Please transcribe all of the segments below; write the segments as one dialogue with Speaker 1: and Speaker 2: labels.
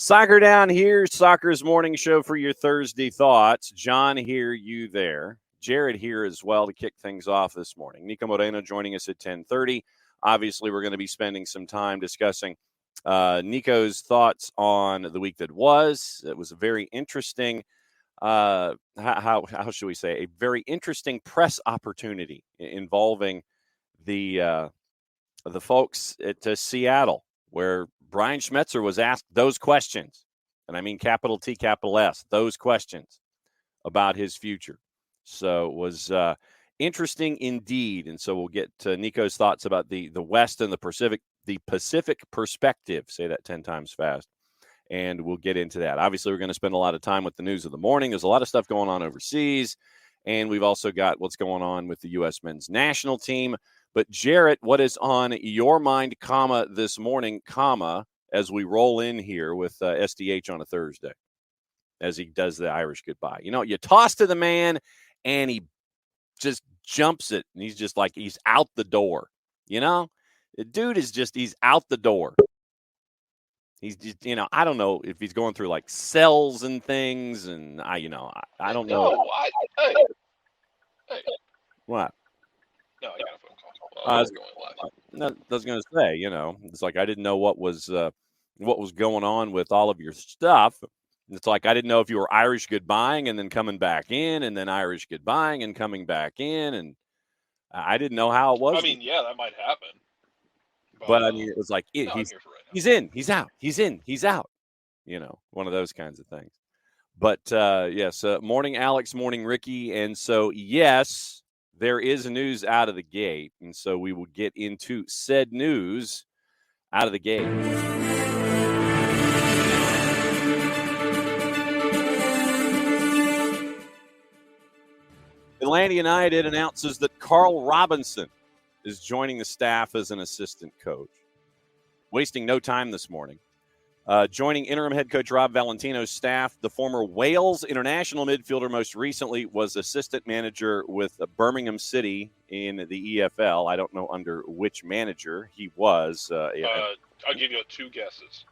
Speaker 1: Soccer Down here, Soccer's morning show for your Thursday thoughts. John here, you there. Jarrett here as well to kick things off this morning. Niko Moreno joining us at 10:30. Obviously, we're going to be spending some time discussing Niko's thoughts on the week that was. It was a very interesting, how should we say, a very interesting press opportunity involving the folks at Seattle, where Brian Schmetzer was asked those questions, and I mean capital T, capital S, those questions about his future. So it was interesting indeed. And so we'll get to Niko's thoughts about the West and the Pacific perspective. Say that 10 times fast. And we'll get into that. Obviously, we're going to spend a lot of time with the news of the morning. There's a lot of stuff going on overseas. And we've also got what's going on with the U.S. men's national team. But Jarrett, what is on your mind, this morning, as we roll in here with SDH on a Thursday, as he does the Irish goodbye? You know, you toss to the man, and he just jumps it, and he's just like he's out the door. You know, the dude is just he's out the door. He's just, I don't know if he's going through like cells and things, and I don't know.
Speaker 2: No, hey.
Speaker 1: What?
Speaker 2: No, I got a phone call. I was going live.
Speaker 1: I was going to say, it's like I didn't know what was going on with all of your stuff. It's like I didn't know if you were Irish goodbying and then coming back in, and then Irish goodbying and coming back in, and I didn't know how it was.
Speaker 2: I mean, yeah, that might happen.
Speaker 1: But I mean, it was like he's in, he's out, he's in, he's out. One of those kinds of things. But yes, morning Alex, morning Ricky, and so yes, there is news out of the gate, and so we will get into said news out of the gate. Atlanta United announces that Carl Robinson is joining the staff as an assistant coach. Wasting no time this morning. Joining interim head coach Rob Valentino's staff, the former Wales international midfielder most recently was assistant manager with Birmingham City in the EFL. I don't know under which manager he was.
Speaker 2: I'll give you 2 guesses.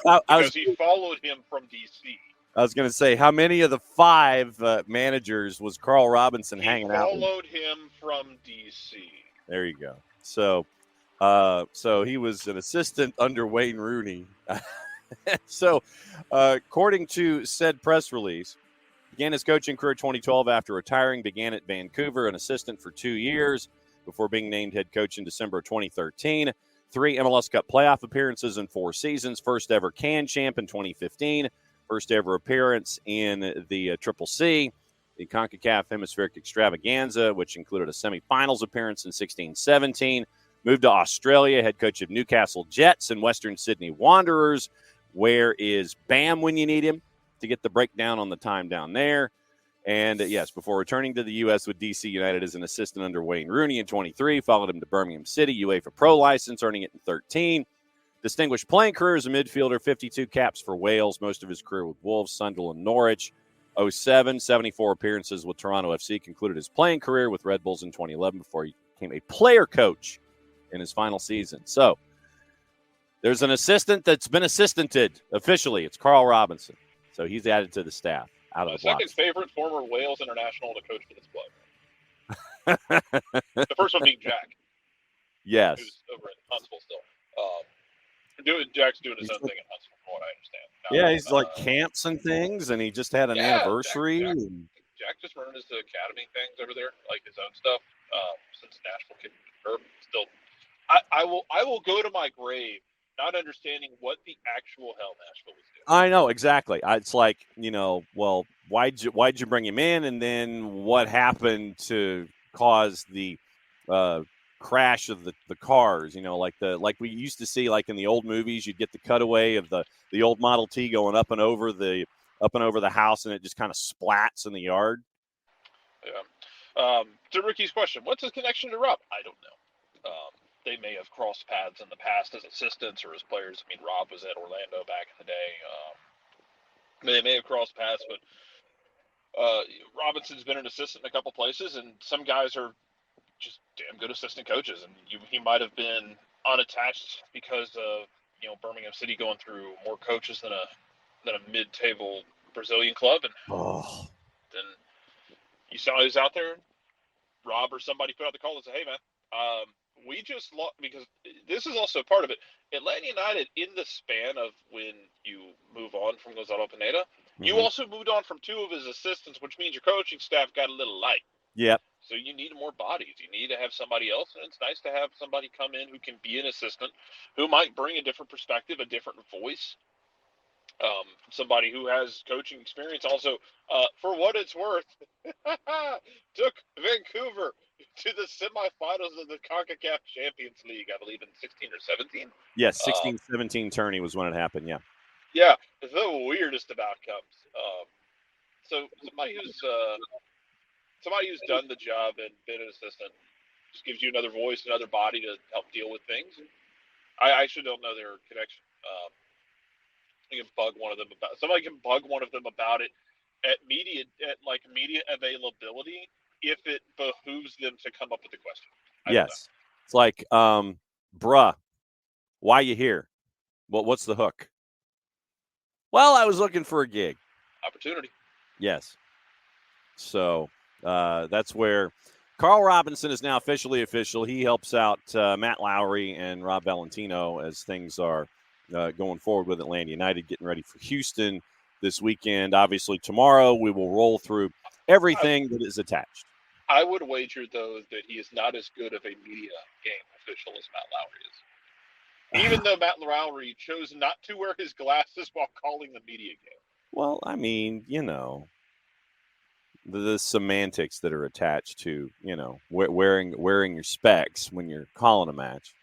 Speaker 1: Because
Speaker 2: he followed him from D.C.
Speaker 1: I was going to say, how many of the 5 managers was Carl Robinson hanging out with?
Speaker 2: He followed him from D.C.
Speaker 1: There you go. So he was an assistant under Wayne Rooney. So, according to said press release, began his coaching career 2012 after retiring, began at Vancouver, an assistant for 2 years before being named head coach in December of 2013. 3 MLS Cup playoff appearances in 4 seasons, first ever CAN champ in 2015, first ever appearance in the Triple C, the CONCACAF Hemispheric Extravaganza, which included a semifinals appearance in 16-17. Moved to Australia, head coach of Newcastle Jets and Western Sydney Wanderers. Where is Bam when you need him? To get the breakdown on the time down there. And yes, before returning to the U.S. with DC United as an assistant under Wayne Rooney in 23, followed him to Birmingham City, UEFA Pro license, earning it in 13. Distinguished playing career as a midfielder, 52 caps for Wales, most of his career with Wolves, Sunderland, Norwich. 07, 74 appearances with Toronto FC, concluded his playing career with Red Bulls in 2011 before he became a player coach in his final season. So there's an assistant that's been assistanted officially. It's Carl Robinson. So he's added to the staff. Out of the
Speaker 2: second favorite former Wales international to coach for this club. The first one being Jack.
Speaker 1: Yes.
Speaker 2: Who's over in Huntsville still. Jack's doing his own thing in Huntsville, from what I understand.
Speaker 1: He's like camps and things, and he just had an anniversary.
Speaker 2: Jack just running his academy things over there, like his own stuff. Since Nashville still, I will go to my grave not understanding what the actual hell Nashville was doing.
Speaker 1: I know exactly. It's like, well, why'd you bring him in, and then what happened to cause the crash of the cars? Like we used to see, like in the old movies, you'd get the cutaway of the old Model T going up and over the house, and it just kind of splats in the yard.
Speaker 2: Yeah. To Ricky's question, what's his connection to Rob? I don't know. They may have crossed paths in the past as assistants or as players. I mean, Rob was at Orlando back in the day. They may have crossed paths, but Robinson's been an assistant in a couple places, and some guys are just damn good assistant coaches. And he might have been unattached because of Birmingham City going through more coaches than a mid-table Brazilian club, and then you saw who's out there. Rob or somebody put out the call and said, "Hey, man, we just lost," because this is also part of it. Atlanta United, in the span of when you move on from Gonzalo Pineda, you also moved on from two of his assistants, which means your coaching staff got a little light.
Speaker 1: Yep.
Speaker 2: So you need more bodies. You need to have somebody else, and it's nice to have somebody come in who can be an assistant, who might bring a different perspective, a different voice. Somebody who has coaching experience. Also, for what it's worth, took Vancouver to the semifinals of the CONCACAF Champions League, I believe in 16 or 17.
Speaker 1: Yes, 16-17 tourney was when it happened, yeah.
Speaker 2: Yeah, the weirdest of outcomes. So somebody who's done the job and been an assistant just gives you another voice, another body to help deal with things. I actually don't know their connection. Somebody can bug one of them about it at media availability if it behooves them to come up with a question.
Speaker 1: Yes. It's like, bruh, why you here? What's the hook? Well, I was looking for a gig.
Speaker 2: Opportunity.
Speaker 1: Yes. So that's where Carl Robinson is now officially official. He helps out Matt Lowry and Rob Valentino as things are going forward with Atlanta United, getting ready for Houston this weekend. Obviously, tomorrow we will roll through everything that is attached.
Speaker 2: I would wager, though, that he is not as good of a media game official as Matt Lowry is. Even though Matt Lowry chose not to wear his glasses while calling the media game.
Speaker 1: Well, I mean, the semantics that are attached to, wearing your specs when you're calling a match.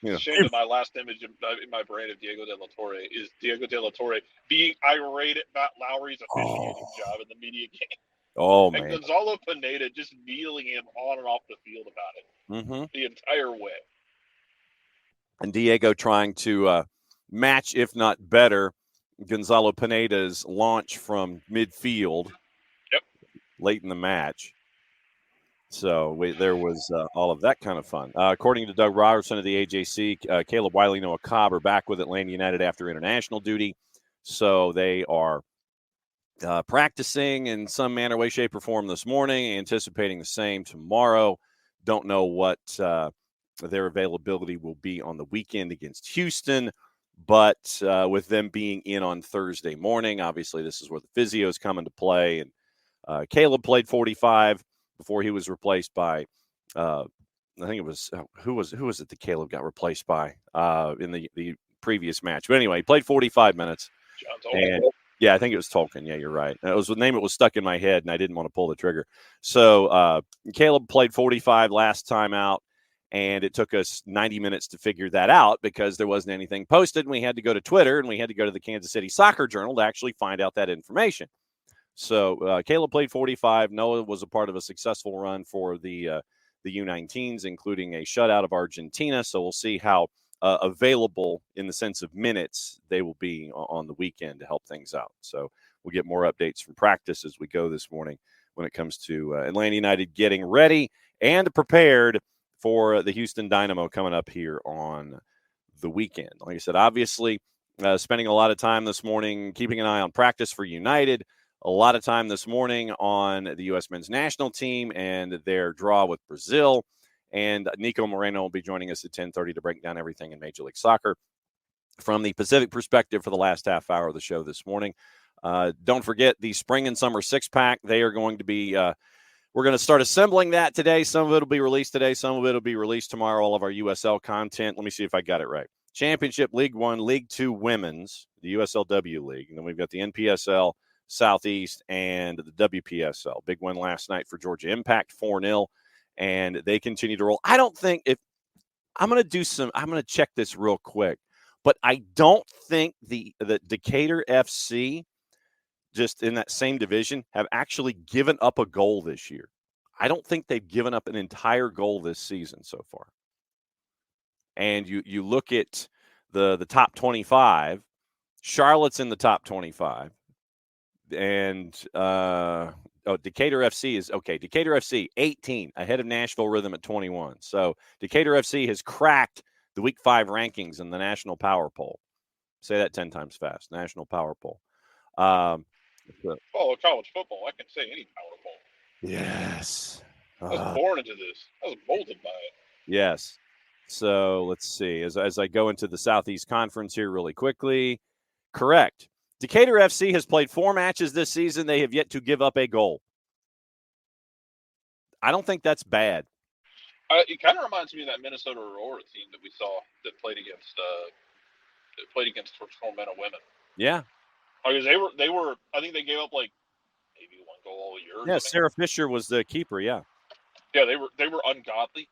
Speaker 2: It's a shame that my last image in my brain of Diego De La Torre is Diego De La Torre being irate at Matt Lowry's officiating job in the media game.
Speaker 1: Oh,
Speaker 2: and
Speaker 1: man.
Speaker 2: Gonzalo Pineda just kneeling him on and off the field about it the entire way.
Speaker 1: And Diego trying to match, if not better, Gonzalo Pineda's launch from midfield late in the match. So there was all of that kind of fun. According to Doug Robertson of the AJC, Caleb Wiley, Noah Cobb are back with Atlanta United after international duty. So they are practicing in some manner, way, shape, or form this morning, anticipating the same tomorrow. Don't know what their availability will be on the weekend against Houston, but with them being in on Thursday morning, obviously this is where the physios come into play. And Caleb played 45 before he was replaced by, I think it was, who was it that Caleb got replaced by in the previous match? But anyway, he played 45 minutes. And yeah, I think it was Tolkien. Yeah, you're right. It was the name that was stuck in my head, and I didn't want to pull the trigger. So Caleb played 45 last time out, and it took us 90 minutes to figure that out because there wasn't anything posted, and we had to go to Twitter, and we had to go to the Kansas City Soccer Journal to actually find out that information. So Caleb played 45. Noah was a part of a successful run for the U19s, including a shutout of Argentina. So we'll see how available in the sense of minutes they will be on the weekend to help things out. So we'll get more updates from practice as we go this morning when it comes to Atlanta United getting ready and prepared for the Houston Dynamo coming up here on the weekend. Like I said, obviously spending a lot of time this morning keeping an eye on practice for United. A lot of time this morning on the U.S. men's national team and their draw with Brazil. And Niko Moreno will be joining us at 10:30 to break down everything in Major League Soccer from the Pacific perspective for the last half hour of the show this morning. Don't forget the spring and summer six-pack. They are going to be we're going to start assembling that today. Some of it will be released today. Some of it will be released tomorrow, all of our USL content. Let me see if I got it right. Championship, League One, League Two Women's, the USLW League. And then we've got the NPSL, Southeast, and the WPSL. Big win last night for Georgia Impact, 4-0, and they continue to roll. I don't think if I'm going to check this real quick, but I don't think the Decatur FC, just in that same division, have actually given up a goal this year. I don't think they've given up an entire goal this season so far. And you look at the top 25, Charlotte's in the top 25. And Decatur FC is okay. Decatur FC 18 ahead of Nashville Rhythm at 21. So Decatur FC has cracked The Week 5 rankings in the National Power Poll. Say that 10 times fast. National Power Poll.
Speaker 2: Follow college football. I can say any power poll.
Speaker 1: Yes.
Speaker 2: I was born into this. I was molded by it.
Speaker 1: Yes. So let's see. As I go into the Southeast Conference here really quickly. Correct. Decatur FC has played 4 matches this season. They have yet to give up a goal. I don't think that's bad.
Speaker 2: It kind of reminds me of that Minnesota Aurora team that we saw that played against Tormenta women.
Speaker 1: Yeah.
Speaker 2: Because they were. I think they gave up like maybe 1 goal a year.
Speaker 1: Yeah, Sarah Fisher was the keeper. Yeah.
Speaker 2: Yeah, they were ungodly.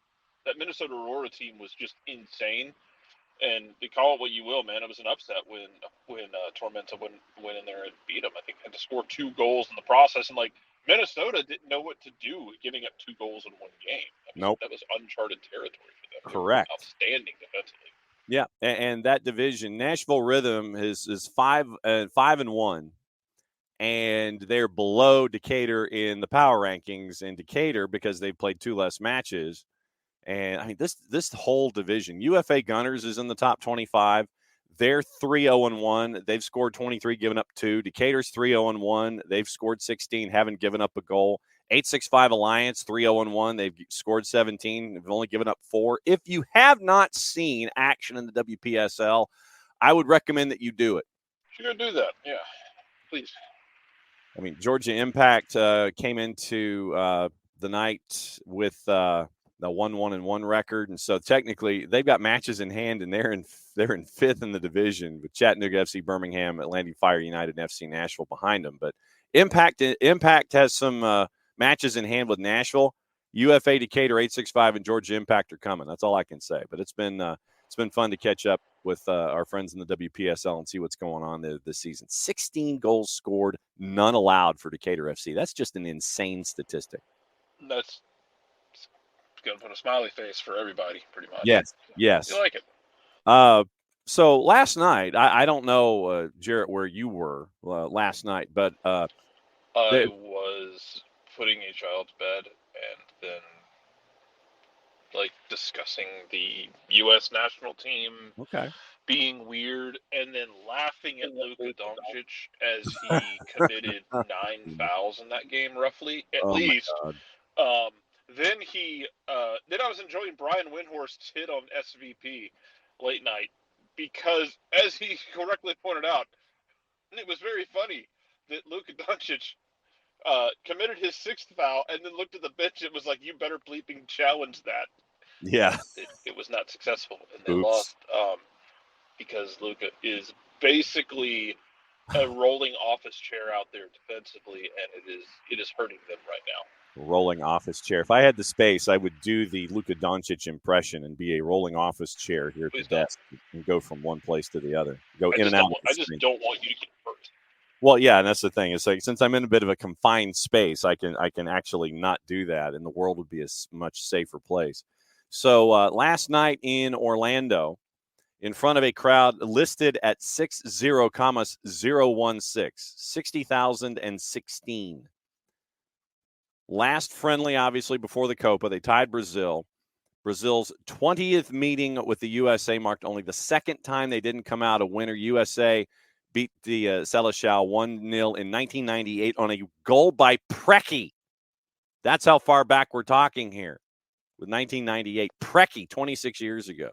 Speaker 2: That Minnesota Aurora team was just insane. And they call it what you will, man. It was an upset when Tormenta went in there and beat them. I think they had to score 2 goals in the process, and like Minnesota didn't know what to do giving up 2 goals in 1 game. That was uncharted territory for them.
Speaker 1: Correct.
Speaker 2: They were outstanding defensively.
Speaker 1: Yeah, and that division, Nashville Rhythm is 5-1, and they're below Decatur in the power rankings. In Decatur, because they've played 2 less matches. And I mean, this whole division, UFA Gunners is in the top 25. They're 3-0-1. They've scored 23, given up 2. Decatur's 3-0-1. They've scored 16, haven't given up a goal. 865 Alliance, 3-0-1. They've scored 17. They've only given up 4. If you have not seen action in the WPSL, I would recommend that you do it.
Speaker 2: You should do that. Yeah, please.
Speaker 1: I mean, Georgia Impact came into the night with the 1-1-1 record, and so technically they've got matches in hand, and they're in 5th in the division with Chattanooga FC, Birmingham, Atlanta Fire United, and FC Nashville behind them. But Impact has some matches in hand with Nashville. UFA, Decatur, 865, and Georgia Impact are coming. That's all I can say. But it's been fun to catch up with our friends in the WPSL and see what's going on this season. 16 goals scored, none allowed for Decatur FC. That's just an insane statistic.
Speaker 2: That's going to put a smiley face for everybody, pretty much.
Speaker 1: Yes.
Speaker 2: You like it.
Speaker 1: So last night, I don't know, Jarrett, where you were last night, but
Speaker 2: I was putting a child to bed and then discussing the U.S. national team being weird, and then laughing at Luka Doncic as he committed 9 fouls in that game, roughly, at least. Then I was enjoying Brian Windhorst's hit on SVP late night, because, as he correctly pointed out, and it was very funny that Luka Doncic committed his 6th foul and then looked at the bench. It was like, you better bleeping challenge that.
Speaker 1: Yeah.
Speaker 2: It was not successful, and they lost because Luka is basically a rolling office chair out there defensively, and it is hurting them right now.
Speaker 1: Rolling office chair. If I had the space, I would do the Luka Doncic impression and be a rolling office chair here at the desk and go from one place to the other. Go in and out.
Speaker 2: I just don't want you to get hurt.
Speaker 1: Well, yeah, and that's the thing. It's like, since I'm in a bit of a confined space, I can actually not do that, and the world would be a much safer place. So last night in Orlando, in front of a crowd listed at 60,016. Last friendly, obviously, before the Copa, they tied Brazil. Brazil's 20th meeting with the USA marked only the 2nd time they didn't come out a winner. USA beat the Seleção 1-0 in 1998 on a goal by Preki. That's how far back we're talking here. With 1998, Preki, 26 years ago.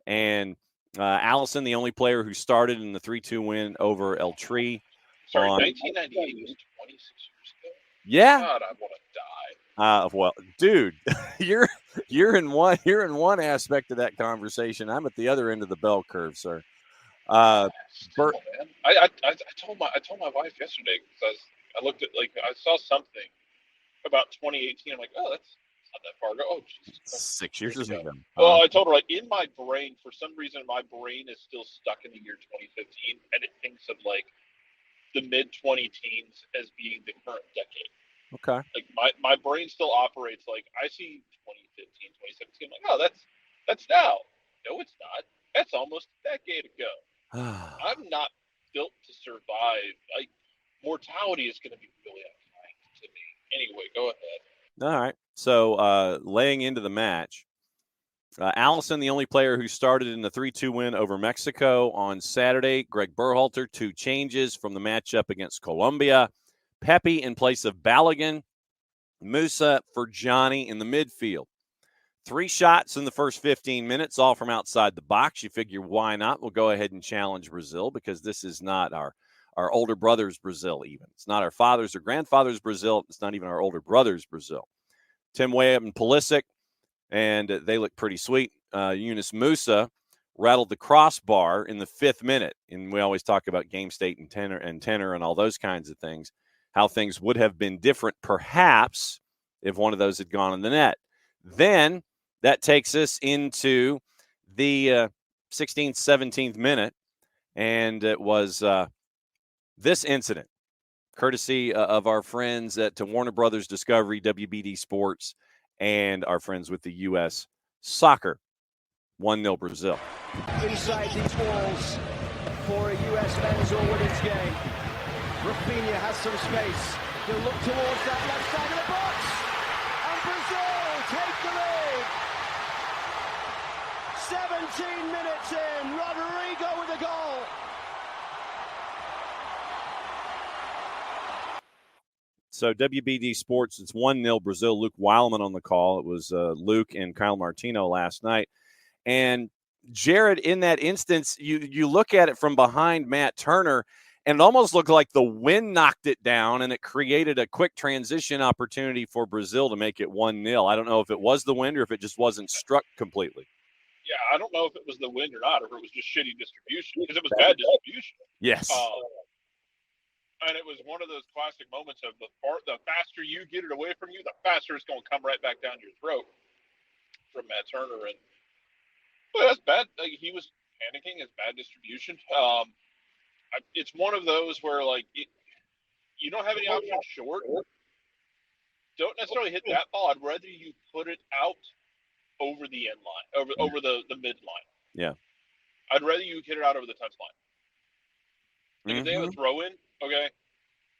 Speaker 1: And Allison, the only player who started in the 3-2 win over El Tri.
Speaker 2: Sorry, 1998 was 26 years ago?
Speaker 1: Yeah.
Speaker 2: God, I want to die.
Speaker 1: Well, dude, you're in one aspect of that conversation. I'm at the other end of the bell curve, sir.
Speaker 2: Man. I told my wife yesterday, because I looked at, I saw something about 2018. I'm like, oh, that's not that far ago. Oh, Jesus.
Speaker 1: 6 years ago.
Speaker 2: Well, I told her, in my brain, for some reason, my brain is still stuck in the year 2015, and it thinks of the mid-20 teens as being the current decade.
Speaker 1: Okay.
Speaker 2: My brain still operates I see 2015, 2017. I'm like, oh, that's now. No, it's not. That's almost a decade ago. I'm not built to survive. Mortality is going to be really unkind to me. Anyway, go ahead.
Speaker 1: All right. So laying into the match, Allison, the only player who started in the 3-2 win over Mexico on Saturday. Greg Berhalter, 2 changes from the matchup against Colombia. Pepe in place of Balogun. Musa for Johnny in the midfield. 3 shots in the first 15 minutes, all from outside the box. You figure, why not? We'll go ahead and challenge Brazil because this is not our older brother's Brazil even. It's not our father's or grandfather's Brazil. It's not even our older brother's Brazil. Tim Weah and Pulisic, and they look pretty sweet. Yunus Musa rattled the crossbar in the 5th minute. And we always talk about game state and tenor and all those kinds of things, how things would have been different perhaps if one of those had gone in the net. Then that takes us into the 16th, 17th minute, and it was this incident, courtesy of our friends at Warner Brothers Discovery, WBD Sports, and our friends with the U.S. Soccer. 1-0 Brazil.
Speaker 3: Inside these walls for a U.S. men's or women's game. Rafinha has some space. He'll look towards that left side of the box. And Brazil take the lead. 17 minutes in. Rodrigo with a goal.
Speaker 1: So WBD Sports, it's 1-0 Brazil. Luke Weilman on the call. It was Luke and Kyle Martino last night. And Jarrett, in that instance, you look at it from behind Matt Turner, and it almost looked like the wind knocked it down, and it created a quick transition opportunity for Brazil to make it 1-0. I don't know if it was the wind or if it just wasn't struck completely.
Speaker 2: Yeah, I don't know if it was the wind or not, or if it was just shitty distribution, because it was bad distribution.
Speaker 1: Yes.
Speaker 2: And it was one of those classic moments of the faster you get it away from you, the faster it's going to come right back down your throat from Matt Turner. And well, that's bad. Like, he was panicking. It's bad distribution. It's one of those where, like, you don't have any options short. Don't necessarily hit that ball. I'd rather you put it out over the end line, over the mid line.
Speaker 1: Yeah.
Speaker 2: I'd rather you hit it out over the touch line. Like, if they have a throw in, okay,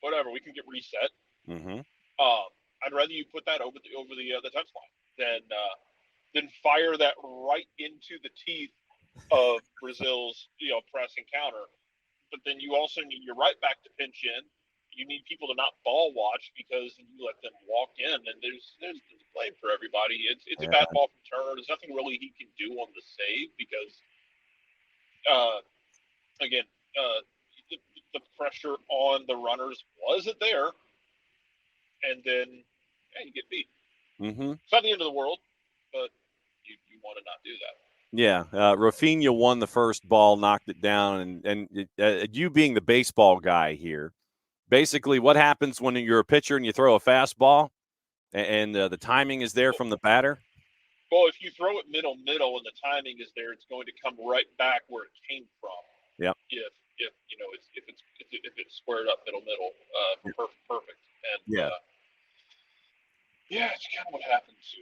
Speaker 2: whatever, we can get reset. I'd rather you put that over the touch line than fire that right into the teeth of Brazil's press and counter. But then you also need you're right back to pinch in. You need people to not ball watch because you let them walk in, and there's blame for everybody. It's a bad ball from Turner. There's nothing really he can do on the save because again. The pressure on the runners wasn't there, and then you get beat. It's not the end of the world, but you want to not do that.
Speaker 1: Yeah, Rafinha won the first ball, knocked it down, and you being the baseball guy here, basically what happens when you're a pitcher and you throw a fastball, and the timing is there from the batter?
Speaker 2: Well, if you throw it middle, and the timing is there, it's going to come right back where it came from.
Speaker 1: Yep.
Speaker 2: If it's squared up middle, perfect. And it's kind of what happened to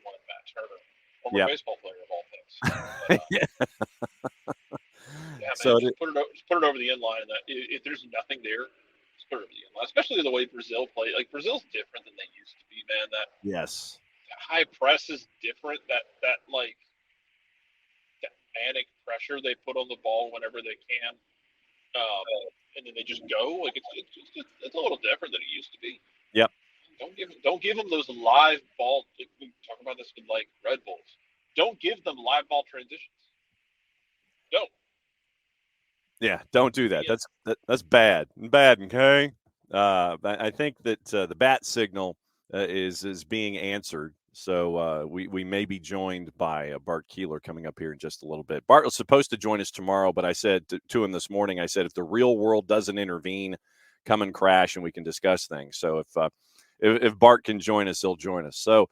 Speaker 2: one Matt Turner, former baseball player of all things.
Speaker 1: So
Speaker 2: just put it over the end line. And if there's nothing there, just put it over the end line. Especially the way Brazil play. Like, Brazil's different than they used to be, man. That high press is different. That manic pressure they put on the ball whenever they can, and then they just go. Like, it's a little different than it used to be.
Speaker 1: Yep.
Speaker 2: Don't give them those live ball. We talk about this with like Red Bulls. Don't give them live ball transitions. Don't.
Speaker 1: Yeah, don't do that. Yeah. That's bad. Okay. I think that the bat signal is being answered. So we may be joined by Bart Keeler coming up here in just a little bit. Bart was supposed to join us tomorrow, but I said to him this morning, I said, if the real world doesn't intervene, come and crash and we can discuss things. So if Bart can join us, he'll join us. So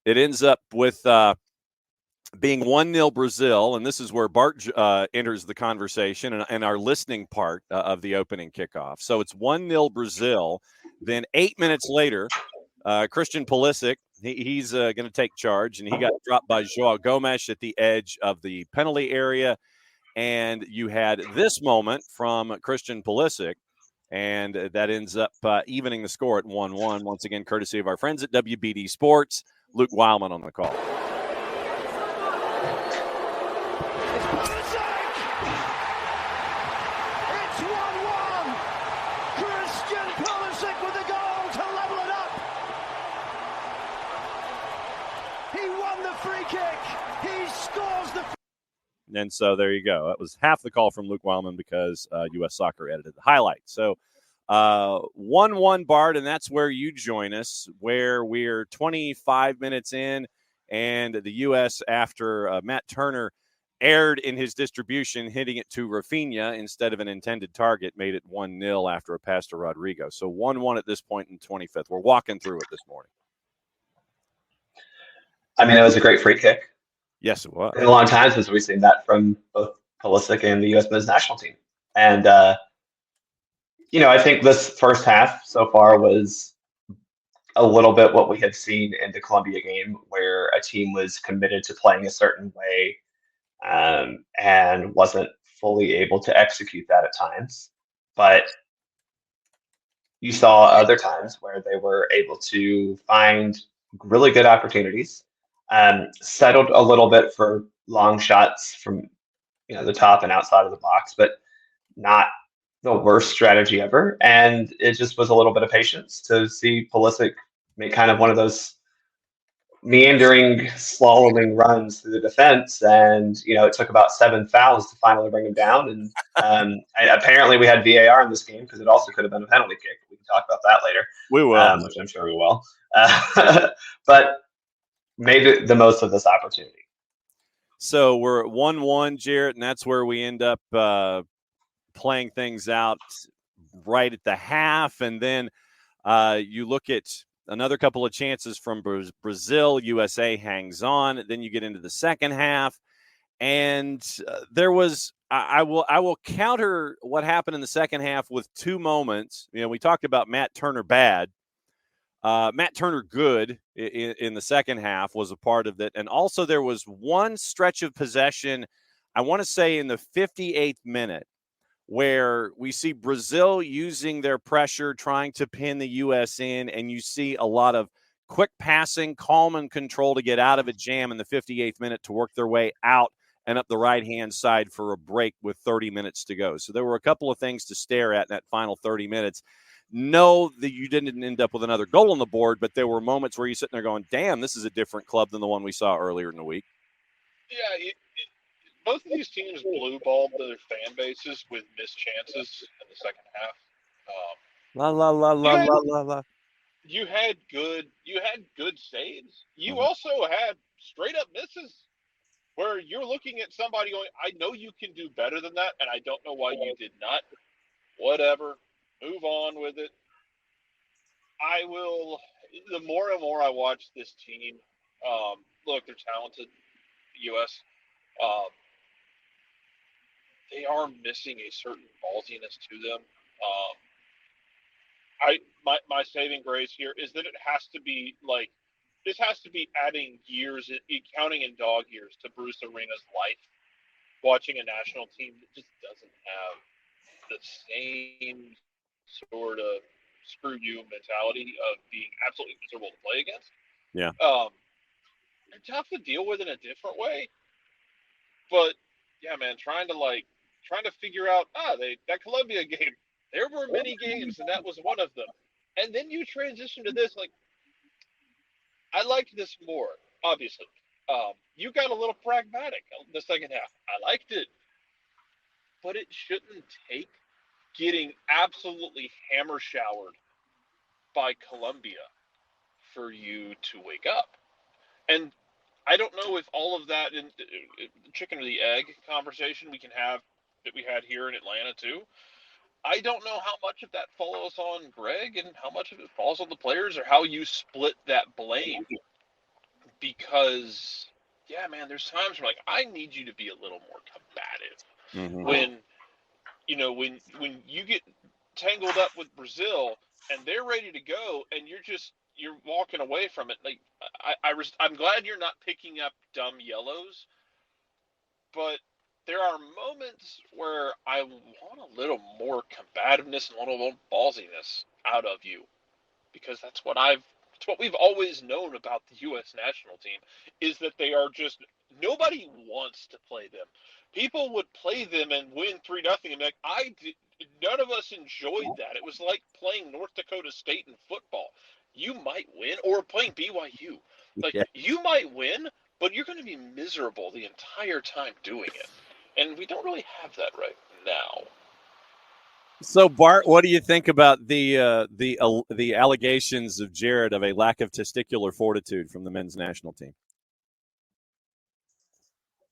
Speaker 1: it ends up with being 1-0 Brazil, and this is where Bart enters the conversation and our listening part of the opening kickoff. So it's 1-0 Brazil. Then 8 minutes later, Christian Pulisic, he's going to take charge, and he got dropped by Joao Gomes at the edge of the penalty area. And you had this moment from Christian Pulisic, and that ends up evening the score at 1-1. Once again, courtesy of our friends at WBD Sports. Luke Weilman on the call.
Speaker 3: Christian Pulisic with a goal to level it up. He won the free kick. He scores the.
Speaker 1: And so there you go. That was half the call from Luke Wildman because U.S. Soccer edited the highlight. So 1-1, Bart, and that's where you join us, where we're 25 minutes in, and the U.S., after Matt Turner erred in his distribution, hitting it to Rafinha instead of an intended target, made it 1-0 after a pass to Rodrigo. So 1-1 at this point in 25th. We're walking through it this morning.
Speaker 4: I mean, it was a great free kick.
Speaker 1: Yes, it was.
Speaker 4: In a long time since we've seen that from both Pulisic and the U.S. men's national team. And, I think this first half so far was a little bit what we had seen in the Colombia game, where a team was committed to playing a certain way and wasn't fully able to execute that at times. But you saw other times where they were able to find really good opportunities, settled a little bit for long shots from the top and outside of the box, but not the worst strategy ever. And it just was a little bit of patience to see Pulisic make kind of one of those meandering, slaloming runs through the defense. And, it took about 7 fouls to finally bring him down. And apparently we had VAR in this game because it also could have been a penalty kick. We can talk about that later.
Speaker 1: We will.
Speaker 4: Which I'm sure we will. But made the most of this opportunity.
Speaker 1: So we're at 1-1, Jarrett, and that's where we end up playing things out right at the half. And then you look at another couple of chances from Brazil. USA hangs on. Then you get into the second half. And there was I will counter what happened in the second half with 2 moments. We talked about Matt Turner bad. Matt Turner good in the second half was a part of it. And also there was one stretch of possession, I want to say in the 58th minute, where we see Brazil using their pressure, trying to pin the U.S. in, and you see a lot of quick passing, calm and control to get out of a jam in the 58th minute to work their way out and up the right-hand side for a break with 30 minutes to go. So there were a couple of things to stare at in that final 30 minutes. No, that you didn't end up with another goal on the board, but there were moments where you're sitting there going, damn, this is a different club than the one we saw earlier in the week.
Speaker 2: Yeah, both of these teams blue-balled their fan bases with missed chances in the second half. You had good saves. You also had straight-up misses where you're looking at somebody going, I know you can do better than that, and I don't know why you did not. Whatever. Move on with it. The more and more I watch this team, look, they're talented, the U.S., they are missing a certain ballsiness to them. My saving grace here is that it has to be like, this has to be adding years, counting in dog years to Bruce Arena's life, watching a national team that just doesn't have the same sort of screw you mentality of being absolutely miserable to play against.
Speaker 1: Yeah.
Speaker 2: They're tough to deal with in a different way. But yeah, man, trying to figure out that Colombia game, there were many games and that was one of them. And then you transition to this, like, I liked this more, obviously. You got a little pragmatic in the second half. I liked it. But it shouldn't take getting absolutely hammer showered by Colombia for you to wake up. And I don't know if all of that in the chicken or the egg conversation we can have that we had here in Atlanta too. I don't know how much of that falls on Greg and how much of it falls on the players, or how you split that blame. Because, yeah, man, there's times where, like, I need you to be a little more combative. When you get tangled up with Brazil and they're ready to go and you're walking away from it. Like, I'm glad you're not picking up dumb yellows, but there are moments where I want a little more combativeness and a little more ballsiness out of you, because that's what we've always known about the U.S. national team, is that they are just, nobody wants to play them. People would play them and win 3-0 and be like, none of us enjoyed that. It was like playing North Dakota State in football. You might win, or playing BYU. Like,
Speaker 1: Yeah.
Speaker 2: you might win, but you're going to be miserable the entire time doing it. And we don't really have that right now.
Speaker 1: So, Bart, what do you think about the allegations of Jarrett of a lack of testicular fortitude from the men's national team?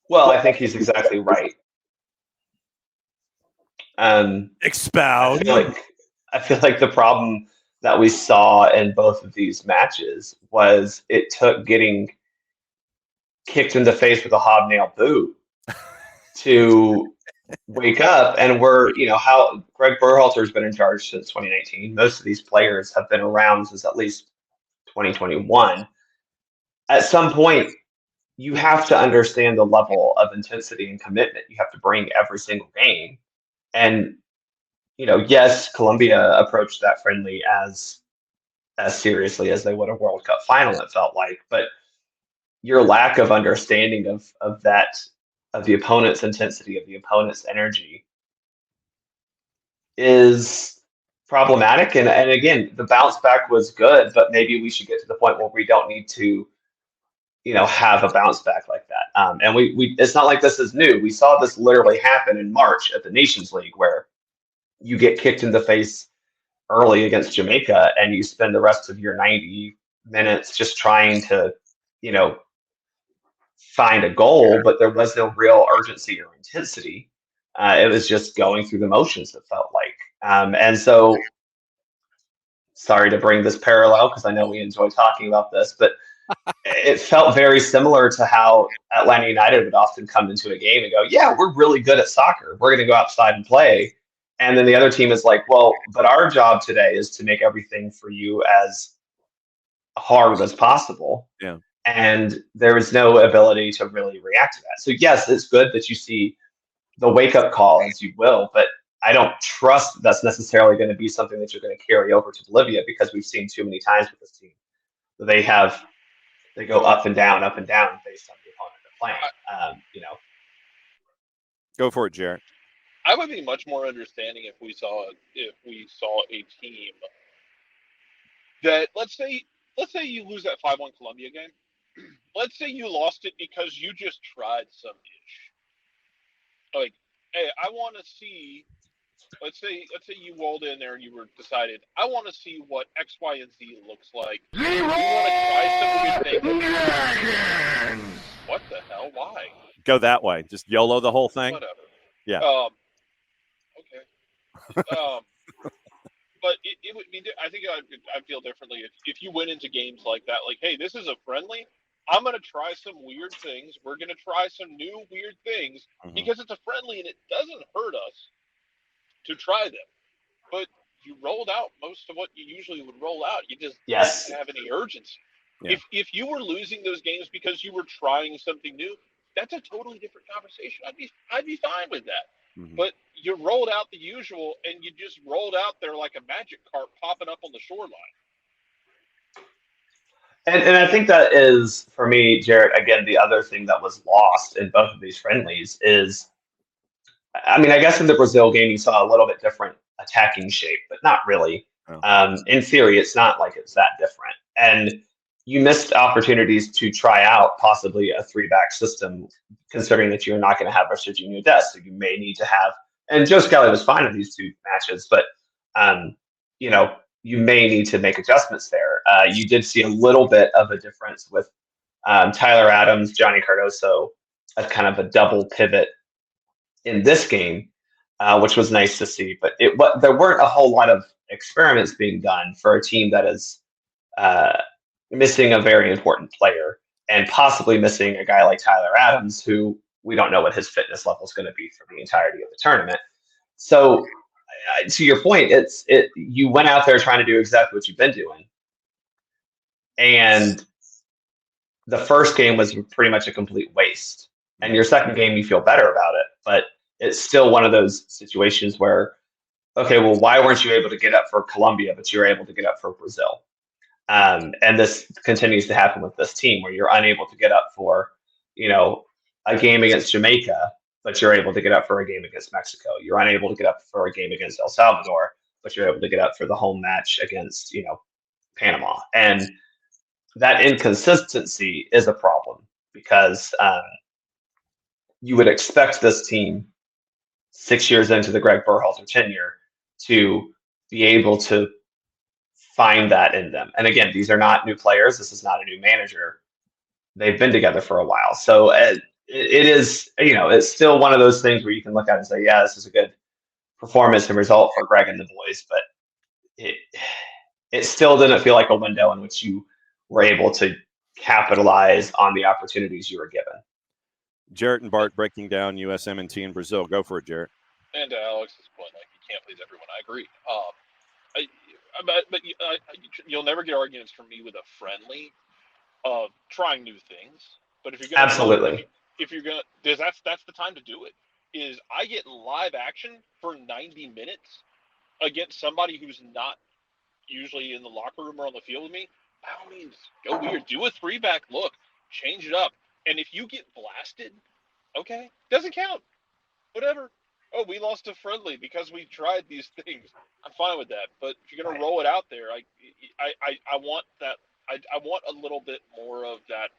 Speaker 4: Well, I think he's exactly right.
Speaker 1: Expound.
Speaker 4: I feel like the problem that we saw in both of these matches was it took getting kicked in the face with a hobnail boot to wake up. And how Greg Berhalter's been in charge since 2019. Most of these players have been around since at least 2021. At some point, you have to understand the level of intensity and commitment you have to bring every single game. And, yes, Colombia approached that friendly as seriously as they would a World Cup final, it felt like. But your lack of understanding of the opponent's intensity, of the opponent's energy, is problematic. And again, the bounce back was good, but maybe we should get to the point where we don't need to, have a bounce back like that. And we it's not like this is new. We saw this literally happen in March at the Nations League, where you get kicked in the face early against Jamaica and you spend the rest of your 90 minutes just trying to, find a goal, but there was no real urgency or intensity. It was just going through the motions, it felt like. And so, sorry to bring this parallel because I know we enjoy talking about this, but it felt very similar to how Atlanta United would often come into a game and go, yeah, we're really good at soccer. We're going to go outside and play. And then the other team is like, well, but our job today is to make everything for you as hard as possible.
Speaker 1: Yeah.
Speaker 4: And there is no ability to really react to that. So, yes, it's good that you see the wake-up call, as you will, but I don't trust that's necessarily going to be something that you're going to carry over to Bolivia, because we've seen too many times with this team. They go up and down based on the opponent they're playing.
Speaker 1: Go for it, Jarrett.
Speaker 2: I would be much more understanding if we saw a team that, let's say you lose that 5-1 Colombia game. Let's say you lost it because you just tried some ish. Like, hey, I want to see. Let's say you rolled in there and you were decided, I want to see what X, Y, and Z looks like. You want to try some weird things. What the hell? Why?
Speaker 1: Go that way. Just YOLO the whole thing.
Speaker 2: Whatever.
Speaker 1: Yeah.
Speaker 2: Okay. But it would be. I think I'd feel differently if you went into games like that. Like, hey, this is a friendly. I'm going to try some weird things. We're going to try some new weird things because it's a friendly and it doesn't hurt us to try them. But you rolled out most of what you usually would roll out. You just didn't have any urgency. Yeah. If you were losing those games because you were trying something new, that's a totally different conversation. I'd be fine with that. But you rolled out the usual, and you just rolled out there like a magic carp popping up on the shoreline.
Speaker 4: And I think that is, for me, Jarrett, again, the other thing that was lost in both of these friendlies is, I mean, I guess in the Brazil game, you saw a little bit different attacking shape, but not really. Oh. In theory, it's not like it's that different. And you missed opportunities to try out possibly a 3-back system, considering that you're not going to have a Serginho Dest. So you may need to have, and Joe Scally was fine in these two matches, but, you may need to make adjustments there. You did see a little bit of a difference with Tyler Adams, Johnny Cardoso, as kind of a double pivot in this game, which was nice to see. But there weren't a whole lot of experiments being done for a team that is missing a very important player and possibly missing a guy like Tyler Adams, who we don't know what his fitness level is going to be for the entirety of the tournament. So, to your point, you went out there trying to do exactly what you've been doing, and the first game was pretty much a complete waste. And your second game, you feel better about it, but it's still one of those situations where, okay, well, why weren't you able to get up for Colombia, but you were able to get up for Brazil? And this continues to happen with this team, where you're unable to get up for, a game against Jamaica, but you're able to get up for a game against Mexico. You're unable to get up for a game against El Salvador, but you're able to get up for the home match against, Panama. And that inconsistency is a problem because you would expect this team 6 years into the Greg Berhalter tenure to be able to find that in them. And again, these are not new players. This is not a new manager. They've been together for a while. So it is, it's still one of those things where you can look at it and say, yeah, this is a good performance and result for Greg and the boys, but it still didn't feel like a window in which you were able to capitalize on the opportunities you were given.
Speaker 1: Jarrett and Bart breaking down USMNT in Brazil. Go for it, Jarrett.
Speaker 2: And to Alex's point, like, you can't please everyone. I agree. But you'll never get arguments from me with a friendly of trying new things. But if you're going
Speaker 4: absolutely,
Speaker 2: that's the time to do it. Is I get live action for 90 minutes against somebody who's not usually in the locker room or on the field with me. By all means, go weird. Do a 3-back look. Change it up. And if you get blasted, okay, doesn't count. Whatever. Oh, we lost a friendly because we tried these things. I'm fine with that. But if you're gonna roll it out there, I want that. I want a little bit more of that.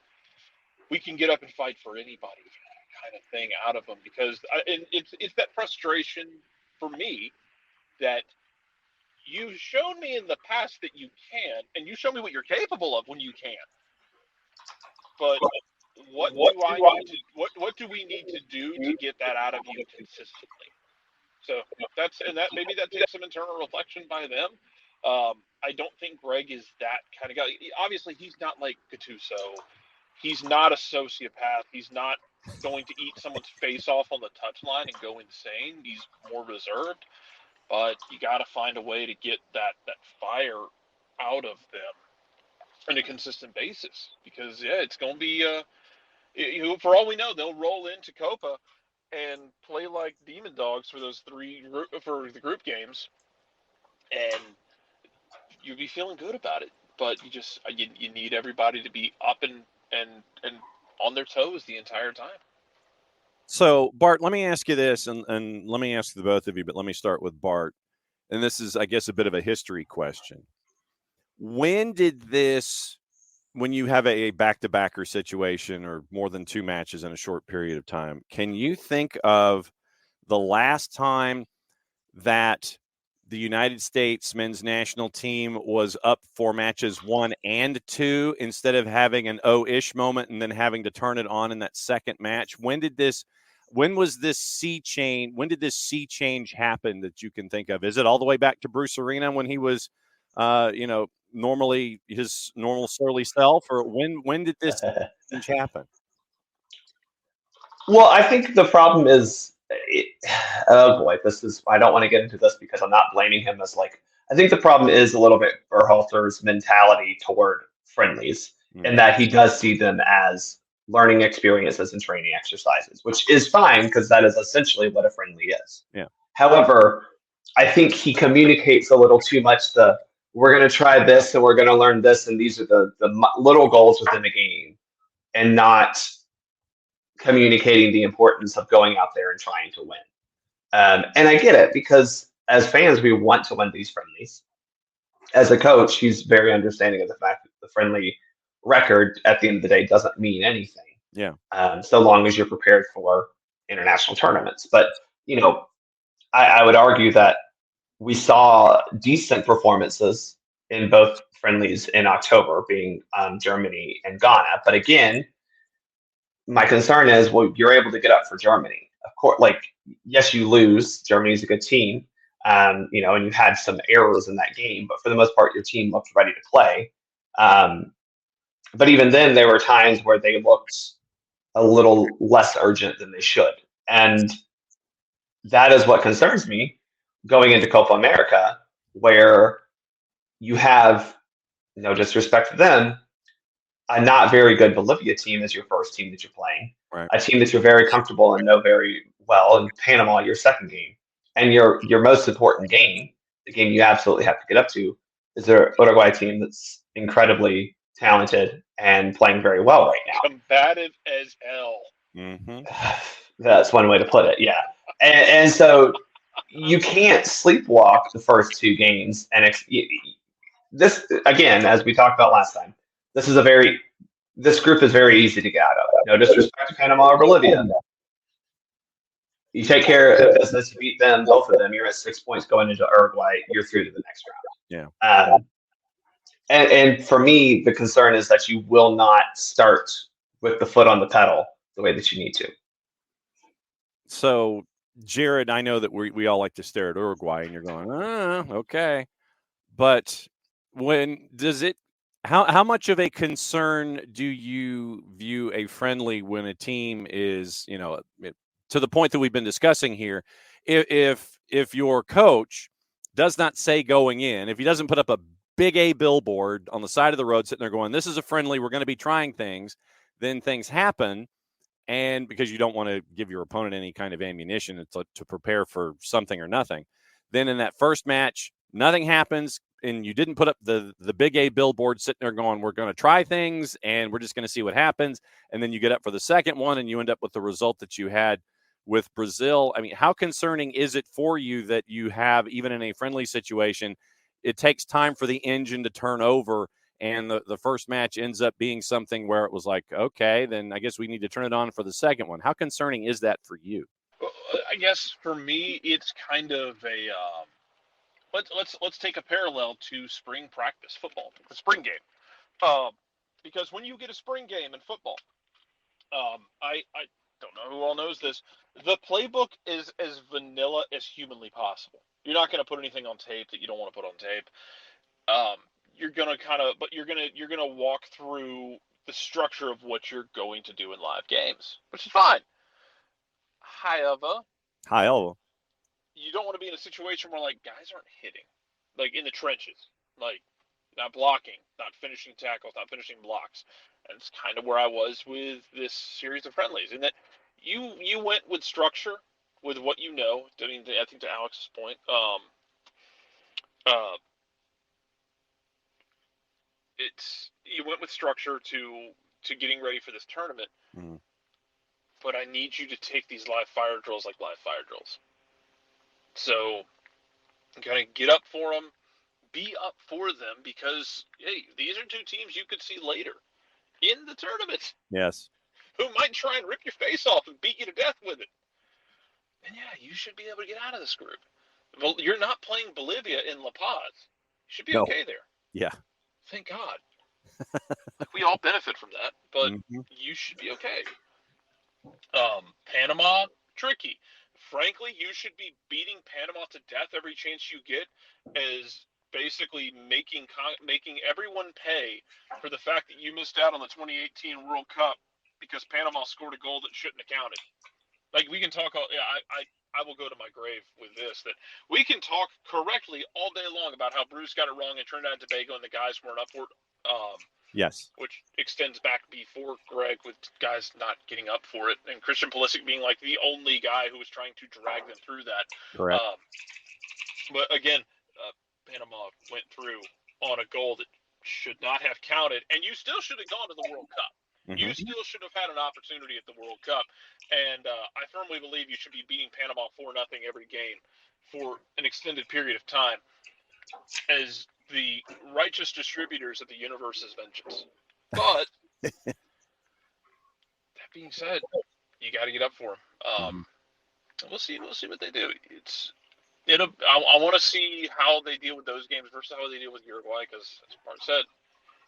Speaker 2: We can get up and fight for anybody kind of thing out of them, because it's that frustration for me that you've shown me in the past that you can, and you show me what you're capable of when you can. But what do we need to do to get that out of you consistently? So maybe that takes some internal reflection by them. I don't think Greg is that kind of guy. Obviously, he's not like Gattuso. He's not a sociopath. He's not going to eat someone's face off on the touchline and go insane. He's more reserved. But you got to find a way to get that fire out of them on a consistent basis. Because, yeah, it's going to be for all we know, they'll roll into Copa and play like demon dogs for those for the group games, and you'll be feeling good about it. But you need everybody to be up and on their toes the entire time.
Speaker 1: So, Bart, let me ask you this, and let me ask the both of you, but let me start with Bart. And this is, I guess, a bit of a history question. When you have a back-to-backer situation or more than 2 matches in a short period of time, can you think of the last time that the United States men's national team was up for matches 1 and 2 instead of having an oh-ish moment and then having to turn it on in that second match? When did this sea change happen that you can think of? Is it all the way back to Bruce Arena when he was, normally his normal surly self, or when did this change happen?
Speaker 4: Well, I think the problem is, oh boy, I don't want to get into this because I'm not blaming him I think the problem is a little bit Berhalter's mentality toward friendlies, in that he does see them as learning experiences and training exercises, which is fine because that is essentially what a friendly is.
Speaker 1: Yeah.
Speaker 4: However, I think he communicates a little too much we're going to try this and we're going to learn this, and these are the little goals within the game, and not communicating the importance of going out there and trying to win. And I get it, because as fans, we want to win these friendlies. As a coach, he's very understanding of the fact that the friendly record at the end of the day doesn't mean anything.
Speaker 1: Yeah.
Speaker 4: So long as you're prepared for international tournaments. But, I would argue that we saw decent performances in both friendlies in October, being Germany and Ghana. But again, my concern is, you're able to get up for Germany. Of course, yes, you lose. Germany's a good team, and you had some errors in that game. But for the most part, your team looked ready to play. But even then, there were times where they looked a little less urgent than they should. And that is what concerns me going into Copa America, where you have, no disrespect to them, a not very good Bolivia team as your first team that you're playing,
Speaker 1: right.
Speaker 4: A team that you're very comfortable and know very well, in Panama, your second game. And your most important game, the game you absolutely have to get up to, is their Uruguay team that's incredibly talented and playing very well right now.
Speaker 2: Combative as hell.
Speaker 1: Mm-hmm.
Speaker 4: That's one way to put it. Yeah, and so you can't sleepwalk the first two games. And this again, as we talked about last time, this group is very easy to get out of. No disrespect to Panama or Bolivia. You take care of business, you beat them, both of them. You're at 6 points going into Uruguay. You're through to the next round.
Speaker 1: Yeah.
Speaker 4: And for me, the concern is that you will not start with the foot on the pedal the way that you need to.
Speaker 1: So, Jarrett, I know that we all like to stare at Uruguay, and you're going, okay. But how much of a concern do you view a friendly when a team is, to the point that we've been discussing here, if your coach does not say going in, if he doesn't put up a big A billboard on the side of the road sitting there going, this is a friendly, we're going to be trying things, then things happen. And because you don't want to give your opponent any kind of ammunition to prepare for something or nothing, then in that first match, nothing happens, and you didn't put up the big A billboard sitting there going, we're going to try things, and we're just going to see what happens. And then you get up for the second one, and you end up with the result that you had with Brazil. I mean, how concerning is it for you that you have, even in a friendly situation, it takes time for the engine to turn over, and the first match ends up being something where it was like, okay, then I guess we need to turn it on for the second one. How concerning is that for you?
Speaker 2: Well, I guess for me, it's kind of a let's take a parallel to spring practice football, the spring game, because when you get a spring game in football, I don't know who all knows this. The playbook is as vanilla as humanly possible. You're not going to put anything on tape that you don't want to put on tape. You're gonna walk through the structure of what you're going to do in live games, which is fine. However, you don't want to be in a situation where like guys aren't hitting, like in the trenches, like not blocking, not finishing tackles, not finishing blocks. And it's kind of where I was with this series of friendlies, in that you went with structure, with what you know. I mean, I think to Alex's point, you went with structure to getting ready for this tournament.
Speaker 1: Mm-hmm.
Speaker 2: But I need you to take these live fire drills like live fire drills. So, kind of get up for them, be up for them, because hey, these are two teams you could see later in the tournament.
Speaker 1: Yes.
Speaker 2: Who might try and rip your face off and beat you to death with it. And yeah, you should be able to get out of this group. Well, you're not playing Bolivia in La Paz. You should be okay there.
Speaker 1: Yeah.
Speaker 2: Thank God. Like, we all benefit from that, but you should be okay. Panama, tricky. Frankly, you should be beating Panama to death every chance you get, as basically making everyone pay for the fact that you missed out on the 2018 World Cup because Panama scored a goal that shouldn't have counted. Like, we can talk. I will go to my grave with this, that we can talk correctly all day long about how Bruce got it wrong in Trinidad and Tobago and the guys weren't up for it.
Speaker 1: Yes.
Speaker 2: Which extends back before Greg, with guys not getting up for it, and Christian Pulisic being like the only guy who was trying to drag them through that.
Speaker 1: Correct.
Speaker 2: But again, Panama went through on a goal that should not have counted, and you still should have gone to the World Cup. You still should have had an opportunity at the World Cup, and I firmly believe you should be beating Panama 4-0 every game for an extended period of time, as the righteous distributors of the universe's vengeance. But that being said, you got to get up for them. We'll see what they do. I want to see how they deal with those games versus how they deal with Uruguay, because, as Bart said,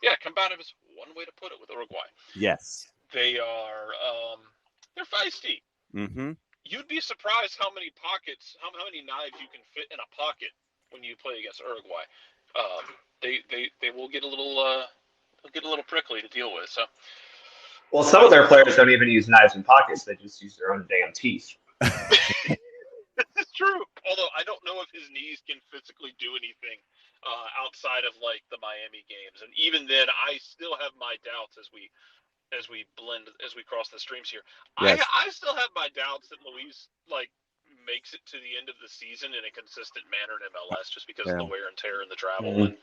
Speaker 2: yeah, combative is one way to put it with Uruguay.
Speaker 1: Yes.
Speaker 2: They are they're feisty. You'd be surprised how many knives you can fit in a pocket when you play against Uruguay. They will get a little prickly to deal with. So,
Speaker 4: well, some of their players don't even use knives in pockets; they just use their own damn teeth.
Speaker 2: It's true. Although I don't know if his knees can physically do anything outside of like the Miami games, and even then, I still have my doubts as we cross the streams here. Yes. I still have my doubts that Luis makes it to the end of the season in a consistent manner in MLS, just because of the wear and tear and the travel. And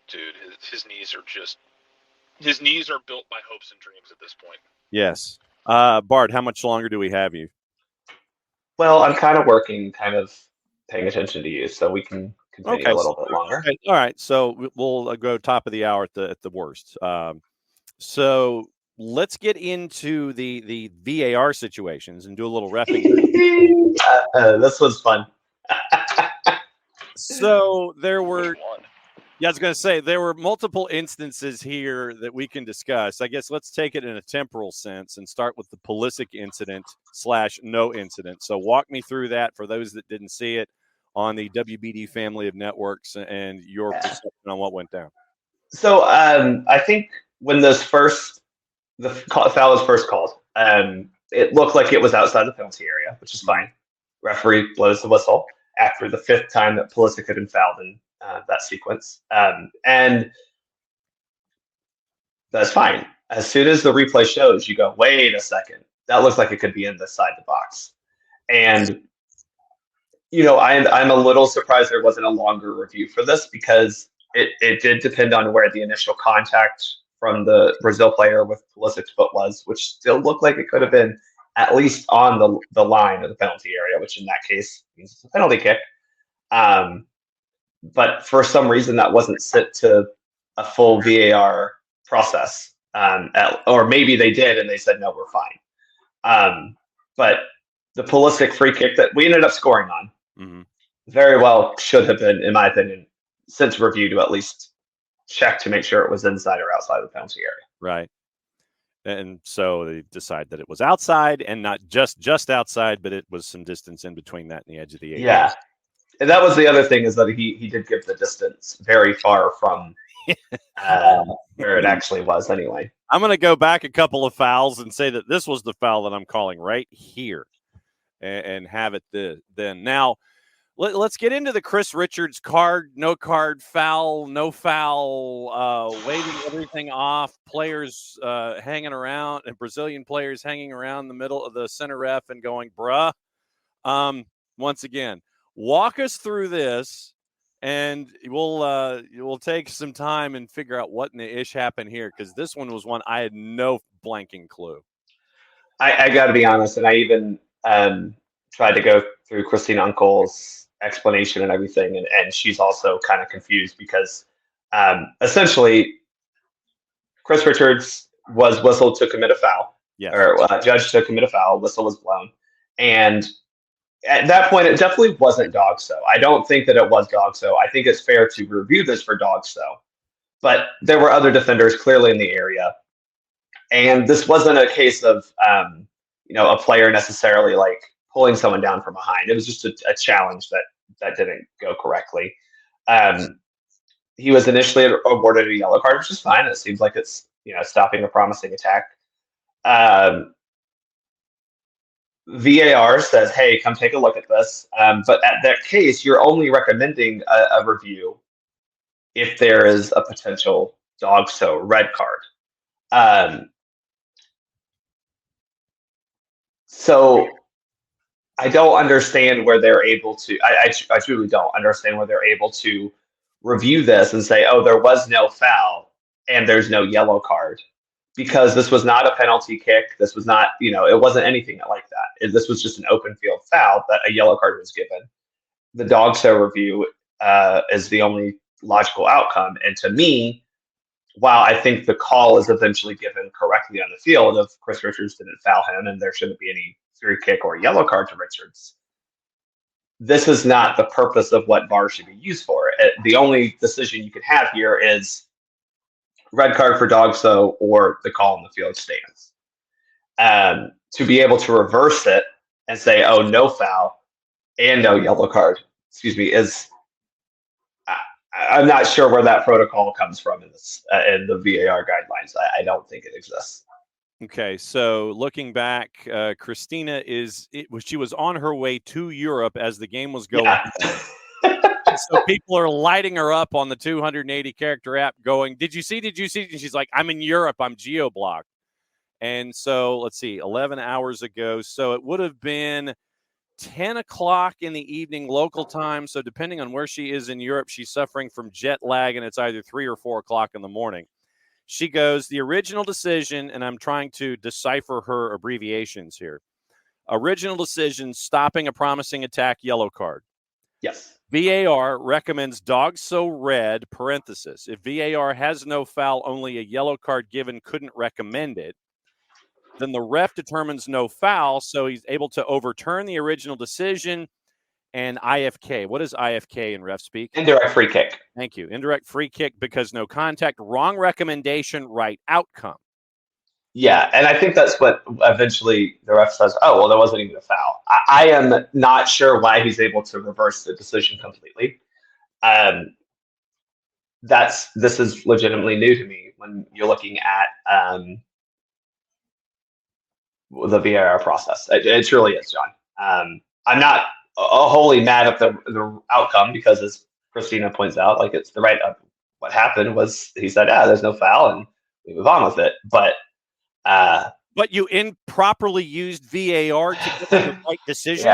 Speaker 2: dude, his knees are built by hopes and dreams at this point.
Speaker 1: Yes. Bart, how much longer do we have you?
Speaker 4: Well, I'm kind of working, kind of paying attention to you, so we can continue a little bit longer.
Speaker 1: Okay. All right. So we'll go top of the hour at the worst. So let's get into the VAR situations and do a little repping.
Speaker 4: This was fun.
Speaker 1: So there were, I was going to say, there were multiple instances here that we can discuss. I guess let's take it in a temporal sense and start with the Pulisic incident / no incident. So walk me through that for those that didn't see it on the WBD family of networks and your perception on what went down.
Speaker 4: So I think when the foul was first called, it looked like it was outside the penalty area, which is fine. Referee blows the whistle after the 5th time that Pulisic had been fouled in that sequence. And that's fine. As soon as the replay shows, you go, wait a second. That looks like it could be inside the box. And, I'm a little surprised there wasn't a longer review for this because it did depend on where the initial contact from the Brazil player with Pulisic's foot was, which still looked like it could have been at least on the line of the penalty area, which in that case means it's a penalty kick. But for some reason, that wasn't set to a full VAR process. Or maybe they did and they said, no, we're fine. But the Pulisic free kick that we ended up scoring on very well should have been, in my opinion, sent to review to at least check to make sure it was inside or outside of the penalty area.
Speaker 1: Right. And so they decide that it was outside and not just outside, but it was some distance in between that and the edge of the area.
Speaker 4: Yeah. And that was the other thing, is that he did give the distance very far from where it actually was anyway.
Speaker 1: I'm going to go back a couple of fouls and say that this was the foul that I'm calling right here and have it then. Now, let's get into the Chris Richards no card, foul, no foul, waving everything off, players hanging around, and Brazilian players hanging around the middle of the center ref and going, bruh. Once again, walk us through this, and we'll take some time and figure out what in the ish happened here, because this one was one I had no blanking clue.
Speaker 4: I got to be honest, and I even tried to go through Christine Uncle's explanation and everything, and she's also kind of confused because essentially Chris Richards was whistled to commit a foul, or judged to commit a foul. Whistle was blown, and at that point, it definitely wasn't dog-so. I don't think that it was dog-so. I think it's fair to review this for dog-so. But there were other defenders clearly in the area. And this wasn't a case of, a player necessarily like pulling someone down from behind. It was just a challenge that didn't go correctly. He was initially awarded a yellow card, which is fine. It seems like it's, stopping a promising attack. VAR says, hey, come take a look at this. But at that case, you're only recommending a review if there is a potential dog-so red card. So I don't understand where they're able to, I truly don't understand where they're able to review this and say, oh, there was no foul and there's no yellow card. Because this was not a penalty kick. This was not, it wasn't anything like that. This was just an open field foul that a yellow card was given. The dog-so review is the only logical outcome. And to me, while I think the call is eventually given correctly on the field if Chris Richards didn't foul him and there shouldn't be any free kick or yellow card to Richards, this is not the purpose of what VAR should be used for. The only decision you can have here is red card for dog-so or the call on the field stands. To be able to reverse it and say, oh, no foul and no yellow card, is I'm not sure where that protocol comes from in the VAR guidelines. I don't think it exists.
Speaker 1: Okay, so looking back, Christina she was on her way to Europe as the game was going. Yeah. So people are lighting her up on the 280-character app going, did you see? And she's like, I'm in Europe. I'm geo-blocked. And so, let's see, 11 hours ago. So it would have been 10 o'clock in the evening local time. So depending on where she is in Europe, she's suffering from jet lag, and it's either 3 or 4 o'clock in the morning. She goes, the original decision, and I'm trying to decipher her abbreviations here. Original decision, stopping a promising attack, yellow card.
Speaker 4: Yes.
Speaker 1: VAR recommends dog so red, parenthesis. If VAR has no foul, only a yellow card given, couldn't recommend it. Then the ref determines no foul, so he's able to overturn the original decision. And IFK. What is IFK in ref speak?
Speaker 4: Indirect free kick.
Speaker 1: Thank you. Indirect free kick because no contact. Wrong recommendation, right outcome.
Speaker 4: Yeah, and I think that's what eventually the ref says, oh, well, there wasn't even a foul. I am not sure why he's able to reverse the decision completely. This is legitimately new to me when you're looking at the VAR process. It truly is, John. I'm not wholly mad at the outcome because, as Christina points out, like it's the right. What happened was he said, there's no foul, and we move on with it. But
Speaker 1: you improperly used VAR to get the right decision.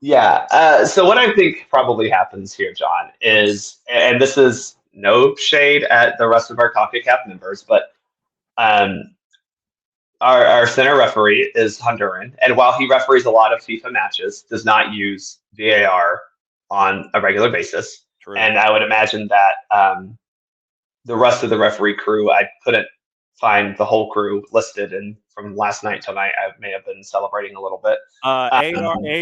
Speaker 4: Yeah. So what I think probably happens here, John, is, and this is no shade at the rest of our CONCACAF members, but our center referee is Honduran, and while he referees a lot of FIFA matches, does not use VAR on a regular basis.
Speaker 1: True.
Speaker 4: And I would imagine that the rest of the referee crew, I couldn't find the whole crew listed, and from last night till night, I may have been celebrating a little bit.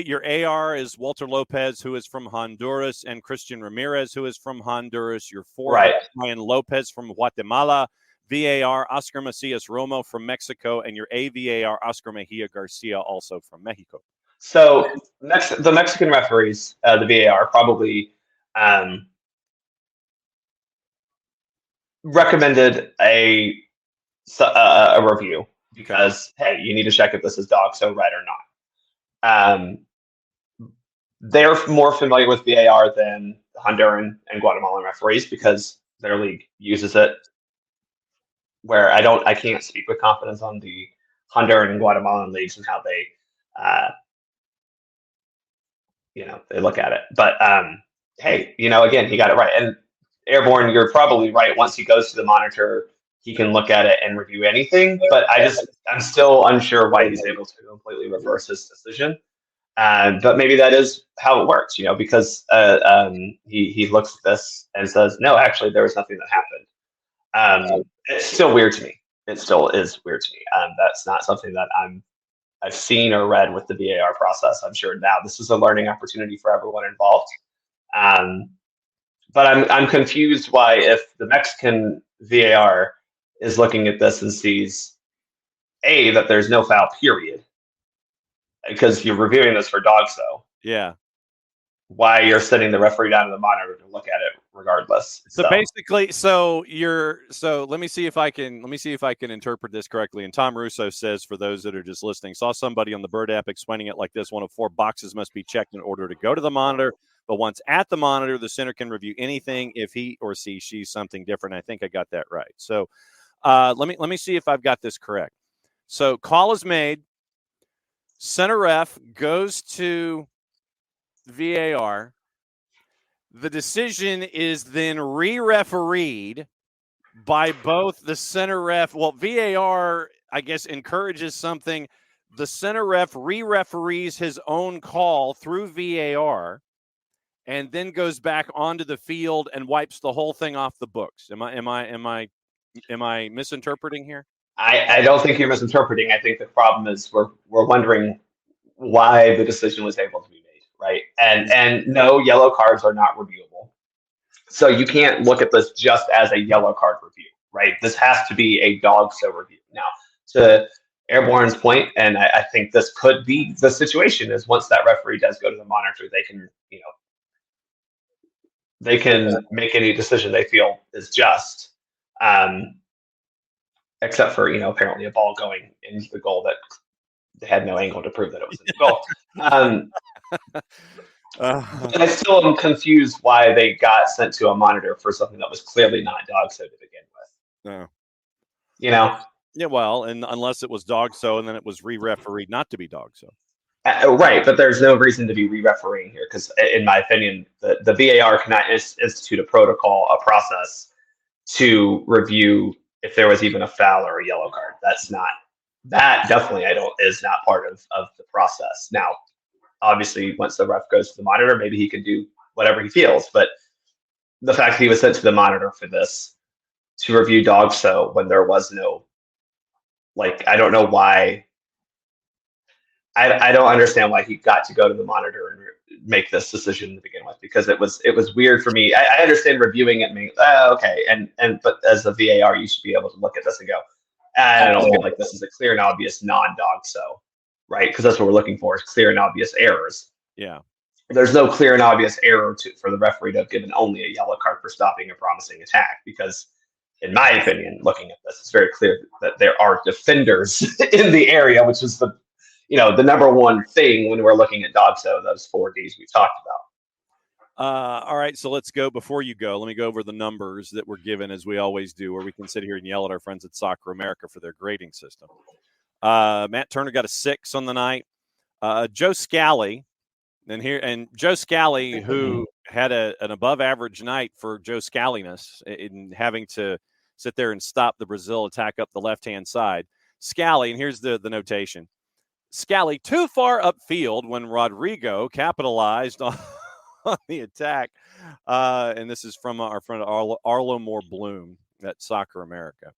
Speaker 1: Your AR is Walter Lopez, who is from Honduras, and Christian Ramirez, who is from Honduras. Your forward, Ryan Lopez from Guatemala. VAR, Oscar Macias Romo from Mexico, and your AVAR, Oscar Mejia Garcia, also from Mexico.
Speaker 4: So the Mexican referees, the VAR, probably recommended a review because, hey, you need to check if this is dog so red or not. They're more familiar with VAR than Honduran and Guatemalan referees because their league uses it. Where I can't speak with confidence on the Honduran and Guatemalan leagues and how they, they look at it. But hey, again, he got it right. And Airborne, you're probably right. Once he goes to the monitor, he can look at it and review anything. But I'm still unsure why he's able to completely reverse his decision. But maybe that is how it works, because he looks at this and says, no, actually, there was nothing that happened. It's still weird to me. It still is weird to me. That's not something that I've seen or read with the VAR process. I'm sure now this is a learning opportunity for everyone involved. But I'm confused why, if the Mexican VAR is looking at this and sees that there's no foul, period, because you're reviewing this for dog-so.
Speaker 1: Yeah.
Speaker 4: Why you're sending the referee down to the monitor to look at it regardless.
Speaker 1: So basically, let me see if I can interpret this correctly. And Tom Russo says, for those that are just listening, saw somebody on the Bird app explaining it like this: one of 4 boxes must be checked in order to go to the monitor. But once at the monitor, the center can review anything if he or she sees something different. I think I got that right. So let me see if I've got this correct. So call is made. Center ref goes to VAR. The decision is then re-refereed by both the center ref. Well, VAR, I guess, encourages something. The center ref re-referees his own call through VAR and then goes back onto the field and wipes the whole thing off the books. Am I misinterpreting here?
Speaker 4: I don't think you're misinterpreting. I think the problem is we're wondering why the decision was able to be made, right? And no, yellow cards are not reviewable. So you can't look at this just as a yellow card review, right? This has to be a dog-so review. Now, to Airborne's point, and I think this could be the situation, is once that referee does go to the monitor, they can make any decision they feel is just, except for, apparently a ball going into the goal that they had no angle to prove that it was in the goal. And I still am confused why they got sent to a monitor for something that was clearly not dog-so to begin with.
Speaker 1: No. Yeah, well, and unless it was dog-so and then it was re-refereed not to be dog-so.
Speaker 4: Right, but there's no reason to be re-refereeing here because, in my opinion, the VAR cannot institute a protocol, a process to review if there was even a foul or a yellow card. That definitely is not part of the process. Now, obviously, once the ref goes to the monitor, maybe he can do whatever he feels. But the fact that he was sent to the monitor for this to review dog show when there was no, I don't know why. I don't understand why he got to go to the monitor and make this decision to begin with, because it was weird for me. I understand reviewing it and being, okay, but as a VAR, you should be able to look at this and go, I don't feel like this is a clear and obvious non-dog so, right? Because that's what we're looking for, is clear and obvious errors.
Speaker 1: Yeah.
Speaker 4: There's no clear and obvious error for the referee to have given only a yellow card for stopping a promising attack, because in my opinion, looking at this, it's very clear that there are defenders in the area, which is the number one thing when we're looking at dog so, those 4 Ds we've talked about.
Speaker 1: All right, so let's go. Before you go, let me go over the numbers that were given, as we always do, where we can sit here and yell at our friends at Soccer America for their grading system. Matt Turner got a 6 on the night. Joe Scally, Joe Scally, who had an above-average night for Joe Scalliness in having to sit there and stop the Brazil attack up the left-hand side. Scally, and here's the notation. Scally too far upfield when Rodrigo capitalized on the attack. And this is from our friend Arlo Moore Bloom at Soccer America.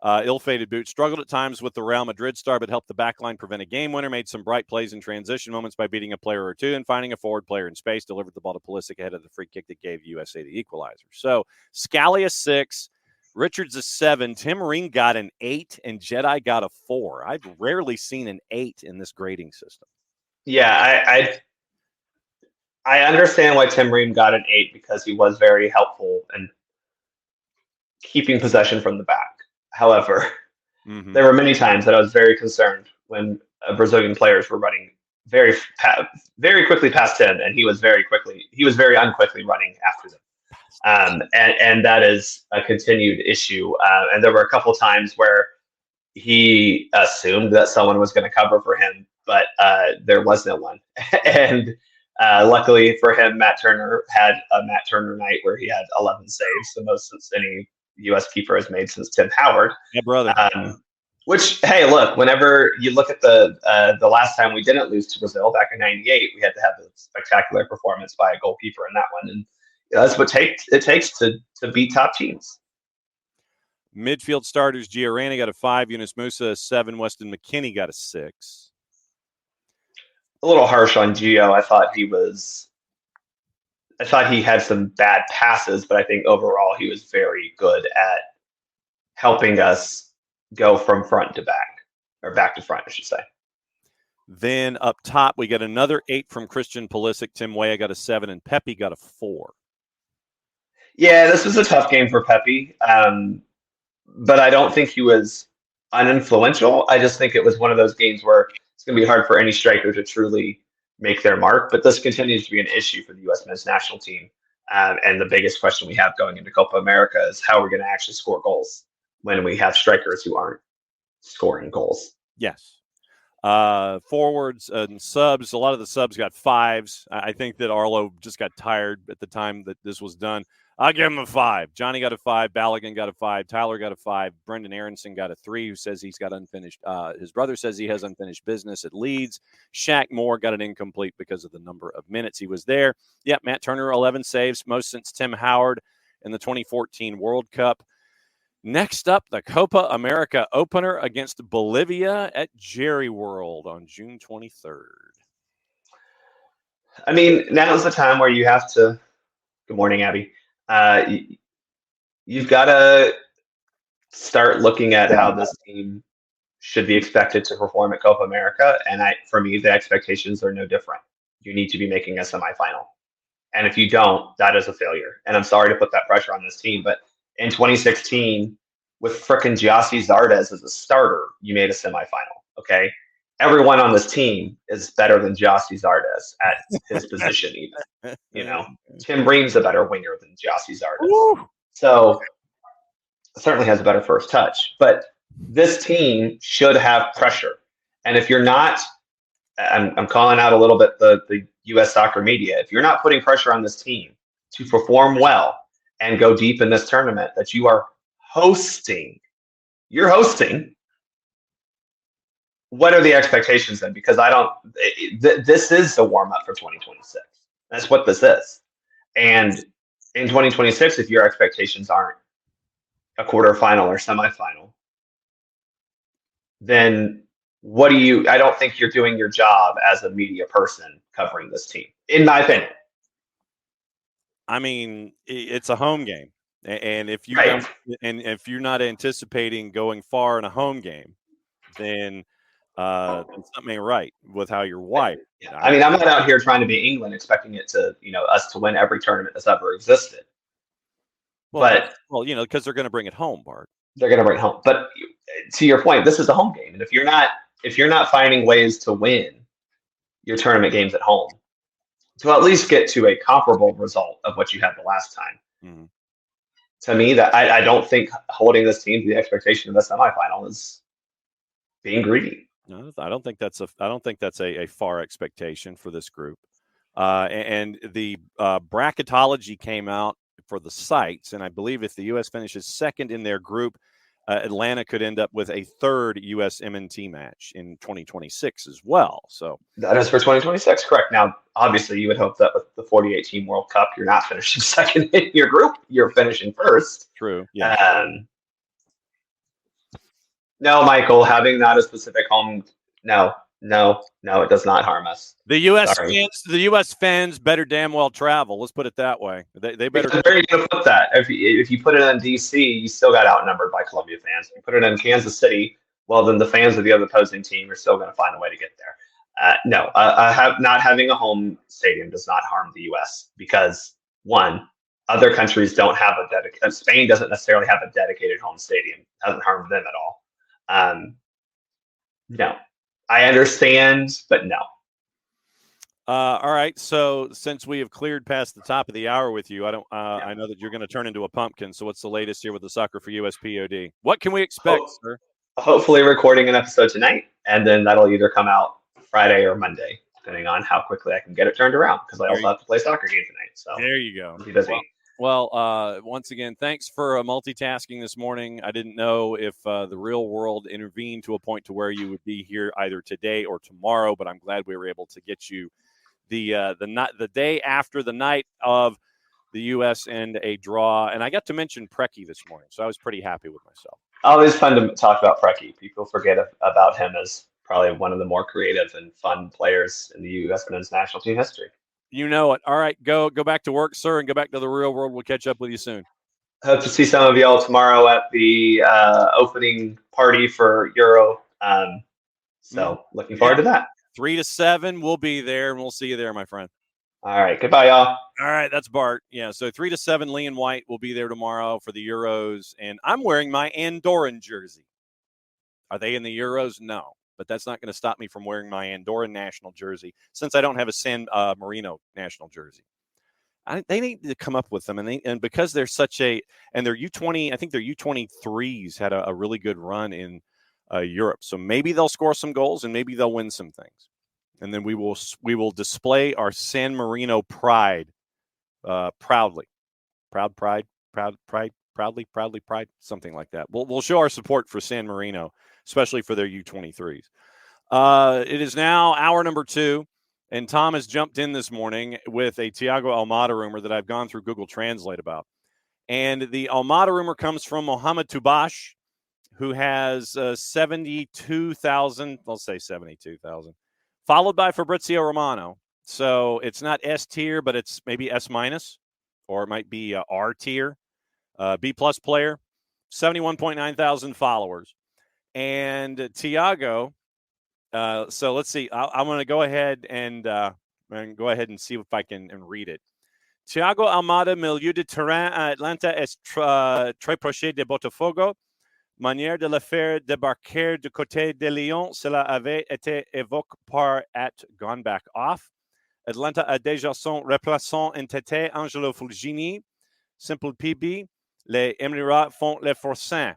Speaker 1: Ill-fated boot struggled at times with the Real Madrid star, but helped the backline prevent a game winner, made some bright plays in transition moments by beating a player or two and finding a forward player in space, delivered the ball to Pulisic ahead of the free kick that gave USA the equalizer. So Scally a 6, Richards a 7, Tim Ream got an 8, and Jedi got a 4. I've rarely seen an 8 in this grading system.
Speaker 4: Yeah, I understand why Tim Ream got an 8, because he was very helpful in keeping possession from the back. However, there were many times that I was very concerned when Brazilian players were running very quickly past him, and he was very unquickly running after them. And that is a continued issue. And there were a couple times where he assumed that someone was going to cover for him, but there was no one. And luckily for him, Matt Turner had a Matt Turner night where he had 11 saves, the most since any U.S. keeper has made since Tim Howard.
Speaker 1: Yeah, brother.
Speaker 4: Which, hey, look, whenever you look at the last time we didn't lose to Brazil back in '98, we had to have a spectacular performance by a goalkeeper in that one. And that's what it takes to beat top teams.
Speaker 1: Midfield starters, Giorani got a 5, Yunus Musa a 7, Weston McKennie got a 6.
Speaker 4: A little harsh on Gio. I thought he had some bad passes, but I think overall he was very good at helping us go from front to back, or back to front, I should say.
Speaker 1: Then up top, we got another 8 from Christian Pulisic. Tim Weah got a 7, and Pepe got a 4.
Speaker 4: Yeah, this was a tough game for Pepe, but I don't think he was uninfluential. I just think it was one of those games where it's going to be hard for any striker to truly make their mark, but this continues to be an issue for the U.S. men's national team. And the biggest question we have going into Copa America is how we're going to actually score goals when we have strikers who aren't scoring goals.
Speaker 1: Yes. Forwards and subs, a lot of the subs got 5s. I think that Arlo just got tired at the time that this was done. I'll give him a 5. Johnny got a 5. Balogun got a 5. Tyler got a 5. Brendan Aronson got a 3, who says he's got unfinished. His brother says he has unfinished business at Leeds. Shaq Moore got an incomplete because of the number of minutes he was there. Yep, Matt Turner, 11 saves, most since Tim Howard in the 2014 World Cup. Next up, the Copa America opener against Bolivia at Jerry World on June 23rd.
Speaker 4: I mean, now's the time where you have to. Good morning, Abby. You've got to start looking at how this team should be expected to perform at Copa America. And for me, the expectations are no different. You need to be making a semifinal. And if you don't, that is a failure. And I'm sorry to put that pressure on this team, but in 2016, with frickin' Giassi Zardes as a starter, you made a semifinal, okay? Everyone on this team is better than Giassi Zardes at his position even. You know, Tim Ream's a better winger than Giassi Zardes.
Speaker 1: Woo!
Speaker 4: So certainly has a better first touch. But this team should have pressure. And if you're not, I'm calling out a little bit the U.S. soccer media, if you're not putting pressure on this team to perform well and go deep in this tournament that you are hosting you're hosting. What are the expectations then? Because this is the warm up for 2026. That's what this is. And in 2026, if your expectations aren't a quarterfinal or semifinal, then I don't think you're doing your job as a media person covering this team, in my opinion.
Speaker 1: I mean, it's a home game. And if you
Speaker 4: Right.
Speaker 1: if you're not anticipating going far in a home game, then something ain't right with how you're wired.
Speaker 4: Yeah. I mean, I'm not out here trying to be England expecting it to, us to win every tournament that's ever existed.
Speaker 1: Well, because they're going to bring it home, Bart.
Speaker 4: They're going to bring it home. But to your point, this is a home game, and if you're not finding ways to win your tournament games at home, to at least get to a comparable result of what you had the last time,
Speaker 1: mm-hmm.
Speaker 4: To me, that I don't think holding this team to the expectation of the semifinal is being greedy.
Speaker 1: No, I don't think that's a far expectation for this group. And the bracketology came out for the sites, and I believe if the U.S. finishes second in their group, Atlanta could end up with a third U.S. MNT match in 2026 as well. So
Speaker 4: that is for 2026, correct? Now, obviously, you would hope that with the 48-team World Cup, you're not finishing second in your group; you're finishing first.
Speaker 1: True. Yeah.
Speaker 4: No, Michael, having not a specific home, no, it does not harm us.
Speaker 1: The U.S. fans better damn well travel. Let's put it that way. They better.
Speaker 4: Because where are you going to put that? If you put it in D.C., you still got outnumbered by Columbia fans. If you put it in Kansas City, well, then the fans of the other opposing team are still going to find a way to get there. Not having a home stadium does not harm the U.S. because, one, other countries don't have Spain doesn't necessarily have a dedicated home stadium. It hasn't harmed them at all. No, I understand, but no.
Speaker 1: All right. So since we have cleared past the top of the hour with you, I know that you're going to turn into a pumpkin. So what's the latest here with the SoccerForUSPod? What can we expect, sir?
Speaker 4: Hopefully recording an episode tonight, and then that'll either come out Friday or Monday, depending on how quickly I can get it turned around, because I also have to play a soccer game tonight. So
Speaker 1: there you go.
Speaker 4: Be busy.
Speaker 1: Well, once again, thanks for multitasking this morning. I didn't know if the real world intervened to a point to where you would be here either today or tomorrow, but I'm glad we were able to get you the day after the night of the U.S. and a draw. And I got to mention Preki this morning, so I was pretty happy with myself.
Speaker 4: Always fun to talk about Preki. People forget about him as probably one of the more creative and fun players in the U.S. men's national team history.
Speaker 1: You know it. All right, go back to work, sir, and go back to the real world. We'll catch up with you soon.
Speaker 4: Hope to see some of y'all tomorrow at the opening party for Euro. Looking forward to that.
Speaker 1: 3 to 7, we'll be there, and we'll see you there, my friend.
Speaker 4: All right, goodbye, y'all.
Speaker 1: All right, that's Bart. Yeah, so 3 to 7, Lee and White will be there tomorrow for the Euros, and I'm wearing my Andorran jersey. Are they in the Euros? No, but that's not going to stop me from wearing my Andorran national jersey since I don't have a San Marino national jersey. They need to come up with them, and because they're and their U20, I think their U23s had a really good run in Europe. So maybe they'll score some goals and maybe they'll win some things. And then we will display our San Marino pride proudly. Proudly, something like that. We'll show our support for San Marino, especially for their U23s. It is now hour number 2, and Tom has jumped in this morning with a Thiago Almada rumor that I've gone through Google Translate about. And the Almada rumor comes from Mohamed Tubash, who has 72,000, let's say 72,000, followed by Fabrizio Romano. So it's not S tier, but it's maybe S minus, or it might be R tier, B plus player, 71.9 thousand followers. And Thiago, so let's see. I'm going to go ahead and see if I can read it. Thiago Almada, milieu de terrain à Atlanta, est très proche de Botafogo. Manière de le faire débarquer du côté de Lyon, cela avait été évoqué par gone back off. Atlanta a déjà son remplaçant NTT, Angelo Fulgini. Simple PB, les Émirats font les forçants.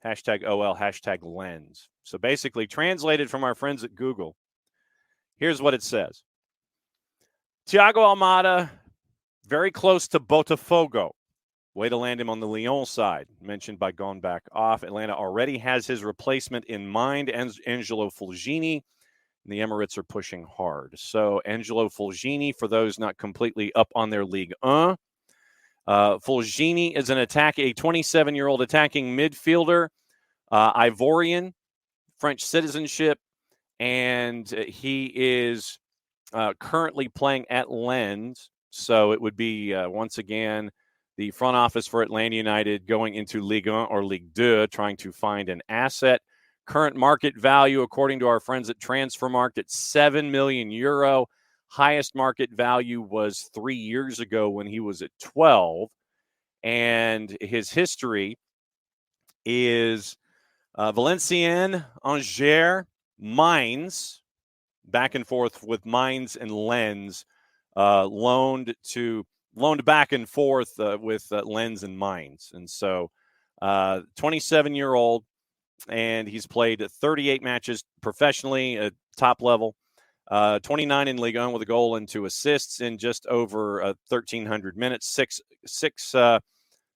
Speaker 1: #OL, #lens. So basically, translated from our friends at Google, here's what it says. Thiago Almada, very close to Botafogo. Way to land him on the Lyon side, mentioned by Gone Back Off. Atlanta already has his replacement in mind, Angelo Fulgini. The Emirates are pushing hard. So Angelo Fulgini, for those not completely up on their Ligue 1, Fulgini is a 27-year-old attacking midfielder, Ivorian, French citizenship, and he is currently playing at Lens. So it would be, once again, the front office for Atlanta United going into Ligue 1 or Ligue 2, trying to find an asset. Current market value, according to our friends at Transfermarkt, at €7 million. Highest market value was 3 years ago when he was at 12. And his history is Valenciennes, Angers, Mainz, back and forth with Mainz and Lens, loaned back and forth with Lens and Mainz. And so 27-year-old, and he's played 38 matches professionally at top level, 29 in Ligue 1 with a goal and 2 assists in just over 1,300 minutes, six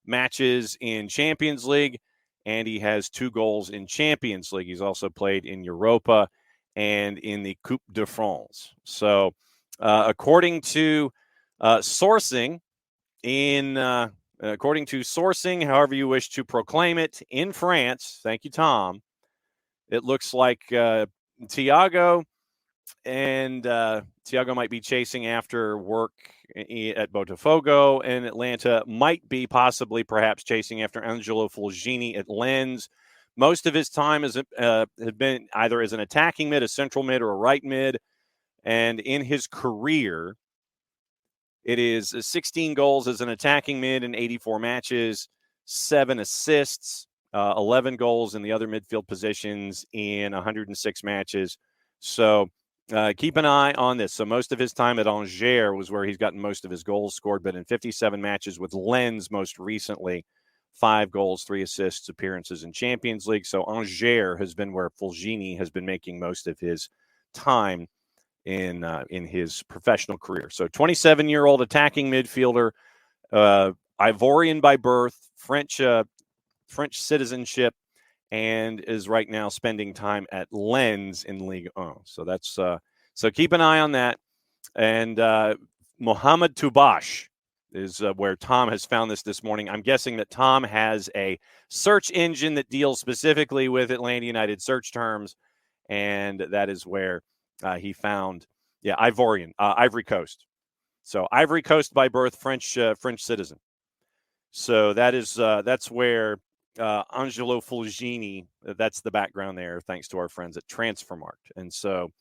Speaker 1: matches in Champions League, and he has 2 goals in Champions League. He's also played in Europa and in the Coupe de France. So according to sourcing, however you wish to proclaim it, in France, thank you, Tom, it looks like Thiago might be chasing after work at Botafogo, and Atlanta might be perhaps chasing after Angelo Fulgini at Lens. Most of his time has been either as an attacking mid, a central mid, or a right mid. And in his career, it is 16 goals as an attacking mid in 84 matches, 7 assists, 11 goals in the other midfield positions in 106 matches. So keep an eye on this. So most of his time at Angers was where he's gotten most of his goals scored, but in 57 matches with Lens most recently, 5 goals, 3 assists, appearances in Champions League. So Angers has been where Fulgini has been making most of his time in his professional career. So 27-year-old attacking midfielder, Ivorian by birth, French citizenship, and is right now spending time at Lens in Ligue 1. So that's so keep an eye on that. And Mohamed Toubache is where Tom has found this morning. I'm guessing that Tom has a search engine that deals specifically with Atlanta United search terms, and that is where he found, Ivorian, Ivory Coast. So Ivory Coast by birth, French citizen. So that's where Angelo Fulgini, that's the background there, thanks to our friends at Transfermarkt. And so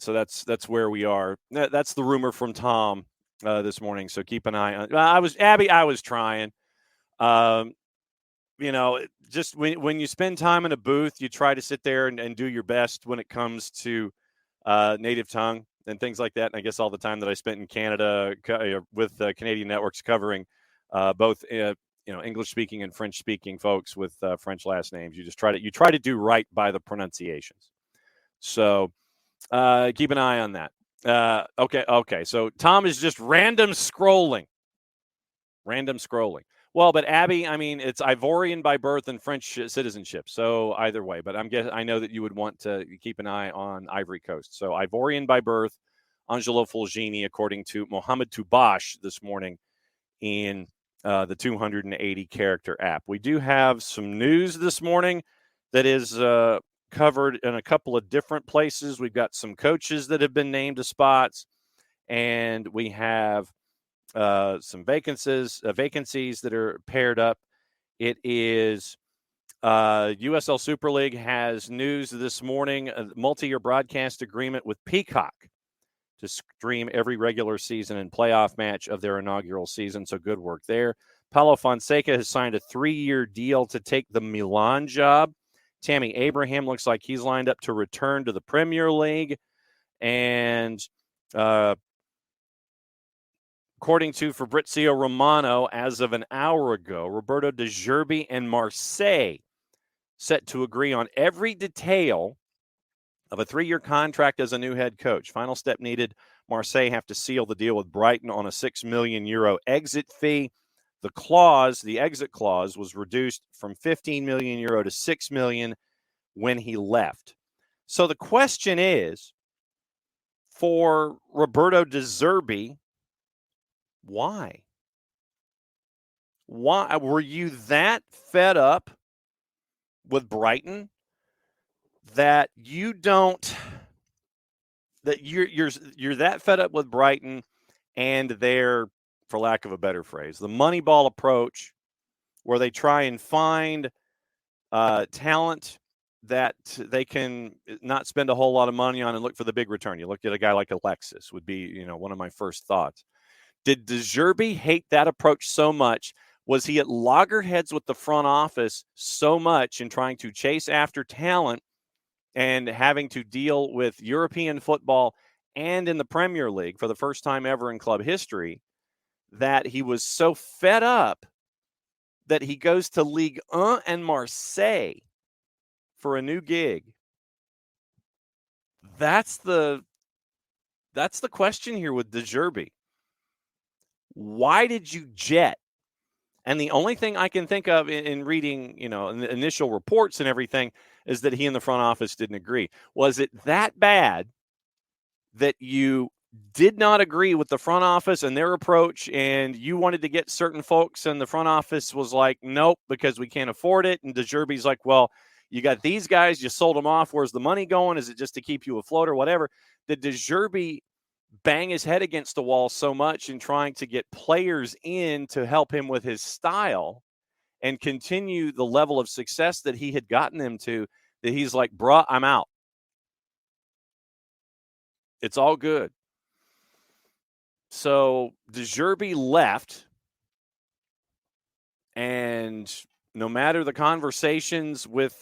Speaker 1: that's where we are. That's the rumor from Tom this morning. So keep an eye on. I was trying. Just when you spend time in a booth, you try to sit there and do your best when it comes to native tongue and things like that. And I guess all the time that I spent in Canada with Canadian networks covering both English-speaking and French-speaking folks with French last names, you try to do right by the pronunciations. So keep an eye on that. Okay. So Tom is just random scrolling. Well, but Abby, I mean, it's Ivorian by birth and French citizenship. So either way, but I know that you would want to keep an eye on Ivory Coast. So Ivorian by birth, Angelo Fulgini, according to Mohamed Toubache this morning in the 280-character app. We do have some news this morning that is covered in a couple of different places. We've got some coaches that have been named to spots, and we have some vacancies that are paired up. It is USL Super League has news this morning, a multi-year broadcast agreement with Peacock to stream every regular season and playoff match of their inaugural season. So good work there. Paulo Fonseca has signed a 3-year deal to take the Milan job. Tammy Abraham looks like he's lined up to return to the Premier League. And according to Fabrizio Romano, as of an hour ago, Roberto De Zerbi and Marseille set to agree on every detail of a 3-year contract as a new head coach. Final step needed, Marseille have to seal the deal with Brighton on a €6 million exit fee. the exit clause was reduced from 15 million euro to 6 million when he left. So the question is, for Roberto De Zerbi, why? Why were you that fed up with Brighton that you don't, that you're that fed up with Brighton and their, for lack of a better phrase, the Moneyball approach, where they try and find talent that they can not spend a whole lot of money on and look for the big return? You look at a guy like Alexis, would be, one of my first thoughts. Did De Zerbi hate that approach so much? Was he at loggerheads with the front office so much in trying to chase after talent and having to deal with European football and in the Premier League for the first time ever in club history, that he was so fed up that he goes to Ligue 1 and Marseille for a new gig? That's the question here with De Zerbi. Why did you jet? And the only thing I can think of in reading, in the initial reports and everything, is that he and the front office didn't agree. Was it that bad that you did not agree with the front office and their approach, and you wanted to get certain folks, and the front office was like, nope, because we can't afford it? And De Zerbi's like, well, you got these guys, you sold them off. Where's the money going? Is it just to keep you afloat or whatever? Did De Zerbi bang his head against the wall so much in trying to get players in to help him with his style and continue the level of success that he had gotten them to, that he's like, bruh, I'm out. It's all good. So De Zerbi left, and no matter the conversations with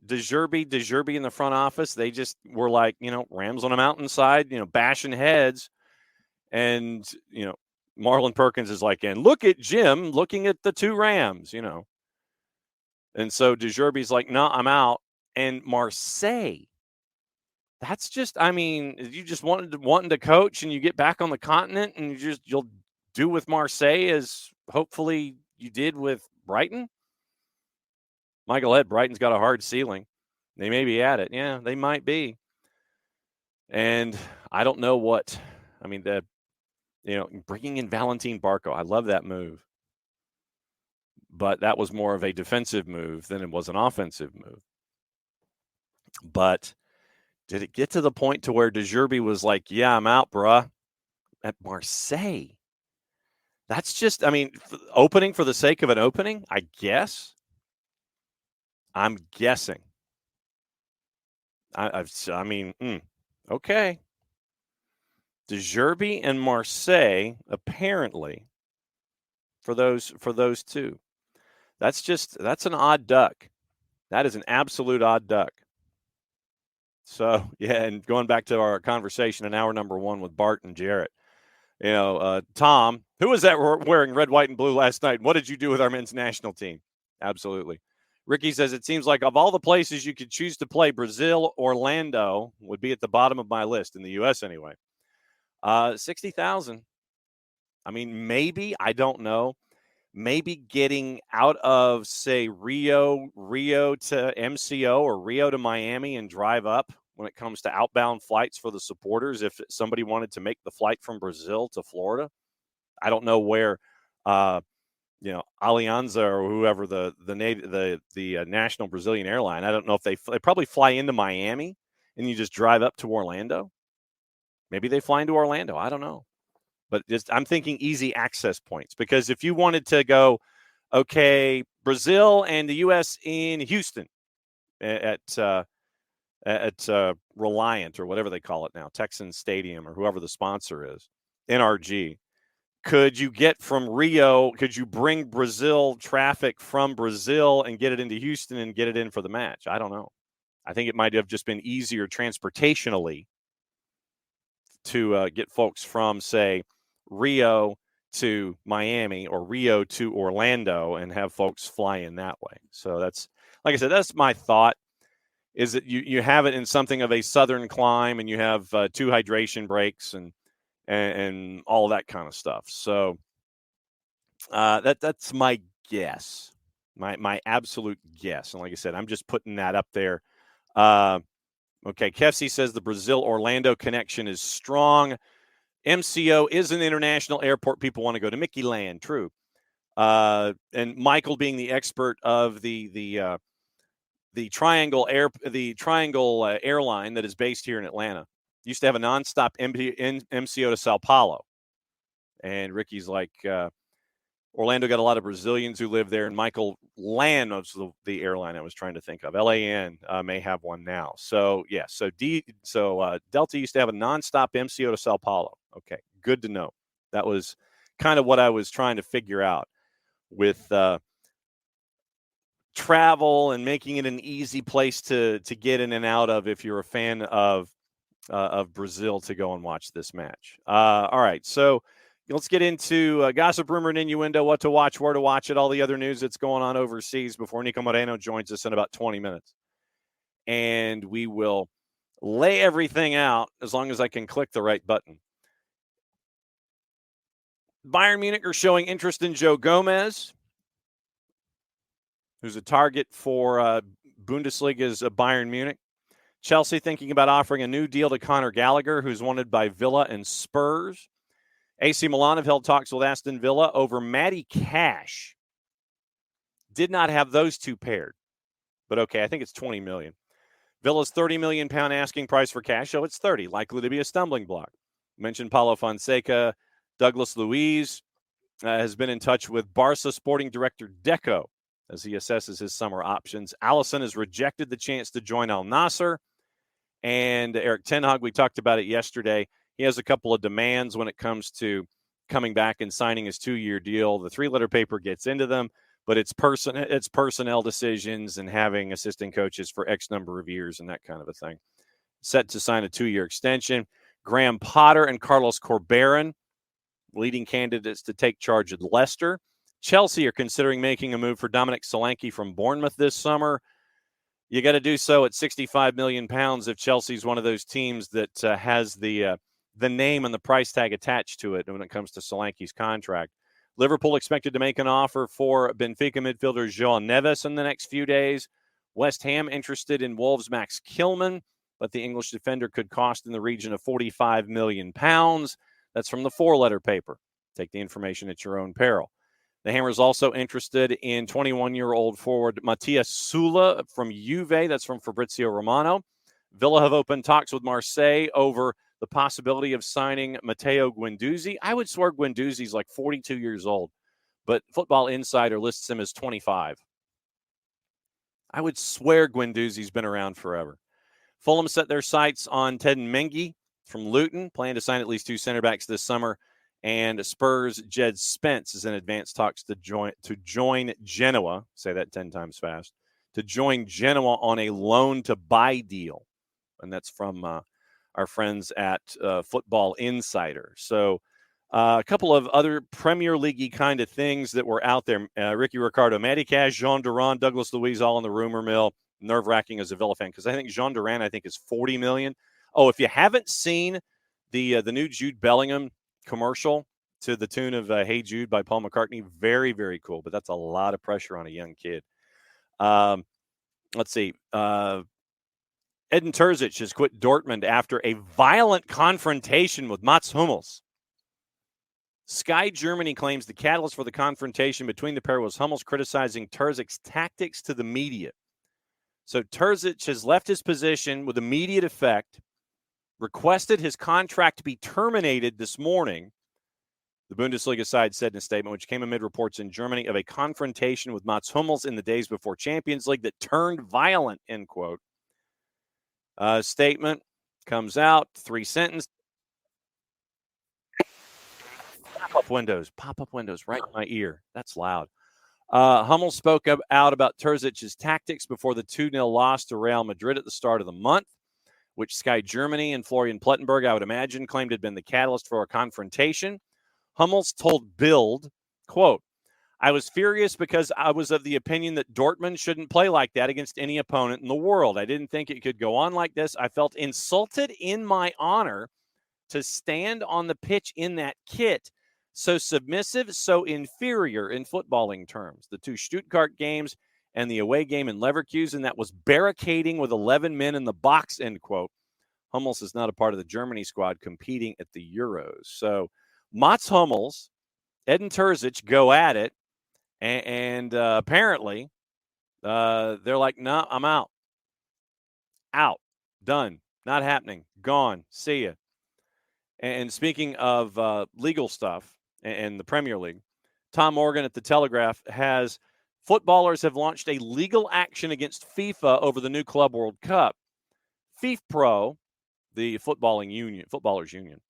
Speaker 1: De Zerbi in the front office, they just were like, rams on a mountainside, bashing heads. And, Marlon Perkins is like, and look at Jim looking at the two rams, And so De Zerbi's like, no, I'm out. And Marseille, that's just, you just wanting to coach, and you get back on the continent, and you'll do with Marseille as hopefully you did with Brighton. Michael Ed, Brighton's got a hard ceiling. They may be at it. Yeah, they might be. And I don't know what, bringing in Valentin Barco, I love that move. But that was more of a defensive move than it was an offensive move. But did it get to the point to where De Zerbi was like, yeah, I'm out, bruh, at Marseille? That's just, opening for the sake of an opening, I guess. I'm guessing. Okay. De Zerbi and Marseille, apparently, for those two. That's an odd duck. That is an absolute odd duck. So, yeah, and going back to our conversation in hour number 1 with Bart and Jarrett, Tom, who was that wearing red, white, and blue last night? What did you do with our men's national team? Absolutely. Ricky says, it seems like of all the places you could choose to play, Brazil, Orlando would be at the bottom of my list, in the U.S. anyway. 60,000. Maybe, I don't know. Maybe getting out of, say, Rio to MCO or Rio to Miami and drive up when it comes to outbound flights for the supporters. If somebody wanted to make the flight from Brazil to Florida, I don't know where, Alianza or whoever the national Brazilian airline. I don't know if they probably fly into Miami and you just drive up to Orlando. Maybe they fly into Orlando. I don't know. But I'm thinking easy access points, because if you wanted to go, okay, Brazil and the U.S. in Houston at Reliant or whatever they call it now, Texan Stadium or whoever the sponsor is, NRG, could you get from Rio, could you bring Brazil traffic from Brazil and get it into Houston and get it in for the match? I don't know. I think it might have just been easier transportationally to get folks from, say, Rio to Miami or Rio to Orlando and have folks fly in that way. So that's, like I said, that's my thought, is that you have it in something of a southern climb, and you have 2 hydration breaks and all that kind of stuff. So That's my guess, my absolute guess. And like I said, I'm just putting that up there. Okay, Kefsi says the Brazil-Orlando connection is strong. MCO is an international airport. People want to go to Mickey Land. True. And Michael, being the expert of the Triangle airline that is based here in Atlanta, used to have a nonstop MCO to Sao Paulo. And Ricky's like, Orlando got a lot of Brazilians who live there, and Michael Land was the airline I was trying to think of. LAN may have one now. So yeah, so Delta used to have a nonstop MCO to Sao Paulo. Okay, good to know. That was kind of what I was trying to figure out with travel and making it an easy place to get in and out of if you're a fan of Brazil to go and watch this match. All right, so let's get into gossip, rumor, and innuendo, what to watch, where to watch it, all the other news that's going on overseas before Niko Moreno joins us in about 20 minutes. And we will lay everything out as long as I can click the right button. Bayern Munich are showing interest in Joe Gomez, who's a target for Bundesliga's Bayern Munich. Chelsea thinking about offering a new deal to Conor Gallagher, who's wanted by Villa and Spurs. AC Milan have held talks with Aston Villa over Matty Cash. Did not have those two paired. But okay, I think it's 20 million. Villa's 30 million pound asking price for Cash, so it's 30, likely to be a stumbling block. Mentioned Paulo Fonseca. Douglas Luiz has been in touch with Barca sporting director Deco as he assesses his summer options. Alisson has rejected the chance to join Al Nassr. And Eric Ten Hag, we talked about it yesterday. He has a couple of demands when it comes to coming back and signing his 2-year deal. The 3-letter paper gets into them, but it's personnel decisions and having assistant coaches for X number of years and that kind of a thing. Set to sign a 2-year extension. Graham Potter and Carlos Corberán, leading candidates to take charge at Leicester. Chelsea are considering making a move for Dominic Solanke from Bournemouth this summer. You got to do so at £65 million if Chelsea's one of those teams that has the name and the price tag attached to it when it comes to Solanke's contract. Liverpool expected to make an offer for Benfica midfielder João Neves in the next few days. West Ham interested in Wolves' Max Kilman, but the English defender could cost in the region of £45 million. That's from the 4-letter paper. Take the information at your own peril. The Hammers also interested in 21-year-old forward Matias Sula from Juve. That's from Fabrizio Romano. Villa have opened talks with Marseille over the possibility of signing Matteo Guendouzi. I would swear Guendouzi's like 42 years old, but Football Insider lists him as 25. I would swear Guendouzi's been around forever. Fulham set their sights on Ted Mengi from Luton, plan to sign at least 2 center backs this summer. And Spurs' Jed Spence is in advanced talks to join Genoa. Say that 10 times fast. To join Genoa on a loan-to-buy deal. And that's from our friends at Football Insider. So a couple of other Premier League-y kind of things that were out there. Ricky Ricardo, Matty Cash, Jean Duran, Douglas Luiz, all in the rumor mill. Nerve-wracking as a Villa fan because I think Jean Duran, is $40 million. Oh, if you haven't seen the new Jude Bellingham commercial to the tune of Hey Jude by Paul McCartney, very, very cool. But that's a lot of pressure on a young kid. Let's see. Edin Terzic has quit Dortmund after a violent confrontation with Mats Hummels. Sky Germany claims the catalyst for the confrontation between the pair was Hummels criticizing Terzic's tactics to the media. So Terzic has left his position with immediate effect, requested his contract be terminated this morning. The Bundesliga side said in a statement, which came amid reports in Germany of a confrontation with Mats Hummels in the days before Champions League that turned violent, end quote. Statement comes out, 3 sentences. Pop-up windows right in my ear. That's loud. Hummels spoke out about Terzic's tactics before the 2-0 loss to Real Madrid at the start of the month, which Sky Germany and Florian Plettenberg, I would imagine, claimed had been the catalyst for a confrontation. Hummels told Bild, quote, "I was furious because I was of the opinion that Dortmund shouldn't play like that against any opponent in the world. I didn't think it could go on like this. I felt insulted in my honor to stand on the pitch in that kit. so submissive, so inferior in footballing terms. The two Stuttgart games and the away game in Leverkusen, that was barricading with 11 men in the box, end quote. Hummels is not a part of the Germany squad competing at the Euros. So Mats Hummels, Edin Terzic go at it, and apparently they're like, no, I'm out. Out. Done. Not happening. Gone. See ya. And speaking of legal stuff and the Premier League, Tom Morgan at The Telegraph has footballers have launched a legal action against FIFA over the new Club World Cup. FIFPro, the footballers union,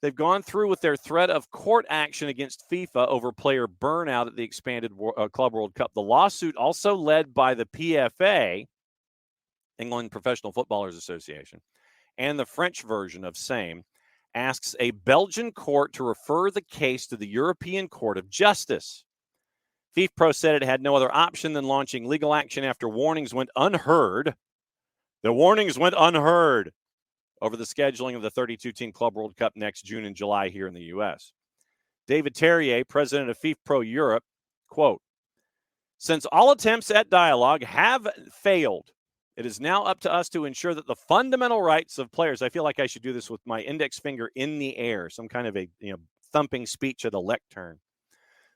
Speaker 1: they've gone through with their threat of court action against FIFA over player burnout at the expanded Club World Cup. The lawsuit, also led by the PFA, England Professional Footballers Association, and the French version of same, asks a Belgian court to refer the case to the European Court of Justice. FIFPro said it had no other option than launching legal action after warnings went unheard. The warnings went unheard over the scheduling of the 32-team Club World Cup next June and July here in the U.S. David Terrier, president of FIFPro Europe, quote, "Since all attempts at dialogue have failed, it is now up to us to ensure that the fundamental rights of players," I feel like I should do this with my index finger in the air, some kind of a thumping speech at a lectern.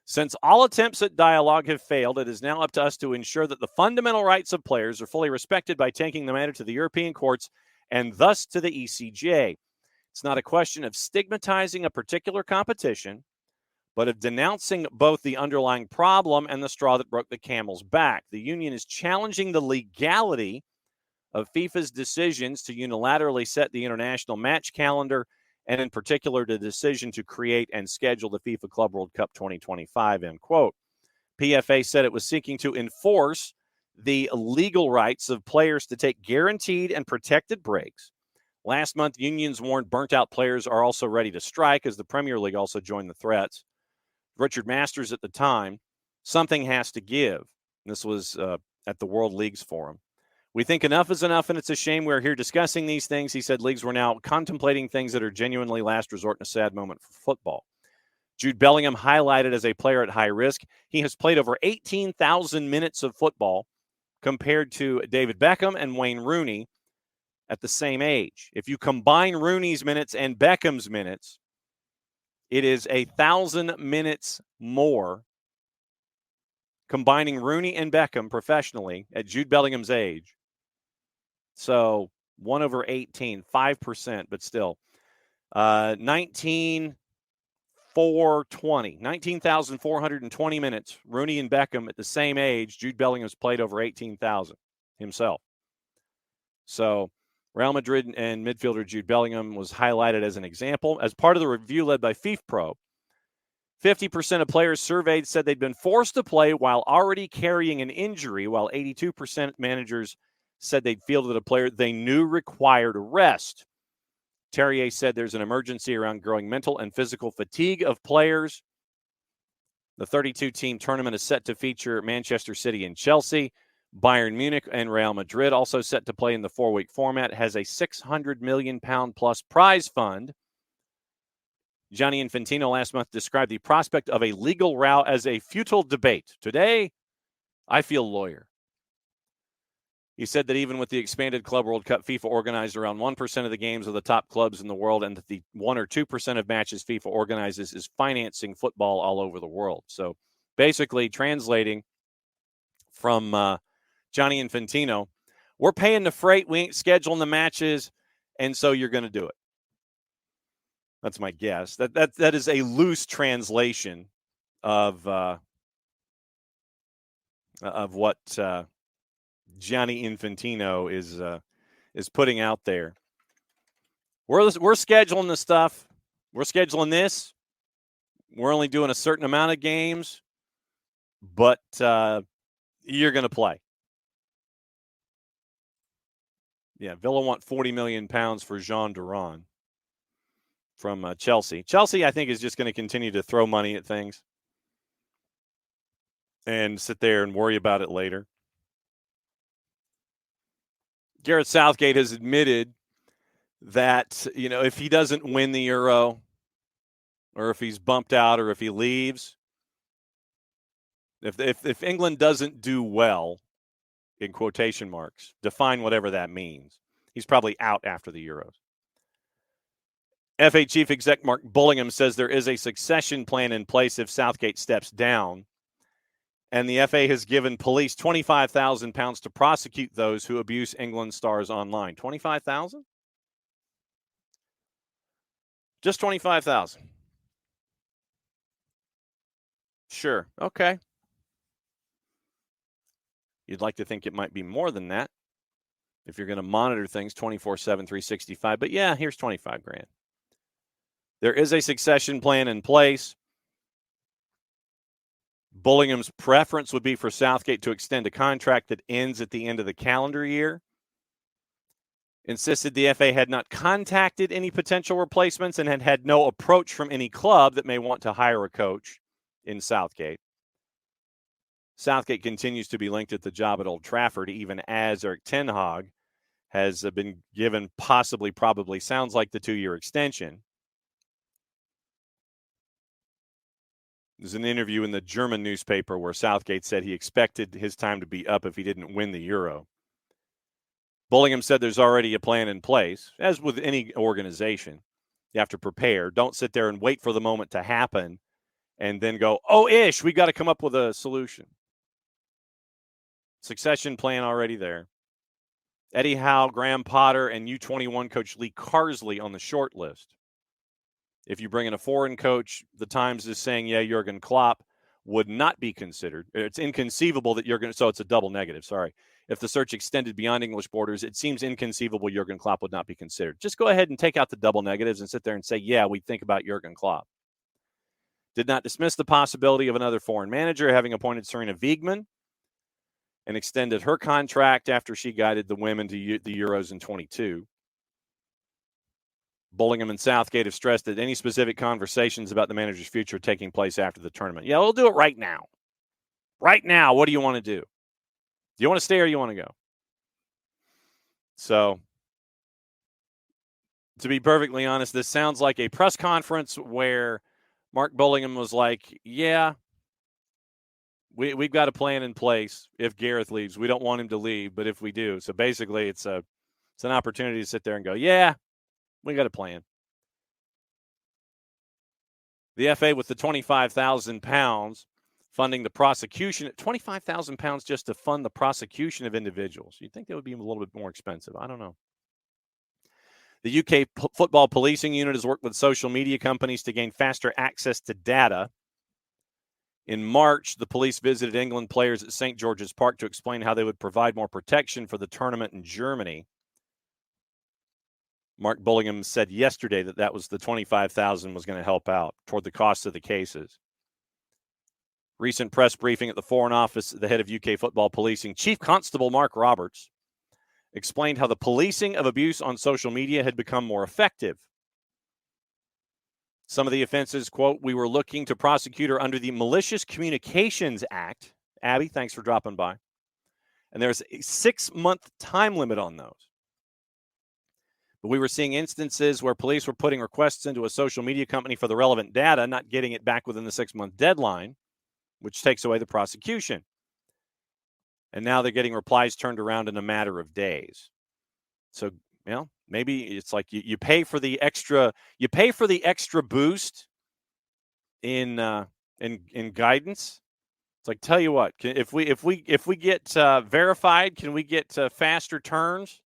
Speaker 1: "Since all attempts at dialogue have failed, it is now up to us to ensure that the fundamental rights of players are fully respected by taking the matter to the European courts and thus to the ECJ. It's not a question of stigmatizing a particular competition, but of denouncing both the underlying problem and the straw that broke the camel's back. The union is challenging the legality of FIFA's decisions to unilaterally set the international match calendar, and in particular the decision to create and schedule the FIFA Club World Cup 2025, end quote. PFA said it was seeking to enforce the legal rights of players to take guaranteed and protected breaks. Last month, unions warned burnt-out players are also ready to strike, as the Premier League also joined the threats. Richard Masters at the time, something has to give. This was at the World Leagues Forum. "We think enough is enough, and it's a shame we're here discussing these things." He said leagues were now contemplating things that are genuinely last resort and a sad moment for football. Jude Bellingham highlighted as a player at high risk. He has played over 18,000 minutes of football compared to David Beckham and Wayne Rooney at the same age. If you combine Rooney's minutes and Beckham's minutes, it is 1,000 minutes more combining Rooney and Beckham professionally at Jude Bellingham's age. So 1 over 18, 5%, but still. 19,420 minutes. Rooney and Beckham at the same age. Jude Bellingham's played over 18,000 himself. So Real Madrid and midfielder Jude Bellingham was highlighted as an example. As part of the review led by FIFPro, 50% of players surveyed said they'd been forced to play while already carrying an injury, while 82% managers said they'd fielded a player they knew required rest. Terrier said there's an emergency around growing mental and physical fatigue of players. The 32-team tournament is set to feature Manchester City and Chelsea. Bayern Munich and Real Madrid, also set to play in the 4-week format, has a £600 million plus prize fund. Gianni Infantino last month described the prospect of a legal row as a futile debate. Today, I feel lawyer. He said that even with the expanded Club World Cup, FIFA organized around 1% of the games of the top clubs in the world, and that the 1 or 2% of matches FIFA organizes is financing football all over the world. So basically translating from Gianni Infantino, we're paying the freight, we ain't scheduling the matches, and so you're going to do it. That's my guess. That is a loose translation of what Gianni Infantino is putting out there. We're scheduling the stuff. We're scheduling this. We're only doing a certain amount of games, but you're going to play. Yeah, Villa want £40 million for Jean Duran from Chelsea. Chelsea, I think, is just going to continue to throw money at things and sit there and worry about it later. Gareth Southgate has admitted that, if he doesn't win the Euro, or if he's bumped out, or if he leaves. If England doesn't do well, in quotation marks, define whatever that means, he's probably out after the Euros. FA Chief Exec Mark Bullingham says there is a succession plan in place if Southgate steps down, and the FA has given police £25,000 to prosecute those who abuse England stars online. 25,000? Just 25,000. Sure. Okay. You'd like to think it might be more than that if you're going to monitor things 24/7, 365. But yeah, here's 25 grand. There is a succession plan in place. Bullingham's preference would be for Southgate to extend a contract that ends at the end of the calendar year. Insisted the FA had not contacted any potential replacements and had had no approach from any club that may want to hire a coach in Southgate. Southgate continues to be linked at the job at Old Trafford, even as Erik ten Hag has been given probably sounds like the 2-year extension. There's an interview in the German newspaper where Southgate said he expected his time to be up if he didn't win the Euro. Bullingham said there's already a plan in place. As with any organization, you have to prepare. Don't sit there and wait for the moment to happen and then go, we got to come up with a solution. Succession plan already there. Eddie Howe, Graham Potter, and U21 coach Lee Carsley on the short list. If you bring in a foreign coach, the Times is saying, Jurgen Klopp would not be considered. It's inconceivable that so it's a double negative, sorry. If the search extended beyond English borders, it seems inconceivable Jurgen Klopp would not be considered. Just go ahead and take out the double negatives and sit there and say, we think about Jurgen Klopp. Did not dismiss the possibility of another foreign manager, having appointed Serena Wiegmann and extended her contract after she guided the women to the Euros in 22. Bullingham and Southgate have stressed that any specific conversations about the manager's future are taking place after the tournament. We'll do it right now. Right now, what do you want to do? Do you want to stay or do you want to go? So, to be perfectly honest, this sounds like a press conference where Mark Bullingham was like, we've got a plan in place if Gareth leaves. We don't want him to leave, but if we do. So basically, it's an opportunity to sit there and go, we got a plan. The FA with the £25,000 funding the prosecution, £25,000 just to fund the prosecution of individuals. You'd think that would be a little bit more expensive. I don't know. The UK Football Policing Unit has worked with social media companies to gain faster access to data. In March, the police visited England players at St. George's Park to explain how they would provide more protection for the tournament in Germany. Mark Bullingham said yesterday that was the $25,000 was going to help out toward the cost of the cases. Recent press briefing at the Foreign Office, the head of UK Football Policing, Chief Constable Mark Roberts, explained how the policing of abuse on social media had become more effective. Some of the offenses, quote, we were looking to prosecute her under the Malicious Communications Act. Abby, thanks for dropping by. And there's a 6-month time limit on those. But we were seeing instances where police were putting requests into a social media company for the relevant data, not getting it back within the 6-month deadline, which takes away the prosecution. And now they're getting replies turned around in a matter of days. So, maybe it's like you pay for the extra boost in guidance. It's like, tell you what, if we get verified, can we get faster turns?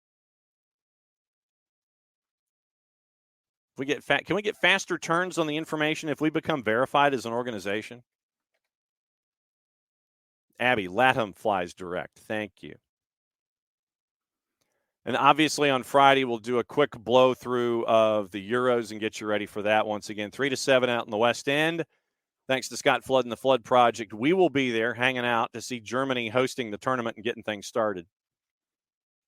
Speaker 1: Can we get faster turns on the information if we become verified as an organization? Abby, Latham flies direct. Thank you. And obviously on Friday, we'll do a quick blow through of the Euros and get you ready for that. Once again, 3 to 7 out in the West End. Thanks to Scott Flood and the Flood Project. We will be there hanging out to see Germany hosting the tournament and getting things started.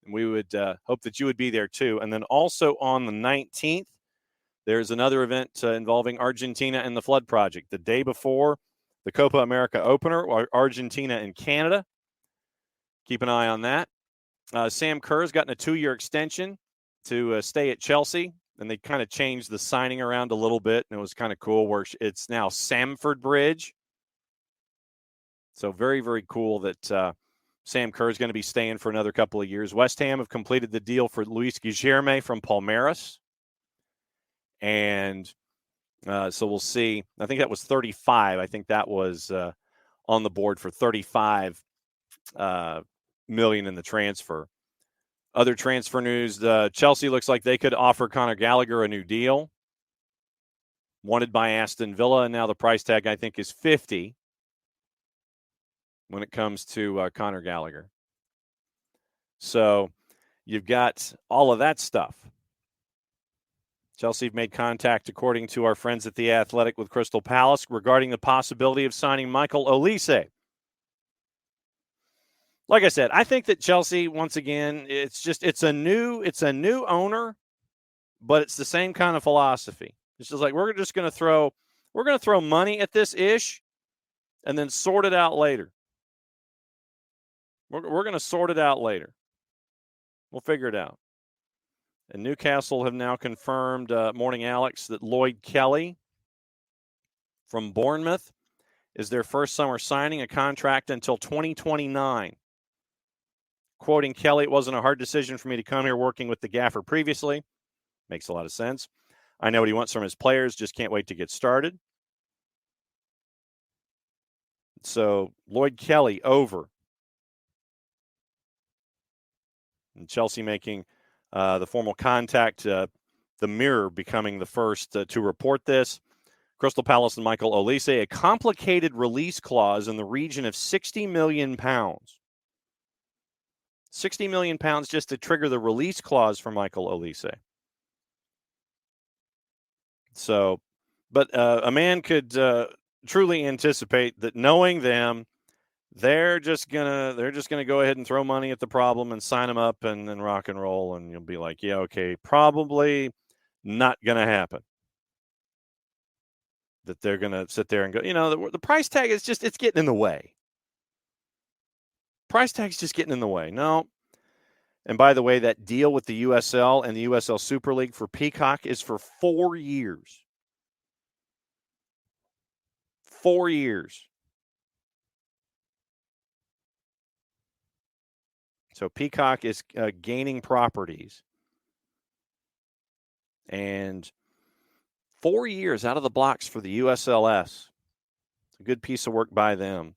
Speaker 1: And we would hope that you would be there too. And then also on the 19th, there's another event involving Argentina and the Flood Project. The day before the Copa America opener, Argentina and Canada. Keep an eye on that. Sam Kerr's gotten a 2-year extension to stay at Chelsea and they kind of changed the signing around a little bit, and it was kind of cool where it's now Samford Bridge. So very, very cool that Sam Kerr is going to be staying for another couple of years. West Ham have completed the deal for Luis Guilherme from Palmeiras. And so we'll see. I think that was 35. I think that was on the board for 35 million in the transfer. Other transfer news, Chelsea looks like they could offer Conor Gallagher a new deal. Wanted by Aston Villa, and now the price tag, I think, is 50 when it comes to Conor Gallagher. So you've got all of that stuff. Chelsea have made contact, according to our friends at The Athletic, with Crystal Palace regarding the possibility of signing Michael Olise. Like I said, I think that Chelsea, once again, it's a new owner, but it's the same kind of philosophy. It's just like we're going to throw money at this ish, and then sort it out later. We're going to sort it out later. We'll figure it out. And Newcastle have now confirmed, Morning Alex, that Lloyd Kelly from Bournemouth is their first summer signing, a contract until 2029. Quoting Kelly, "It wasn't a hard decision for me to come here working with the gaffer previously." Makes a lot of sense. "I know what he wants from his players, just can't wait to get started." So Lloyd Kelly over. And Chelsea making the formal contact, the Mirror becoming the first to report this. Crystal Palace and Michael Olise, a complicated release clause in the region of £60 million. £60 million just to trigger the release clause for Michael Olise. So, but a man could truly anticipate that, knowing them, they're just gonna go ahead and throw money at the problem and sign them up and then rock and roll, and you'll be like, yeah, okay, probably not gonna happen. That they're gonna sit there and go, the price tag is it's getting in the way. Price tag's just getting in the way. No. And by the way, that deal with the USL and the USL Super League for Peacock is for 4 years. 4 years. So Peacock is gaining properties. And 4 years out of the blocks for the USLS. It's a good piece of work by them.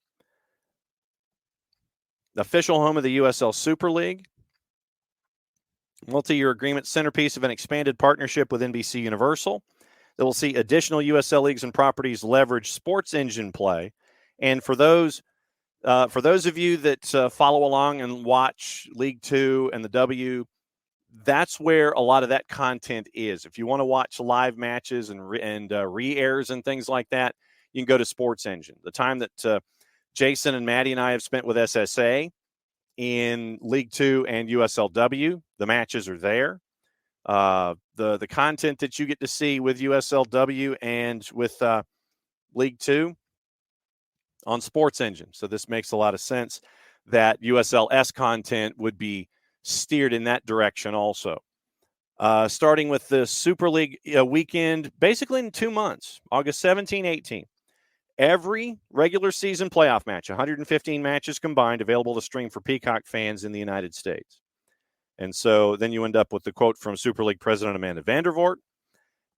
Speaker 1: The official home of the USL Super League. Multi-year agreement, centerpiece of an expanded partnership with NBC Universal that will see additional USL leagues and properties leverage Sports Engine play. And for those of you that follow along and watch League Two and the W, that's where a lot of that content is. If you want to watch live matches and re-airs and things like that, you can go to Sports Engine. The time that Jason and Maddie and I have spent with SSA in League Two and USLW, the matches are there. The content that you get to see with USLW and with League Two on Sports Engine. So this makes a lot of sense that USLS content would be steered in that direction also. Starting with the Super League weekend, basically in 2 months, August 17, 18. Every regular season playoff match, 115 matches combined, available to stream for Peacock fans in the United States. And so then you end up with the quote from Super League President Amanda Vandervoort,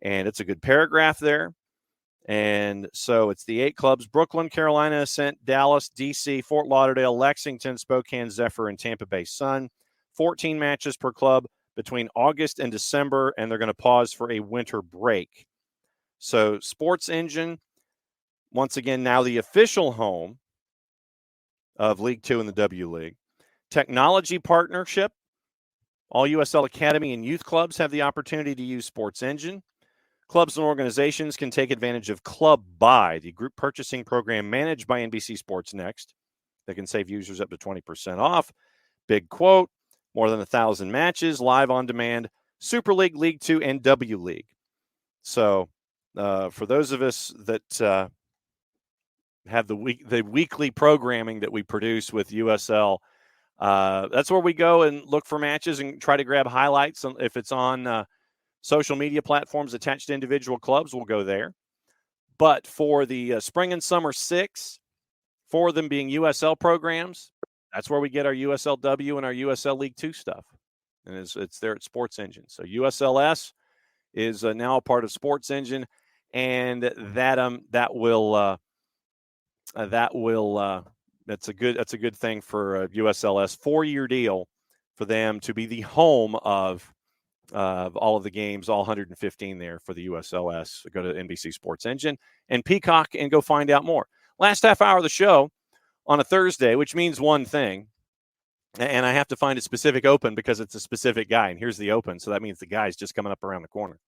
Speaker 1: and it's a good paragraph there. And so it's the 8 clubs: Brooklyn, Carolina, Ascent, Dallas, D.C., Fort Lauderdale, Lexington, Spokane, Zephyr, and Tampa Bay Sun. 14 matches per club between August and December, and they're going to pause for a winter break. So Sports Engine, once again, now the official home of League Two and the W League. Technology partnership. All USL Academy and youth clubs have the opportunity to use Sports Engine. Clubs and organizations can take advantage of Club Buy, the group purchasing program managed by NBC Sports Next. They can save users up to 20% off. Big quote: more than 1,000 matches, live on demand, Super League, League Two, and W League. So for those of us that have the weekly programming that we produce with USL, that's where we go and look for matches and try to grab highlights if it's on social media platforms attached to individual clubs will go there. But for the spring and summer 6, 4 of them being USL programs, that's where we get our USLW and our USL League 2 stuff. And it's there at Sports Engine. So USLS is now a part of Sports Engine, and that's a good thing for USLS. 4-year deal for them to be the home of all of the games, all 115 there for the USLS. So go to NBC Sports Engine and Peacock and go find out more. Last half hour of the show on a Thursday, which means one thing. And I have to find a specific open because it's a specific guy. And here's the open. So that means the guy's just coming up around the corner.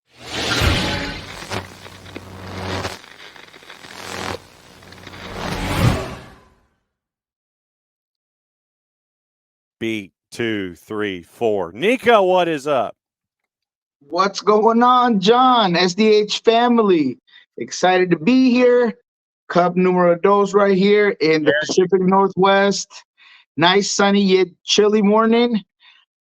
Speaker 1: Beat 2, 3, 4. Niko, what is up?
Speaker 5: What's going on, John? SDH family. Excited to be here. Cup numero dos right here in the Pacific Northwest. Nice, sunny, yet chilly morning.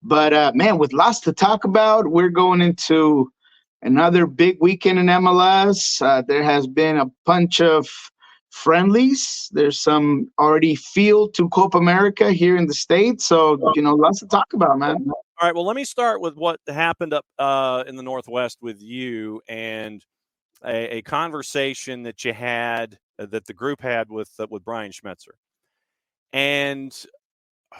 Speaker 5: But, man, with lots to talk about, we're going into another big weekend in MLS. There has been a bunch of friendlies. There's some already field to Copa America here in the States. So, lots to talk about, man.
Speaker 1: All right, well, let me start with what happened up in the Northwest with you and a conversation that you had, that the group had with Brian Schmetzer. And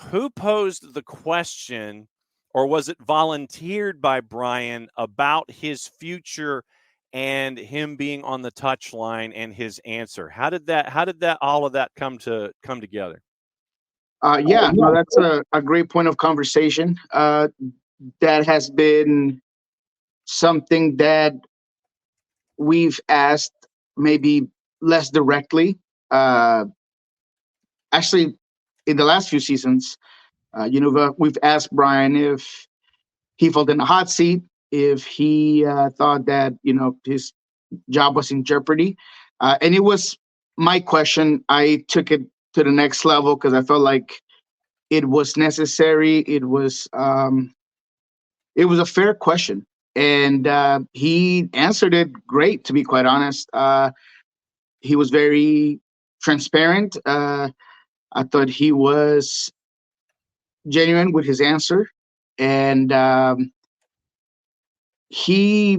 Speaker 1: who posed the question, or was it volunteered by Brian, about his future and him being on the touchline and his answer? How did all of that come together?
Speaker 5: That's a great point of conversation. That has been something that we've asked maybe less directly. Actually, in the last few seasons, we've asked Brian if he felt in the hot seat, if he thought that, his job was in jeopardy. And it was my question. I took it to the next level because I felt like it was necessary. It was a fair question. And he answered it great, to be quite honest. He was very transparent. I thought he was genuine with his answer. And he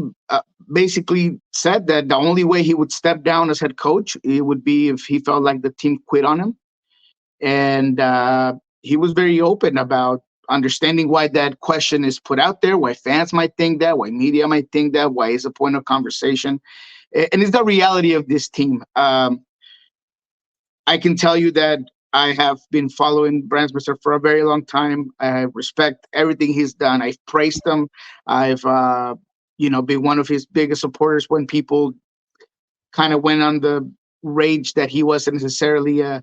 Speaker 5: basically said that the only way he would step down as head coach, it would be if he felt like the team quit on him. And he was very open about understanding why that question is put out there, why fans might think that, why media might think that, why it's a point of conversation. And it's the reality of this team. I can tell you that I have been following Brian Schmetzer for a very long time. I respect everything he's done. I've praised him. I've, been one of his biggest supporters when people kind of went on the rage that he wasn't necessarily a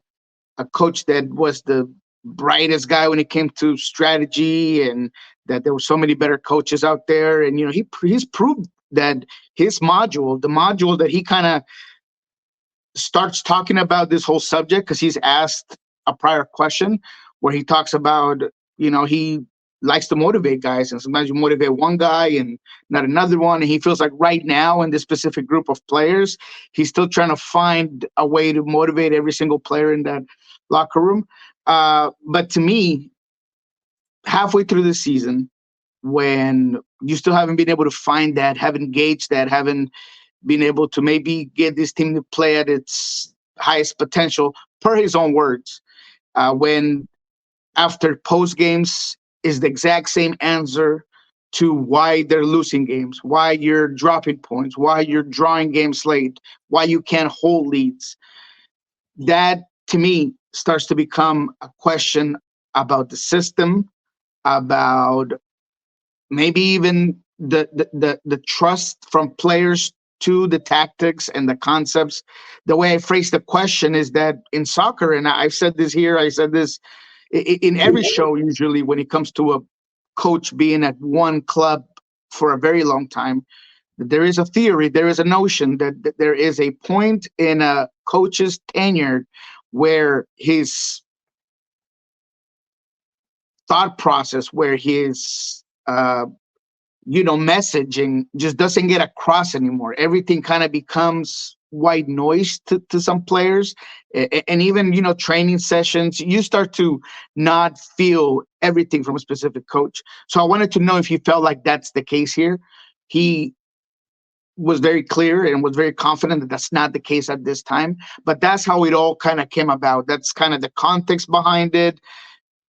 Speaker 5: coach that was the brightest guy when it came to strategy, and that there were so many better coaches out there. And, he's proved that his module, the module that he kind of starts talking about this whole subject, because he's asked a prior question where he talks about, he likes to motivate guys, and sometimes you motivate one guy and not another one. And he feels like right now in this specific group of players, he's still trying to find a way to motivate every single player in that locker room. But to me, halfway through the season, when you still haven't been able to find that, haven't gauged that, haven't been able to maybe get this team to play at its highest potential, per his own words, when after post games is the exact same answer to why they're losing games, why you're dropping points, why you're drawing games late, why you can't hold leads. That, to me, starts to become a question about the system, about maybe even the trust from players to the tactics and the concepts. The way I phrase the question is that in soccer, and I've said this here, I said this in every show usually when it comes to a coach being at one club for a very long time, there is a theory, there is a notion that there is a point in a coach's tenure where his thought process, where his messaging just doesn't get across anymore. Everything kind of becomes white noise to some players. And even, training sessions, you start to not feel everything from a specific coach. So I wanted to know if you felt like that's the case here. He was very clear and was very confident that that's not the case at this time, but that's how it all kind of came about. That's kind of the context behind it.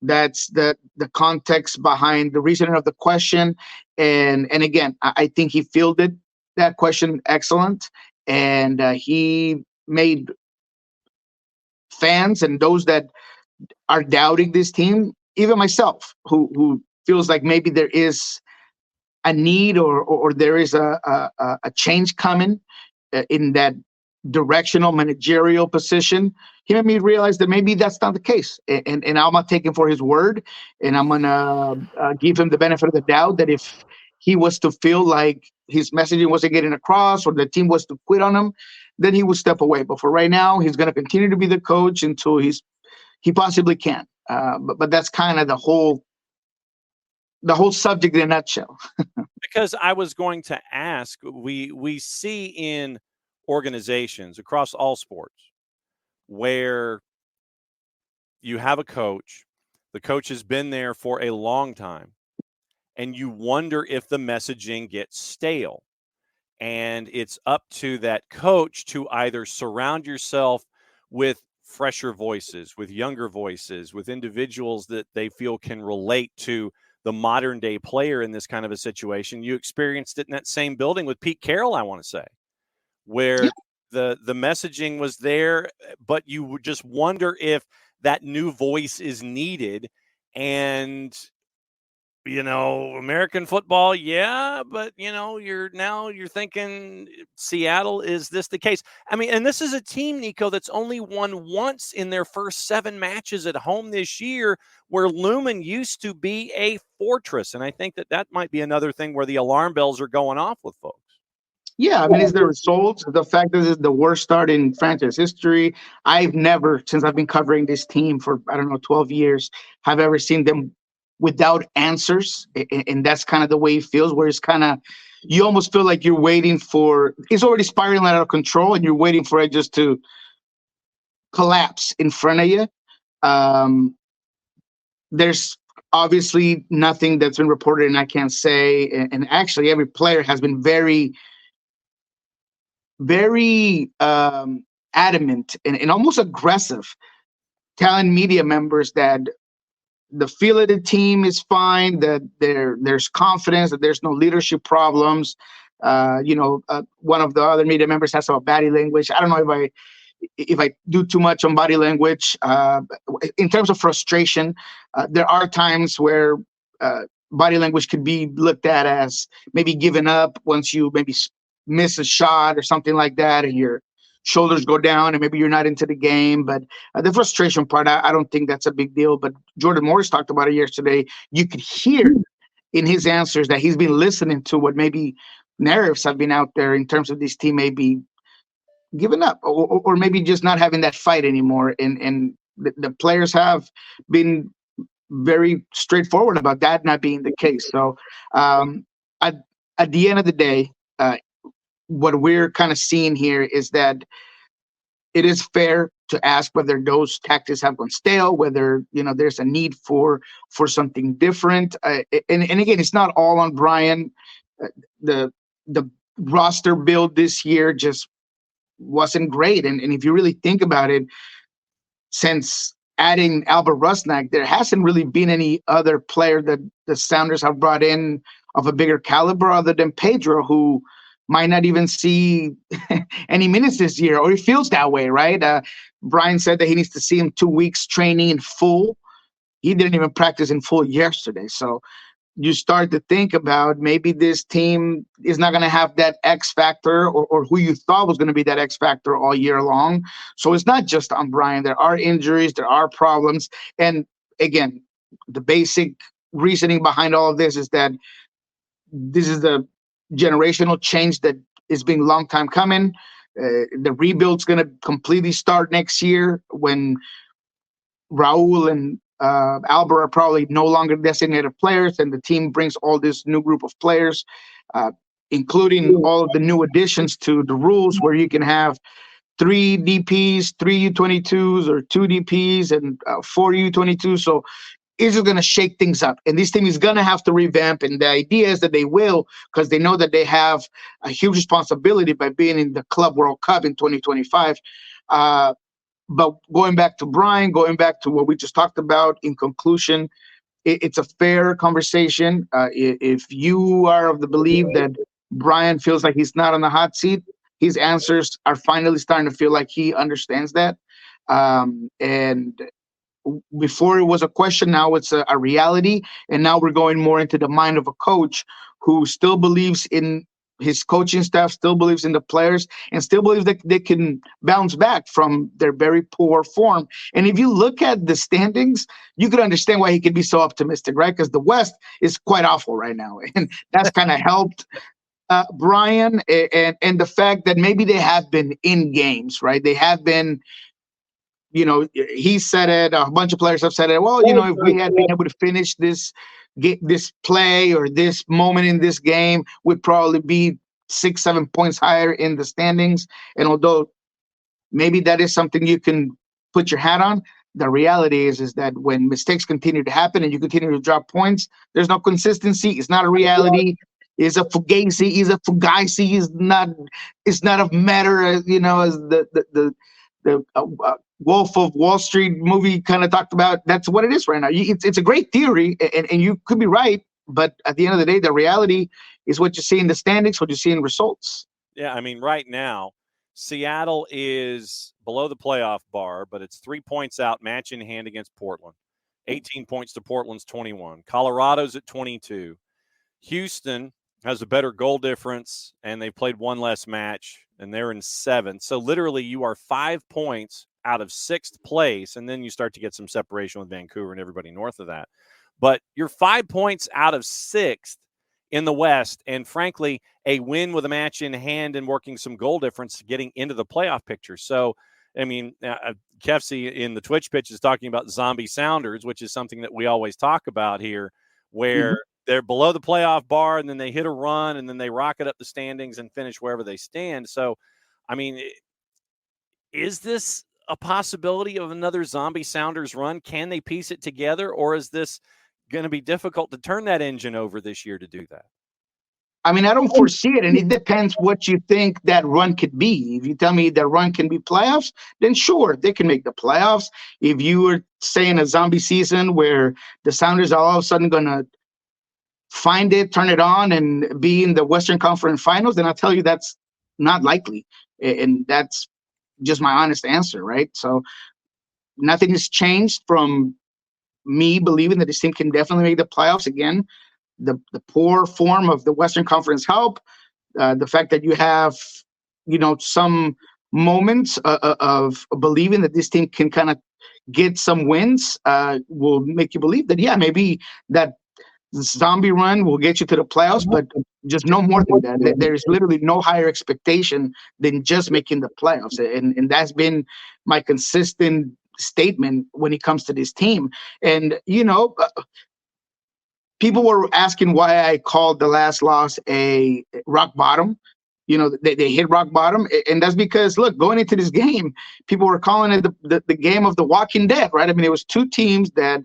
Speaker 5: That's the context behind the reasoning of the question. And again, I think he fielded that question excellent. And he made fans and those that are doubting this team, even myself, who feels like maybe there is a need or there is a change coming in that directional managerial position, he made me realize that maybe that's not the case. And I'm not taking for his word, and I'm going to give him the benefit of the doubt that if he was to feel like his messaging wasn't getting across or the team was to quit on him, then he would step away. But for right now, he's going to continue to be the coach until he possibly can. But that's kind of the whole subject in a nutshell.
Speaker 1: Because I was going to ask, we see in organizations across all sports where you have a coach, the coach has been there for a long time, and you wonder if the messaging gets stale. And it's up to that coach to either surround yourself with fresher voices, with younger voices, with individuals that they feel can relate to the modern day player in this kind of a situation. You experienced it in that same building with Pete Carroll, I want to say, where the messaging was there, but you would just wonder if that new voice is needed. And American football, yeah, but you're thinking Seattle, is this the case? I mean, and this is a team, Niko, that's only won once in their first 7 matches at home this year, where Lumen used to be a fortress. And I think that might be another thing where the alarm bells are going off with folks.
Speaker 5: Yeah, I mean, it's the results. The fact that it's the worst start in franchise history. I've never, since I've been covering this team for, 12 years, have ever seen them without answers. And that's kind of the way it feels, where it's kind of, you almost feel like you're waiting for, it's already spiraling out of control and you're waiting for it just to collapse in front of you. There's obviously nothing that's been reported and I can't say. And actually, every player has been very, very adamant and almost aggressive, telling media members that the feel of the team is fine, that there's confidence, that there's no leadership problems. One of the other media members has some body language. I don't know if I do too much on body language. In terms of frustration, there are times where body language could be looked at as maybe giving up once you maybe miss a shot or something like that, and your shoulders go down and maybe you're not into the game. But the frustration part, I don't think that's a big deal. But Jordan Morris talked about it yesterday. You could hear in his answers that he's been listening to what maybe narratives have been out there in terms of this team maybe giving up or maybe just not having that fight anymore. And the players have been very straightforward about that not being the case. So at the end of the day, what we're kind of seeing here is that it is fair to ask whether those tactics have gone stale, whether there's a need for something different. And again, it's not all on Brian. The roster build this year just wasn't great. And if you really think about it, since adding Albert Rusnak, there hasn't really been any other player that the Sounders have brought in of a bigger caliber other than Pedro, who might not even see any minutes this year, or he feels that way, right? Brian said that he needs to see him 2 weeks training in full. He didn't even practice in full yesterday. So you start to think about maybe this team is not going to have that X factor or who you thought was going to be that X factor all year long. So it's not just on Brian. There are injuries, there are problems. And again, the basic reasoning behind all of this is that this is the generational change that has been a long time coming. The rebuild's going to completely start next year when Raul and Albert are probably no longer designated players, and the team brings all this new group of players, including all of the new additions to the rules where you can have 3 DPs, 3 U22s, or 2 DPs, and 4 U22s. So it's just going to shake things up. And this team is going to have to revamp. And the idea is that they will, because they know that they have a huge responsibility by being in the Club World Cup in 2025. But going back to Brian, going back to what we just talked about, in conclusion, it's a fair conversation. If you are of the belief that Brian feels like he's not on the hot seat, his answers are finally starting to feel like he understands that. And before it was a question, now it's a reality. And now we're going more into the mind of a coach who still believes in his coaching staff, still believes in the players, and still believes that they can bounce back from their very poor form. And if you look at the standings, you could understand why he could be so optimistic, right? Because the West is quite awful right now. And that's kind of helped Brian, and the fact that maybe they have been in games, right? They have been, he said it, a bunch of players have said it. Well, if we had been able to finish this play or this moment in this game, we'd probably be 6-7 points higher in the standings. And although maybe that is something you can put your hat on, the reality is that when mistakes continue to happen and you continue to drop points, there's no consistency. It's not a reality. It's a fugazi. It's not of matter. As the Wolf of Wall Street movie kind of talked about. That's what it is right now. It's a great theory, and you could be right, but at the end of the day, the reality is what you see in the standings, what you see in results.
Speaker 1: Yeah, I mean, right now, Seattle is below the playoff bar, but it's 3 points out, match in hand against Portland. 18 points to Portland's 21. Colorado's at 22. Houston has a better goal difference, and they've played one less match, and they're in 7th. So literally you are 5 points out of 6th place, and then you start to get some separation with Vancouver and everybody north of that. But you're 5 points out of 6th in the West, and frankly, a win with a match in hand and working some goal difference getting into the playoff picture. So, I mean, Kefsey in the Twitch pitch is talking about zombie Sounders, which is something that we always talk about here, where they're below the playoff bar and then they hit a run and then they rocket up the standings and finish wherever they stand. So, I mean, is this a possibility of another zombie Sounders run? Can they piece it together, or is this going to be difficult to turn that engine over this year to do that?
Speaker 5: I mean, I don't foresee it, and it depends what you think that run could be. If you tell me that run can be playoffs, then sure, they can make the playoffs. If you were saying a zombie season where the Sounders are all of a sudden going to find it, turn it on, and be in the Western Conference Finals, then I'll tell you that's not likely. And that's just my honest answer, right? So nothing has changed from me believing that this team can definitely make the playoffs again. The poor form of the Western Conference help, the fact that you have, some moments of believing that this team can kind of get some wins will make you believe that, yeah, maybe that zombie run will get you to the playoffs, but just no more than that. There's literally no higher expectation than just making the playoffs. And that's been my consistent statement when it comes to this team. And, people were asking why I called the last loss a rock bottom. They hit rock bottom. And that's because, look, going into this game, people were calling it the game of the Walking Dead, right? I mean, it was two teams that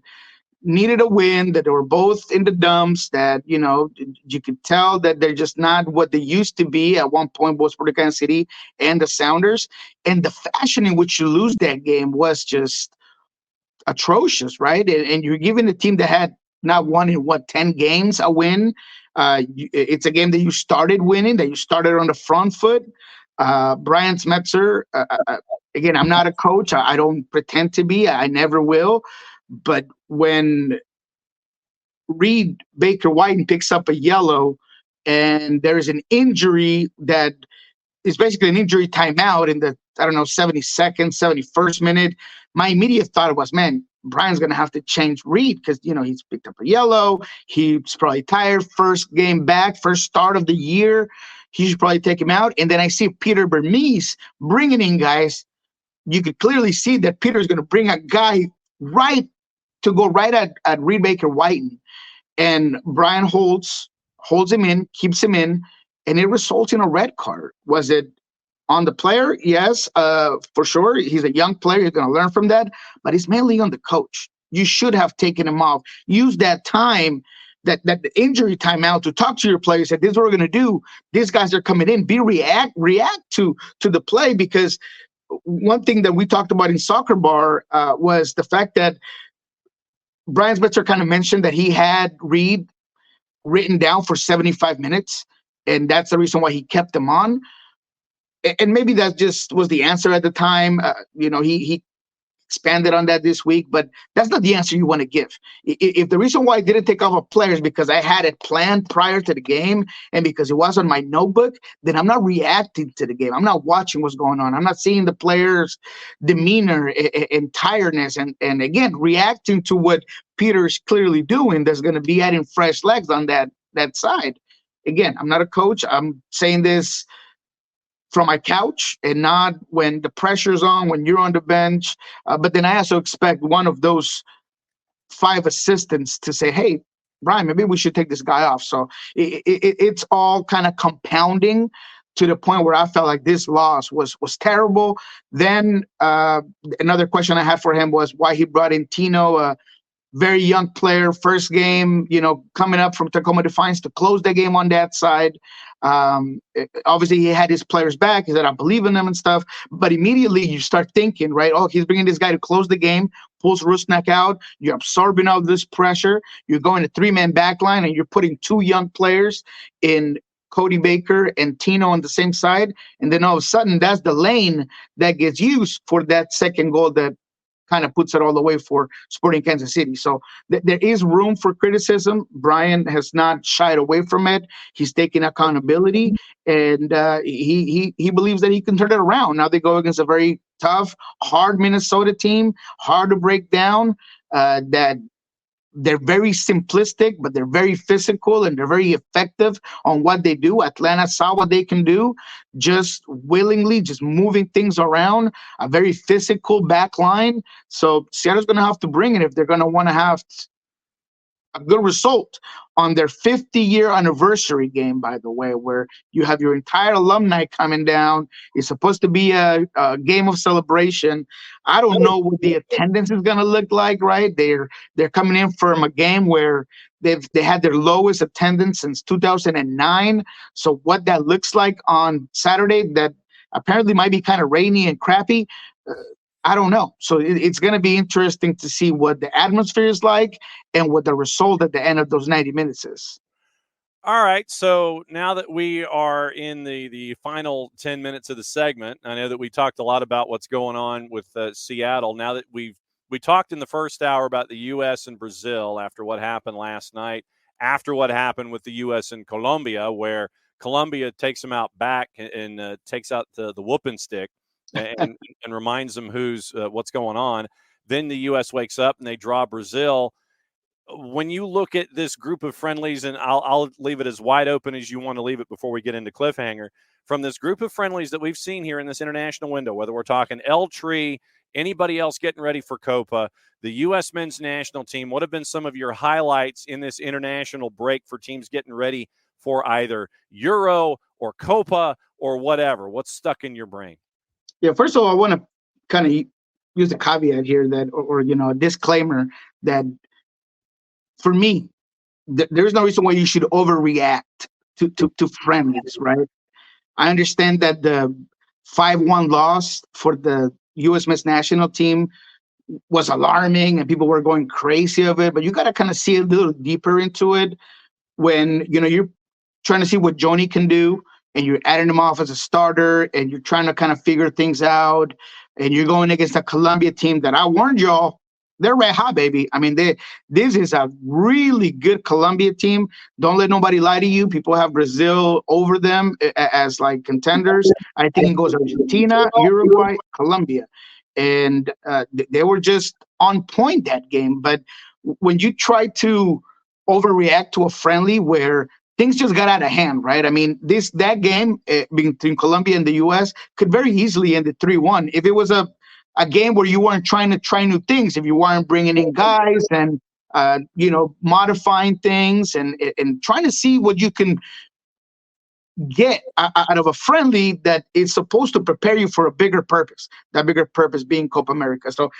Speaker 5: needed a win, that they were both in the dumps, that, you could tell that they're just not what they used to be at one point, both for the Kansas City and the Sounders. And the fashion in which you lose that game was just atrocious, right? And you're giving a team that had not won in 10 games a win. It's a game that you started winning, that you started on the front foot. Brian Smetzer, again, I'm not a coach. I don't pretend to be. I never will. But when Reed Baker-Whiten picks up a yellow and there's an injury that is basically an injury timeout in the, 72nd, 71st minute, my immediate thought was, man, Brian's going to have to change Reed because, he's picked up a yellow. He's probably tired. First game back, first start of the year. He should probably take him out. And then I see Peter Bermise bringing in guys. You could clearly see that Peter's going to bring a guy right to go right at Reed Baker Whiten, and Brian holds him in, keeps him in, and it results in a red card. Was it on the player? Yes, for sure. He's a young player. He's going to learn from that, but it's mainly on the coach. You should have taken him off. Use that time, that injury timeout, to talk to your players. Say, this is what we're going to do. These guys are coming in. React to the play, because one thing that we talked about in Soccer Bar was the fact that Brian Spitzer kind of mentioned that he had Reed written down for 75 minutes, and that's the reason why he kept him on. And maybe that just was the answer at the time. He expanded on that this week, but that's not the answer you want to give. If the reason why I didn't take off a player is because I had it planned prior to the game and because it was on my notebook, then I'm not reacting to the game. I'm not watching what's going on. I'm not seeing the players' demeanor and tiredness, and again, reacting to what Peter's clearly doing. That's going to be adding fresh legs on that side. Again, I'm not a coach. I'm saying this from my couch and not when the pressure's on, when you're on the bench. But then I also expect one of those 5 assistants to say, hey, Brian, maybe we should take this guy off. So it's all kind of compounding to the point where I felt like this loss was terrible. Then another question I had for him was why he brought in Tino, a very young player, first game, coming up from Tacoma Defiance to close the game on that side. Obviously, he had his players back. He said, I believe in them and stuff. But immediately you start thinking, right, he's bringing this guy to close the game, pulls Rusnak out. You're absorbing all this pressure. You're going to 3-man back line, and you're putting 2 young players in Cody Baker and Tino on the same side. And then all of a sudden, that's the lane that gets used for that second goal that kind of puts it all the way for Sporting Kansas City. So there is room for criticism. Brian has not shied away from it. He's taking accountability, and he believes that he can turn it around. Now they go against a very tough, hard Minnesota team, hard to break down, that they're very simplistic, but they're very physical and they're very effective on what they do. Atlanta saw what they can do, just willingly, just moving things around, a very physical back line. So Seattle's going to have to bring it if they're going to want to have a good result on their 50-year anniversary game, by the way, where you have your entire alumni coming down. It's supposed to be a game of celebration. I don't know what the attendance is going to look like, right? They're coming in from a game where they had their lowest attendance since 2009. So what that looks like on Saturday, that apparently might be kind of rainy and crappy, I don't know. So it's going to be interesting to see what the atmosphere is like and what the result at the end of those 90 minutes is.
Speaker 1: All right. So now that we are in the final 10 minutes of the segment, I know that we talked a lot about what's going on with Seattle. Now that we talked in the first hour about the U.S. and Brazil after what happened last night, after what happened with the U.S. and Colombia, where Colombia takes them out back and takes out the whooping stick. And reminds them what's going on. Then the U.S. wakes up and they draw Brazil. When you look at this group of friendlies, and I'll leave it as wide open as you want to leave it before we get into cliffhanger, from this group of friendlies that we've seen here in this international window, whether we're talking El Tri, anybody else getting ready for Copa, the U.S. men's national team, what have been some of your highlights in this international break for teams getting ready for either Euro or Copa or whatever? What's stuck in your brain?
Speaker 5: Yeah, first of all, I want to kind of use a caveat here that, or a disclaimer that for me, there's no reason why you should overreact to friendlies, right? I understand that the 5-1 loss for the U.S. men's national team was alarming and people were going crazy of it, but you got to kind of see a little deeper into it when, you're trying to see what Joni can do, and you're adding him off as a starter, and you're trying to kind of figure things out, and you're going against a Colombia team that I warned y'all, they're red hot, baby. I mean, this is a really good Colombia team. Don't let nobody lie to you. People have Brazil over them as like contenders. I think it goes Argentina, Uruguay, Colombia. And they were just on point that game. But when you try to overreact to a friendly where things just got out of hand, right? I mean, that game between Colombia and the U.S. could very easily end at 3-1. If it was a a game where you weren't trying to try new things, if you weren't bringing in guys and modifying things and trying to see what you can get out of a friendly that is supposed to prepare you for a bigger purpose, that bigger purpose being Copa America. So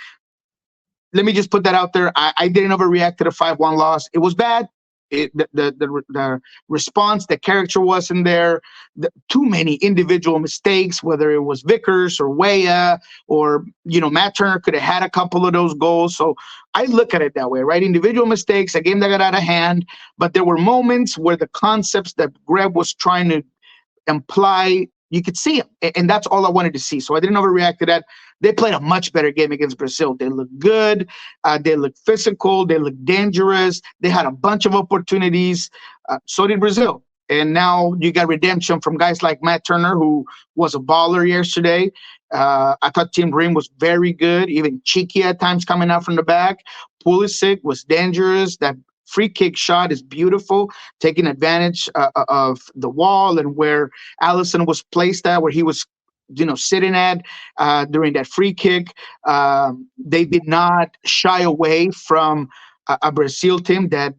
Speaker 5: let me just put that out there. I didn't overreact to the 5-1 loss. It was bad. The response, the character wasn't there. Too many individual mistakes, whether it was Vickers or Weah or, Matt Turner could have had a couple of those goals. So I look at it that way, right? Individual mistakes, a game that got out of hand, but there were moments where the concepts that Greb was trying to imply, you could see them. And that's all I wanted to see. So I didn't overreact to that. They played a much better game against Brazil. They looked good. They looked physical. They looked dangerous. They had a bunch of opportunities. So did Brazil. And now you got redemption from guys like Matt Turner, who was a baller yesterday. I thought Tim Ream was very good, even cheeky at times coming out from the back. Pulisic was dangerous. That free kick shot is beautiful, taking advantage of the wall and where Allison was placed at, where he was sitting at during that free kick. They did not shy away from a Brazil team that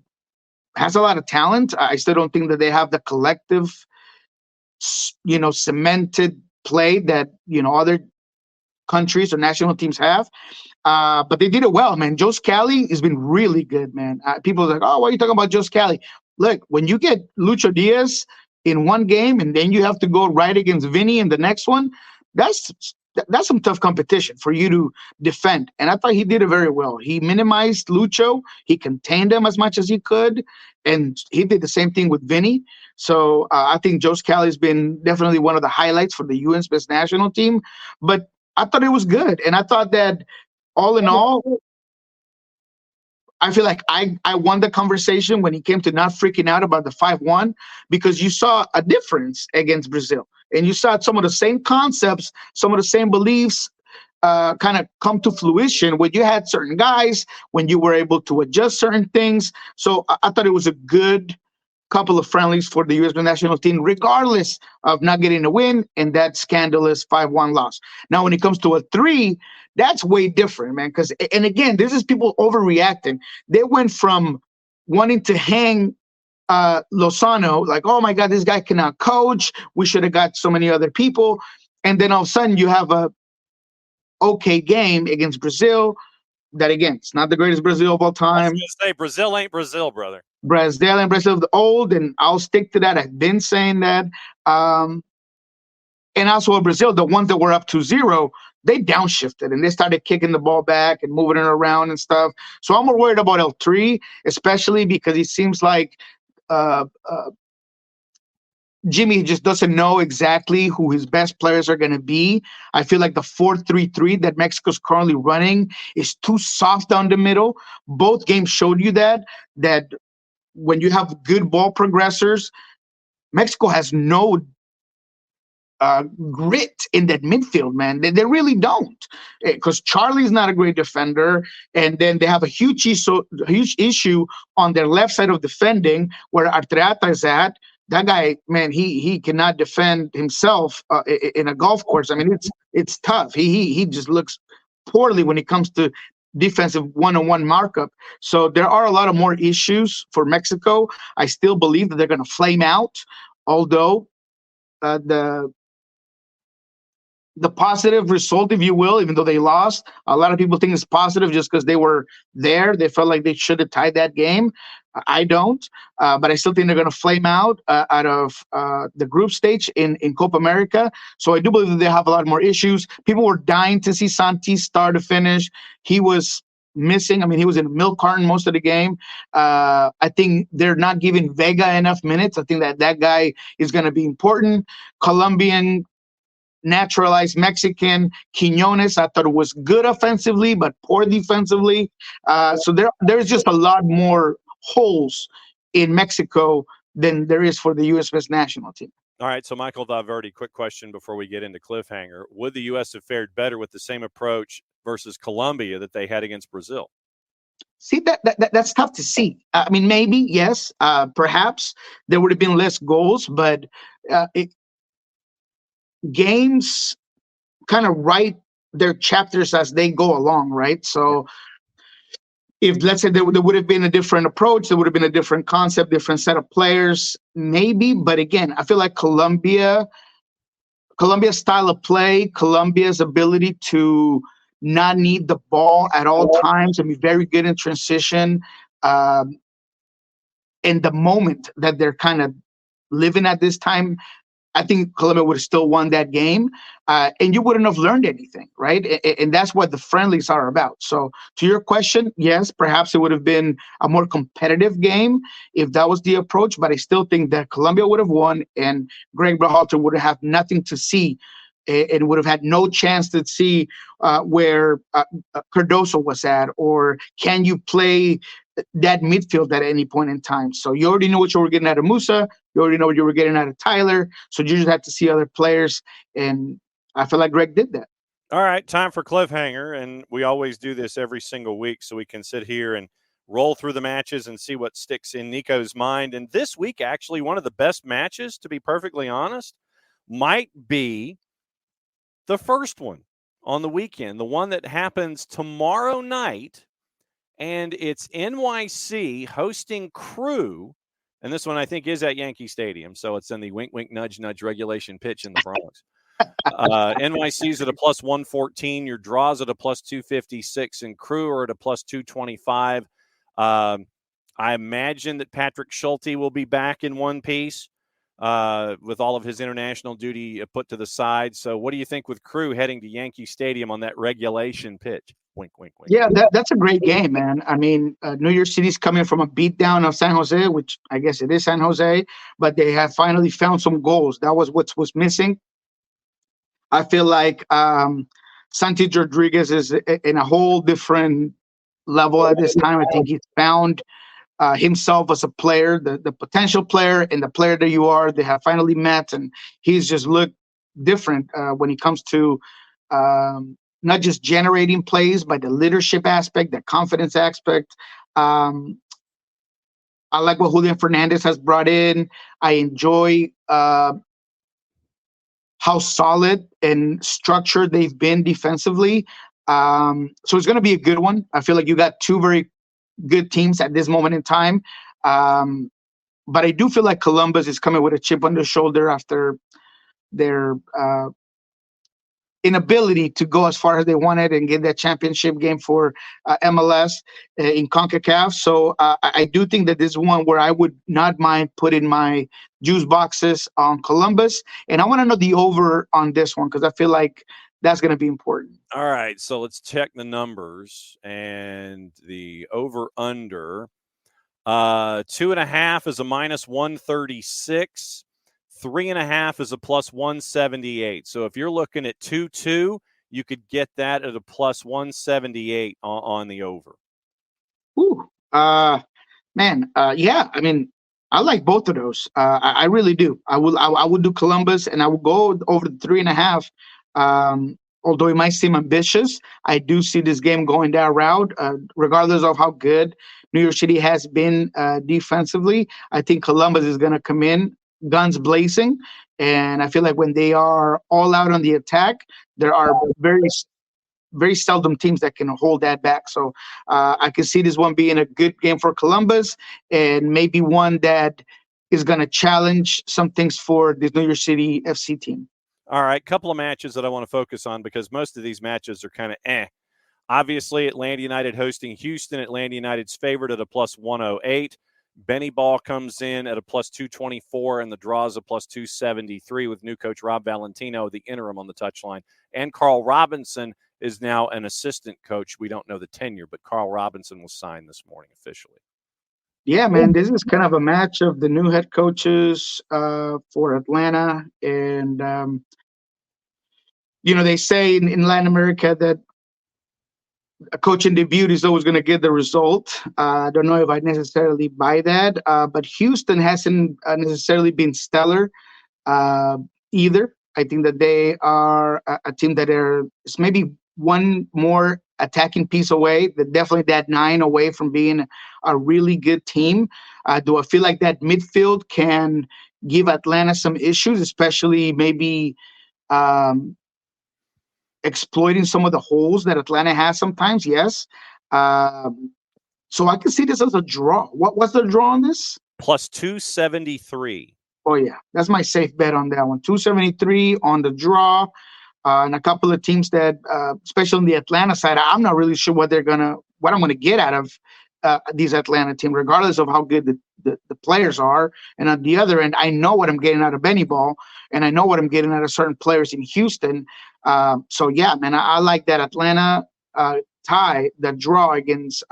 Speaker 5: has a lot of talent. I still don't think that they have the collective, cemented play that, other countries or national teams have. But they did it well, man. Joe Scally has been really good, man. People are like, oh, why are you talking about Joe Scally? Look, when you get Lucho Diaz in one game and then you have to go right against Vinny in the next one, that's some tough competition for you to defend. And I thought he did it very well. He minimized Lucho. He contained him as much as he could. And he did the same thing with Vinny. So I think Joe Scally has been definitely one of the highlights for the U.S. men's national team. But I thought it was good. And I thought that all in all, I feel like I won the conversation when it came to not freaking out about the 5-1, because you saw a difference against Brazil. And you saw some of the same concepts, some of the same beliefs kind of come to fruition when you had certain guys, when you were able to adjust certain things. So I thought it was a good couple of friendlies for the U.S. national team, regardless of not getting a win and that scandalous 5-1 loss. Now, when it comes to a 3, that's way different, man. Because, and again, this is people overreacting. They went from wanting to hang Lozano, like, oh my God, this guy cannot coach. We should have got so many other people. And then all of a sudden you have a okay game against Brazil. That, again, it's not the greatest Brazil of all time.
Speaker 1: I was going to say, Brazil ain't Brazil, brother.
Speaker 5: Brazil and Brazil of the old, and I'll stick to that. I've been saying that. And also Brazil, the ones that were up 2-0, they downshifted and they started kicking the ball back and moving it around and stuff. So I'm more worried about L3, especially because it seems like Jimmy just doesn't know exactly who his best players are going to be. I feel like the 4-3-3 that Mexico's currently running is too soft down the middle. Both games showed you that when you have good ball progressors, Mexico has no grit in that midfield, man. They really don't, because Charlie's not a great defender, and then they have a huge issue on their left side of defending where Arteata is at. That guy, man, he cannot defend himself in a golf course. I mean, it's tough. He just looks poorly when it comes to defensive one-on-one markup. So there are a lot of more issues for Mexico. I still believe that they're going to flame out, although the positive result, if you will, even though they lost, a lot of people think it's positive just because they were there. They felt like they should have tied that game. I don't, but I still think they're going to flame out of the group stage in Copa America. So I do believe that they have a lot more issues. People were dying to see Santi start to finish. He was missing. I mean, he was in a milk carton most of the game. I think they're not giving Vega enough minutes. I think that guy is going to be important. Colombian naturalized Mexican Quiñones, I thought it was good offensively, but poor defensively. So there's just a lot more holes in Mexico than there is for the U.S. men's national team.
Speaker 1: All right, so Michael Valverde, quick question before we get into cliffhanger. Would the U.S. have fared better with the same approach versus Colombia that they had against Brazil?
Speaker 5: See, that's tough to see. I mean, maybe, yes. Perhaps there would have been less goals, but games kind of write their chapters as they go along, right? So if, let's say, there would have been a different approach, there would have been a different concept, different set of players, maybe. But again, I feel like Colombia's style of play, Colombia's ability to not need the ball at all times and be very good in transition, in the moment that they're kind of living at this time, I think Colombia would have still won that game, and you wouldn't have learned anything, right? And that's what the friendlies are about. So to your question, yes, perhaps it would have been a more competitive game if that was the approach, but I still think that Colombia would have won, and Greg Berhalter would have nothing to see and would have had no chance to see where Cardoso was at, or can you play that midfield at any point in time. So you already know what you were getting out of Musa. You already know what you were getting out of Tyler. So you just have to see other players. And I feel like Greg did that.
Speaker 1: All right, time for cliffhanger. And we always do this every single week so we can sit here and roll through the matches and see what sticks in Nico's mind. And this week, actually, one of the best matches, to be perfectly honest, might be the first one on the weekend, the one that happens tomorrow night. And it's NYC hosting Crew. And this one, I think, is at Yankee Stadium. So it's in the wink, wink, nudge, nudge regulation pitch in the Bronx. NYC's at a plus 114. Your draws at a plus 256. And Crew are at a plus 225. I imagine that Patrick Schulte will be back in one piece with all of his international duty put to the side. So what do you think with Crew heading to Yankee Stadium on that regulation pitch? Wink, wink, wink.
Speaker 5: Yeah, that's a great game, man. I mean, New York City's coming from a beatdown of San Jose, which I guess it is San Jose, but they have finally found some goals. That was what was missing. I feel like Santi Rodriguez is in a whole different level at this time. I think he's found himself as a player, the potential player and the player that you are. They have finally met, and he's just looked different when it comes to not just generating plays, but the leadership aspect, the confidence aspect. I like what Julian Fernandez has brought in. I enjoy how solid and structured they've been defensively. So it's going to be a good one. I feel like you got two very good teams at this moment in time. But I do feel like Columbus is coming with a chip on their shoulder after their inability to go as far as they wanted and get that championship game for MLS in CONCACAF. So I do think that this is one where I would not mind putting my juice boxes on Columbus. And I want to know the over on this one because I feel like that's going to be important.
Speaker 1: All right, so let's check the numbers and the over-under. 2.5 is a minus 136. 3.5 is a plus 178. So if you're looking at 2-2, you could get that at a plus 178 on the over.
Speaker 5: Ooh, man, yeah. I mean, I like both of those. I really do. I would do Columbus, and I will go over the 3.5. Although it might seem ambitious, I do see this game going that route. Regardless of how good New York City has been defensively, I think Columbus is going to come in guns blazing, and I feel like when they are all out on the attack, there are very, very seldom teams that can hold that back. So I can see this one being a good game for Columbus, and maybe one that is going to challenge some things for this New York City FC team.
Speaker 1: All right, couple of matches that I want to focus on because most of these matches are kind of Obviously, Atlanta United hosting Houston. Atlanta United's favored at a plus 108. Benny Ball comes in at a plus 224, and the draws a plus 273 with new coach Rob Valentino, the interim, on the touchline. And Carl Robinson is now an assistant coach. We don't know the tenure, but Carl Robinson was signed this morning officially.
Speaker 5: Yeah, man, this is kind of a match of the new head coaches for Atlanta. And, they say in Latin America that a coaching debut is always going to get the result. I don't know if I necessarily buy that, but Houston hasn't necessarily been stellar either. I think that they are a team that is maybe one more attacking piece away. They're definitely that 9 away from being a really good team. Do I feel like that midfield can give Atlanta some issues, especially maybe exploiting some of the holes that Atlanta has sometimes. Yes. So I can see this as a draw. What's the draw on this?
Speaker 1: Plus 273.
Speaker 5: Oh, yeah. That's my safe bet on that one. 273 on the draw. And a couple of teams that, especially on the Atlanta side, I'm not really sure what I'm going to get out of these Atlanta teams, regardless of how good the players are. And on the other end, I know what I'm getting out of Benny Ball, and I know what I'm getting out of certain players in Houston. So yeah, man, I like that Atlanta tie, the draw against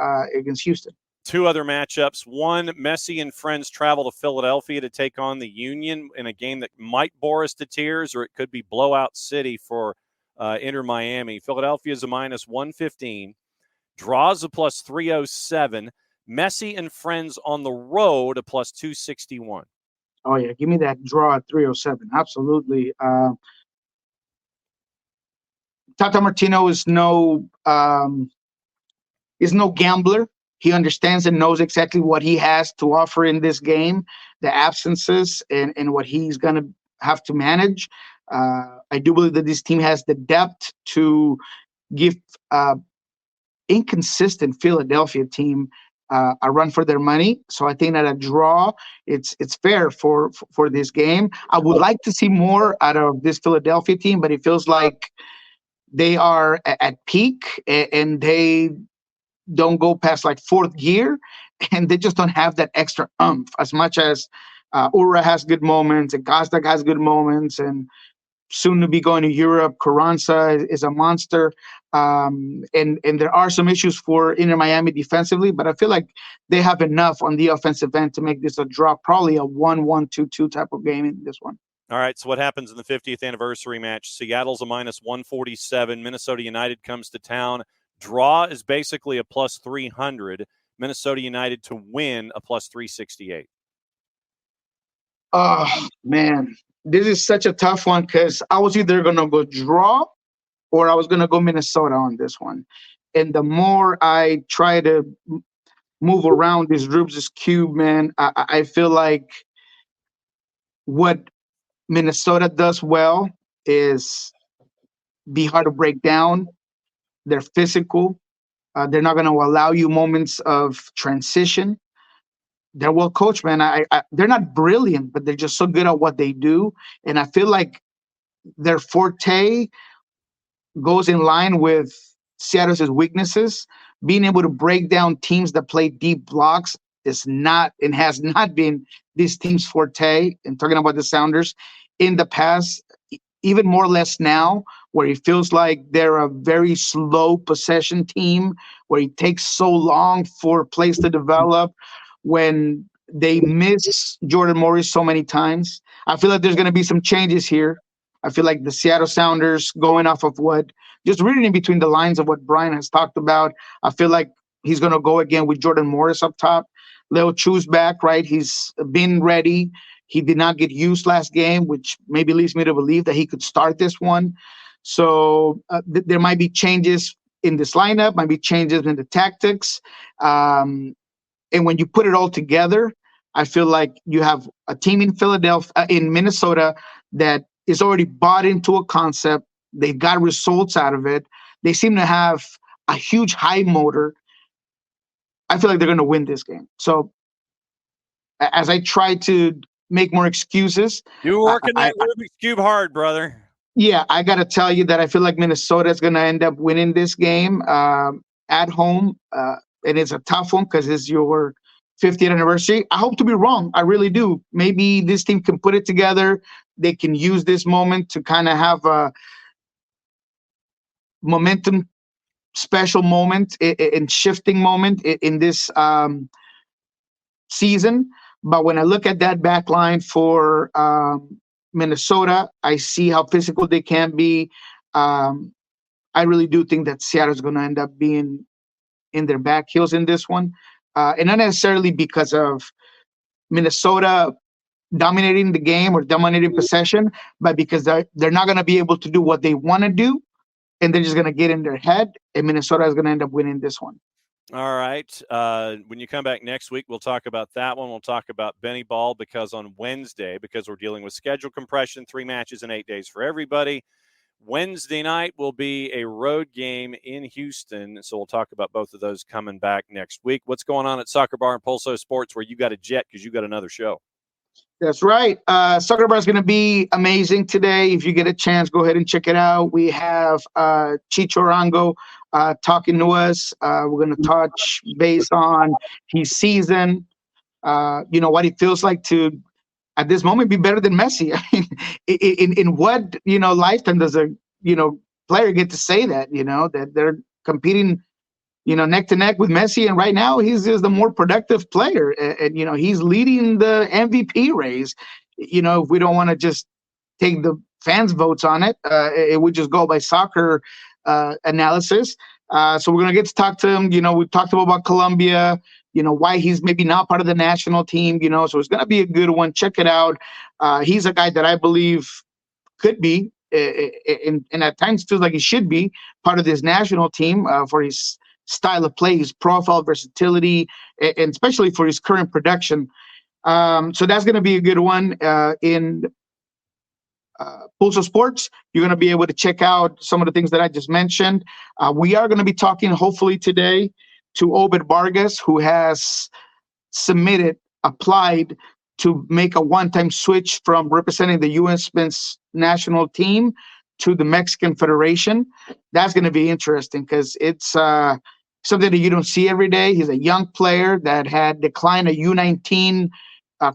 Speaker 5: Houston.
Speaker 1: Two other matchups. One, Messi and friends travel to Philadelphia to take on the Union in a game that might bore us to tears, or it could be blowout city for Inter Miami. Philadelphia is a minus 115. Draws a plus 307. Messi and friends on the road a plus 261.
Speaker 5: Oh, yeah. Give me that draw at 307. Absolutely. Tata Martino is no gambler. He understands and knows exactly what he has to offer in this game, the absences and what he's going to have to manage. I do believe that this team has the depth to give inconsistent Philadelphia team a run for their money. So I think that a draw, it's fair for this game. I would like to see more out of this Philadelphia team, but it feels like they are at peak and they don't go past like fourth gear, and they just don't have that extra as much as Ura has good moments and Gazdag has good moments, and soon to be going to Europe, Carranza is a monster. And there are some issues for Inter Miami defensively, but I feel like they have enough on the offensive end to make this a draw, probably a 1-1, 2-2 type of game in this one.
Speaker 1: All right, so what happens in the 50th anniversary match? Seattle's a minus 147. Minnesota United comes to town. Draw is basically a plus 300. Minnesota United to win a plus 368.
Speaker 5: Oh, man. This is such a tough one because I was either going to go draw or I was going to go Minnesota on this one. And the more I try to move around this Rubik's Cube, man, I feel like what Minnesota does well is be hard to break down. They're physical. They're not going to allow you moments of transition. They're well coached, man. They're not brilliant, but they're just so good at what they do. And I feel like their forte goes in line with Seattle's weaknesses. Being able to break down teams that play deep blocks is not and has not been this team's forte. And talking about the Sounders in the past, even more or less now, where it feels like they're a very slow possession team, where it takes so long for plays to develop, when they miss Jordan Morris so many times. I feel like there's going to be some changes here. I feel like the Seattle Sounders, going off of what, just reading in between the lines of what Brian has talked about, I feel like he's going to go again with Jordan Morris up top. Leo Chu's back, right? He's been ready. He did not get used last game, which maybe leads me to believe that he could start this one. So there might be changes in this lineup, might be changes in the tactics. And when you put it all together, I feel like you have a team in Minnesota that is already bought into a concept. They've got results out of it. They seem to have a huge high motor. I feel like they're going to win this game. So as I try to make more excuses.
Speaker 1: You're working that Rubik's Cube hard, brother.
Speaker 5: Yeah, I got to tell you that I feel like Minnesota is going to end up winning this game at home. And it's a tough one because it's your 50th anniversary. I hope to be wrong. I really do. Maybe this team can put it together. They can use this moment to kind of have a momentum, special moment and shifting moment in this season. But when I look at that back line for Minnesota, I see how physical they can be. I really do think that Seattle's going to end up being in their back heels in this one. And not necessarily because of Minnesota dominating the game or dominating possession, but because they're not going to be able to do what they want to do, and they're just going to get in their head, and Minnesota is going to end up winning this one.
Speaker 1: All right. When you come back next week, we'll talk about that one. We'll talk about Benny Ball because on Wednesday, because we're dealing with schedule compression, 3 matches in 8 days for everybody, Wednesday night will be a road game in Houston, so we'll talk about both of those coming back next week. What's going on at Soccer Bar and Pulso Sports where you got a jet because you got another show?
Speaker 5: That's right. Soccer Bar is going to be amazing today. If you get a chance, go ahead and check it out. We have Chicho Rango talking to us. We're going to touch base on his season, what it feels like to, at this moment, be better than Messi. I mean, in what, lifetime does a, player get to say that, that they're competing, neck to neck with Messi. And right now he's the more productive player. And he's leading the MVP race. If we don't want to just take the fans' votes on it, it would just go by soccer analysis. So we're going to get to talk to him. We talked about Colombia, why he's maybe not part of the national team, so it's going to be a good one. Check it out. He's a guy that I believe could be, and at times feels like he should be part of this national team for his style of play, his profile, versatility, and especially for his current production. So that's going to be a good one in Pulso Sports. You're going to be able to check out some of the things that I just mentioned. We are going to be talking, hopefully today, to Obed Vargas, who has applied to make a one-time switch from representing the U.S. men's national team to the Mexican Federation. That's going to be interesting because it's something that you don't see every day. He's a young player that had declined a U19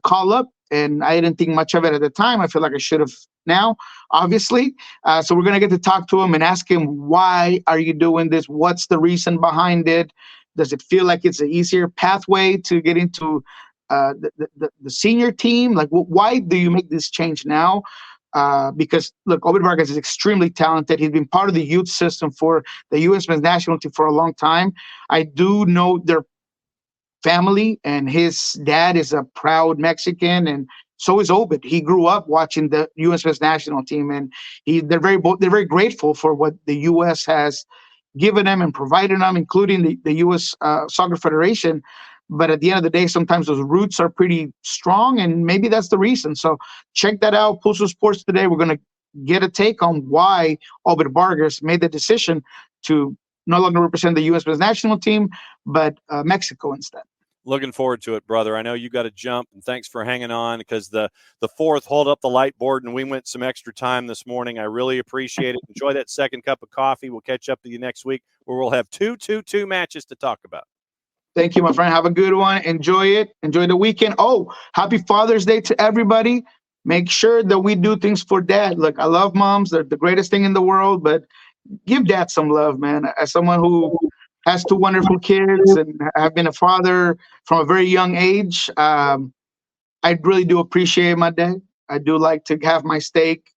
Speaker 5: call-up, and I didn't think much of it at the time. I feel like I should have now, obviously. So we're going to get to talk to him and ask him, why are you doing this? What's the reason behind it? Does it feel like it's an easier pathway to get into the senior team? Like, why do you make this change now? Because, look, Obed Vargas is extremely talented. He's been part of the youth system for the U.S. men's national team for a long time. I do know their family, and his dad is a proud Mexican, and so is Obed. He grew up watching the U.S. men's national team, and they're very grateful for what the U.S. has given them and provided them, including the U.S. Soccer Federation. But at the end of the day, sometimes those roots are pretty strong, and maybe that's the reason. So check that out, Pulso Sports today. We're going to get a take on why Obed Vargas made the decision to no longer represent the U.S. national team, but Mexico instead.
Speaker 1: Looking forward to it, brother. I know you got to jump, and thanks for hanging on because the fourth hold up the light board, and we went some extra time this morning. I really appreciate it. Enjoy that second cup of coffee. We'll catch up with you next week where we'll have two matches to talk about.
Speaker 5: Thank you, my friend. Have a good one. Enjoy it. Enjoy the weekend. Oh, happy Father's Day to everybody. Make sure that we do things for dad. Look, I love moms. They're the greatest thing in the world, but give dad some love, man. As someone who has two wonderful kids and have been a father from a very young age, I really do appreciate my day. I do like to have my steak,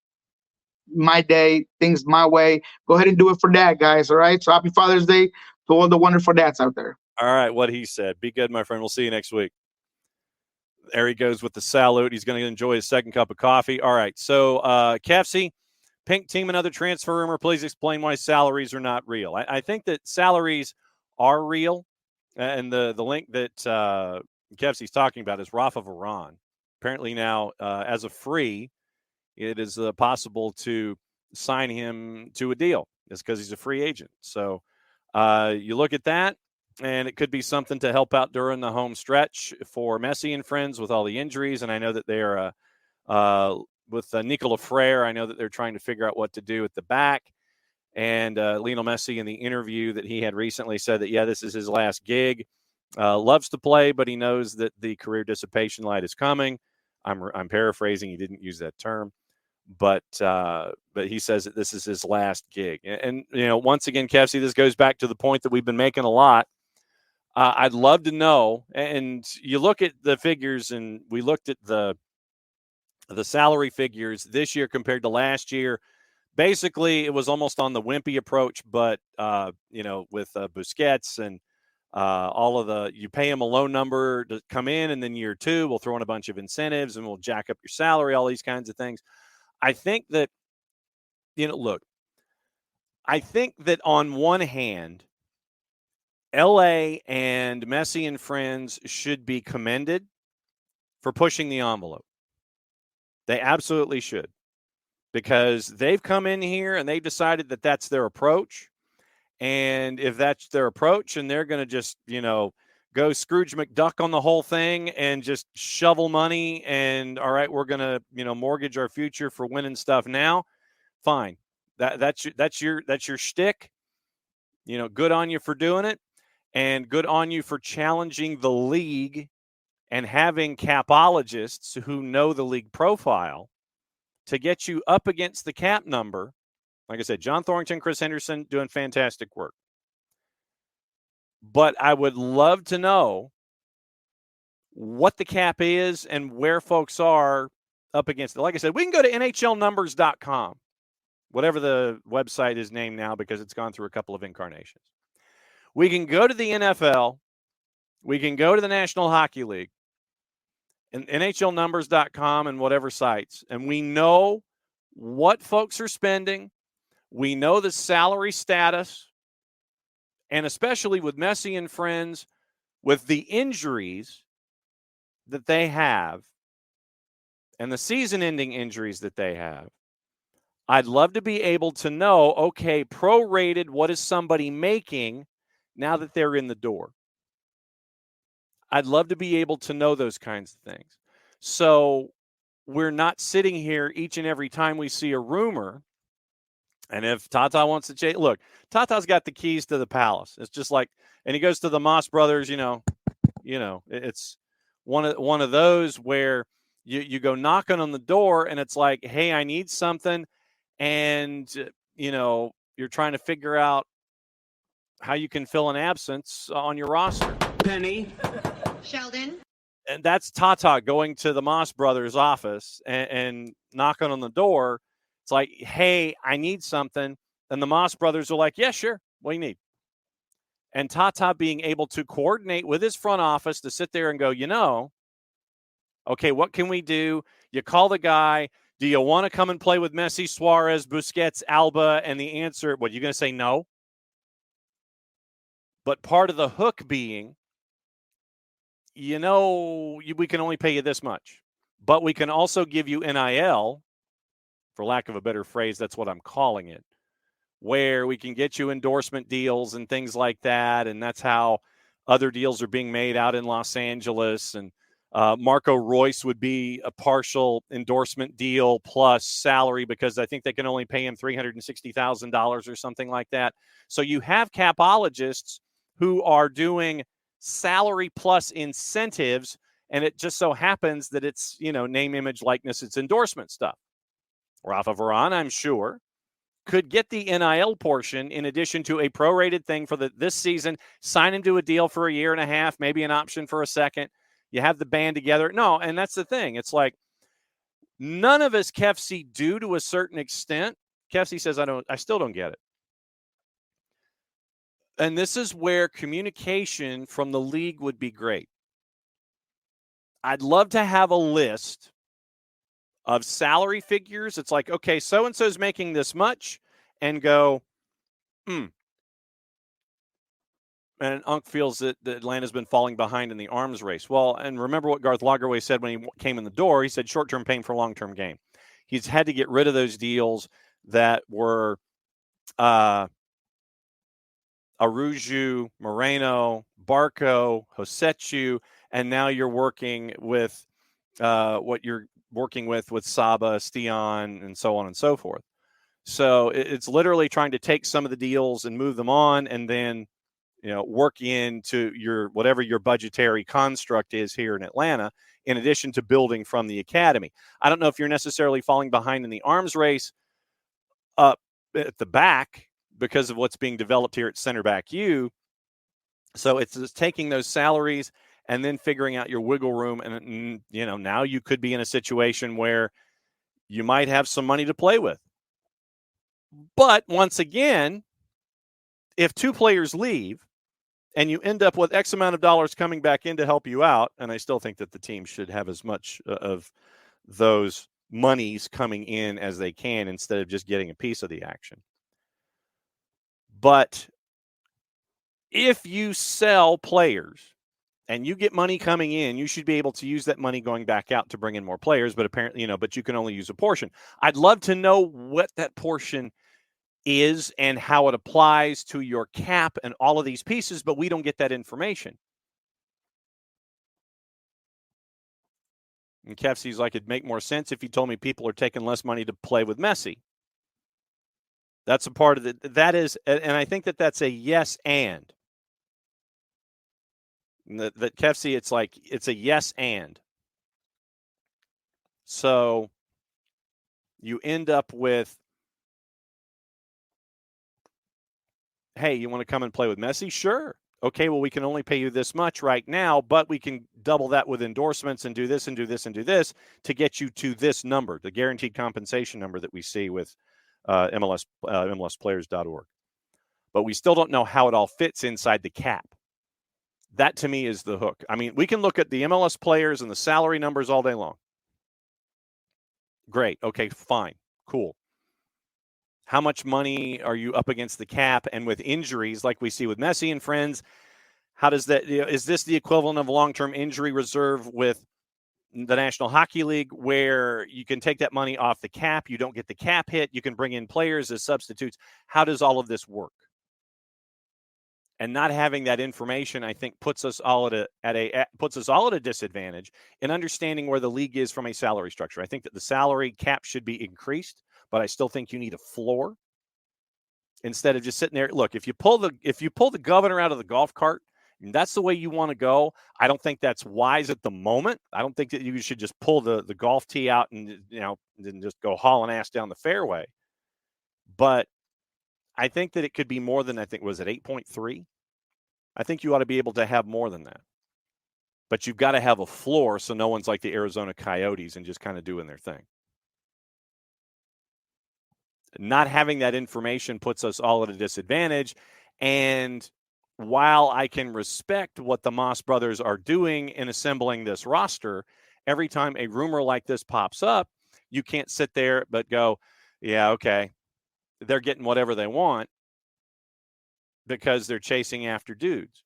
Speaker 5: my day, things my way. Go ahead and do it for dad, guys, all right? So happy Father's Day to all the wonderful dads out there.
Speaker 1: All right, what he said. Be good, my friend. We'll see you next week. There he goes with the salute. He's going to enjoy his second cup of coffee. All right, so KFC, Pink Team, another transfer rumor. Please explain why salaries are not real. I think that salaries are real, and the link that KFC's talking about is Rafa Varane. Apparently now, as a free, it is possible to sign him to a deal. It's because he's a free agent. So you look at that, and it could be something to help out during the home stretch for Messi and friends with all the injuries. And I know that they're with Nicola Frere, I know that they're trying to figure out what to do at the back. And Lionel Messi, in the interview that he had recently, said that, yeah, this is his last gig. Loves to play, but he knows that the career dissipation light is coming. I'm paraphrasing. He didn't use that term. But he says that this is his last gig. And once again, KFC, this goes back to the point that we've been making a lot. I'd love to know, and you look at the figures, and we looked at the salary figures this year compared to last year. Basically, it was almost on the wimpy approach, but with Busquets and all of you pay him a low number to come in, and then year two, we'll throw in a bunch of incentives, and we'll jack up your salary, all these kinds of things. I think that, I think that on one hand, LA and Messi and friends should be commended for pushing the envelope. They absolutely should. because they've come in here and they've decided that that's their approach. And if that's their approach and they're going to just, go Scrooge McDuck on the whole thing and just shovel money and, all right, we're going to, mortgage our future for winning stuff now, fine. That's your shtick. Good on you for doing it, and good on you for challenging the league and having capologists who know the league profile to get you up against the cap number. Like I said, John Thornton, Chris Henderson doing fantastic work. But I would love to know what the cap is and where folks are up against it. Like I said, we can go to NHLnumbers.com, whatever the website is named now because it's gone through a couple of incarnations. We can go to the NFL. We can go to the National Hockey League and NHLnumbers.com and whatever sites. And we know what folks are spending. We know the salary status. And especially with Messi and friends, with the injuries that they have and the season-ending injuries that they have, I'd love to be able to know, okay, prorated, what is somebody making now that they're in the door? I'd love to be able to know those kinds of things. So we're not sitting here each and every time we see a rumor. And if Tata wants to change, look, Tata's got the keys to the palace. It's just like, and he goes to the Moss Brothers, it's one of those where you go knocking on the door and it's like, hey, I need something. And, you're trying to figure out how you can fill an absence on your roster.
Speaker 6: Penny.
Speaker 7: Sheldon.
Speaker 1: And that's Tata going to the Moss Brothers office and knocking on the door. It's like, hey, I need something. And the Moss Brothers are like, yeah, sure. What do you need? And Tata being able to coordinate with his front office to sit there and go, okay, what can we do? You call the guy. Do you want to come and play with Messi, Suarez, Busquets, Alba? And the answer, what, you going to say no? But part of the hook being, we can only pay you this much. But we can also give you NIL, for lack of a better phrase, that's what I'm calling it, where we can get you endorsement deals and things like that. And that's how other deals are being made out in Los Angeles. And Marco Royce would be a partial endorsement deal plus salary because I think they can only pay him $360,000 or something like that. So you have capologists who are doing salary plus incentives, and it just so happens that it's, name, image, likeness, it's endorsement stuff. Rafa Varane, I'm sure, could get the NIL portion in addition to a prorated thing for this season, sign him to a deal for a year and a half, maybe an option for a second. You have the band together. No, and that's the thing. It's like none of us, Kefsey, do to a certain extent. Kefsey says, I still don't get it. And this is where communication from the league would be great. I'd love to have a list of salary figures. It's like, okay, so-and-so is making this much, and go, And Unc feels that Atlanta's been falling behind in the arms race. Well, and remember what Garth Lagerwey said when he came in the door. He said short-term pain for long-term gain. He's had to get rid of those deals that were Aruju, Moreno, Barco, Hosechu, and now you're working with what you're working with Saba, Stian, and so on and so forth. So it's literally trying to take some of the deals and move them on and then, work into whatever your budgetary construct is here in Atlanta, in addition to building from the academy. I don't know if you're necessarily falling behind in the arms race up at the back because of what's being developed here at center back U. So it's just taking those salaries and then figuring out your wiggle room. And, now you could be in a situation where you might have some money to play with. But once again, if two players leave and you end up with X amount of dollars coming back in to help you out, and I still think that the team should have as much of those monies coming in as they can instead of just getting a piece of the action. But if you sell players and you get money coming in, you should be able to use that money going back out to bring in more players, but apparently, but you can only use a portion. I'd love to know what that portion is and how it applies to your cap and all of these pieces, but we don't get that information. And Kefsy's like, it'd make more sense if you told me people are taking less money to play with Messi. That's a part of it. That is, and I think that that's a yes and. That Kefsy, it's a yes and. So you end up with, hey, you want to come and play with Messi? Sure. Okay, well, we can only pay you this much right now, but we can double that with endorsements and do this and do this and do this to get you to this number, the guaranteed compensation number that we see with MLSplayers.org. But we still don't know how it all fits inside the cap. That, to me, is the hook. I mean, we can look at the MLS players and the salary numbers all day long. Great. Okay, fine. Cool. How much money are you up against the cap? And with injuries like we see with Messi and friends, how does that, is this the equivalent of a long-term injury reserve with the National Hockey League where you can take that money off the cap, you don't get the cap hit, you can bring in players as substitutes? How does all of this work? And not having that information, I think, puts us all at a disadvantage in understanding where the league is from a salary structure. I think that the salary cap should be increased, but I still think you need a floor instead of just sitting there. Look, if you pull the governor out of the golf cart, and that's the way you want to go, I don't think that's wise at the moment. I don't think that you should just pull the golf tee out and then just go hauling ass down the fairway. But I think that it could be more than, was it 8.3? I think you ought to be able to have more than that. But you've got to have a floor so no one's like the Arizona Coyotes and just kind of doing their thing. Not having that information puts us all at a disadvantage. And while I can respect what the Moss brothers are doing in assembling this roster, every time a rumor like this pops up, you can't sit there but go, yeah, okay, they're getting whatever they want because they're chasing after dudes.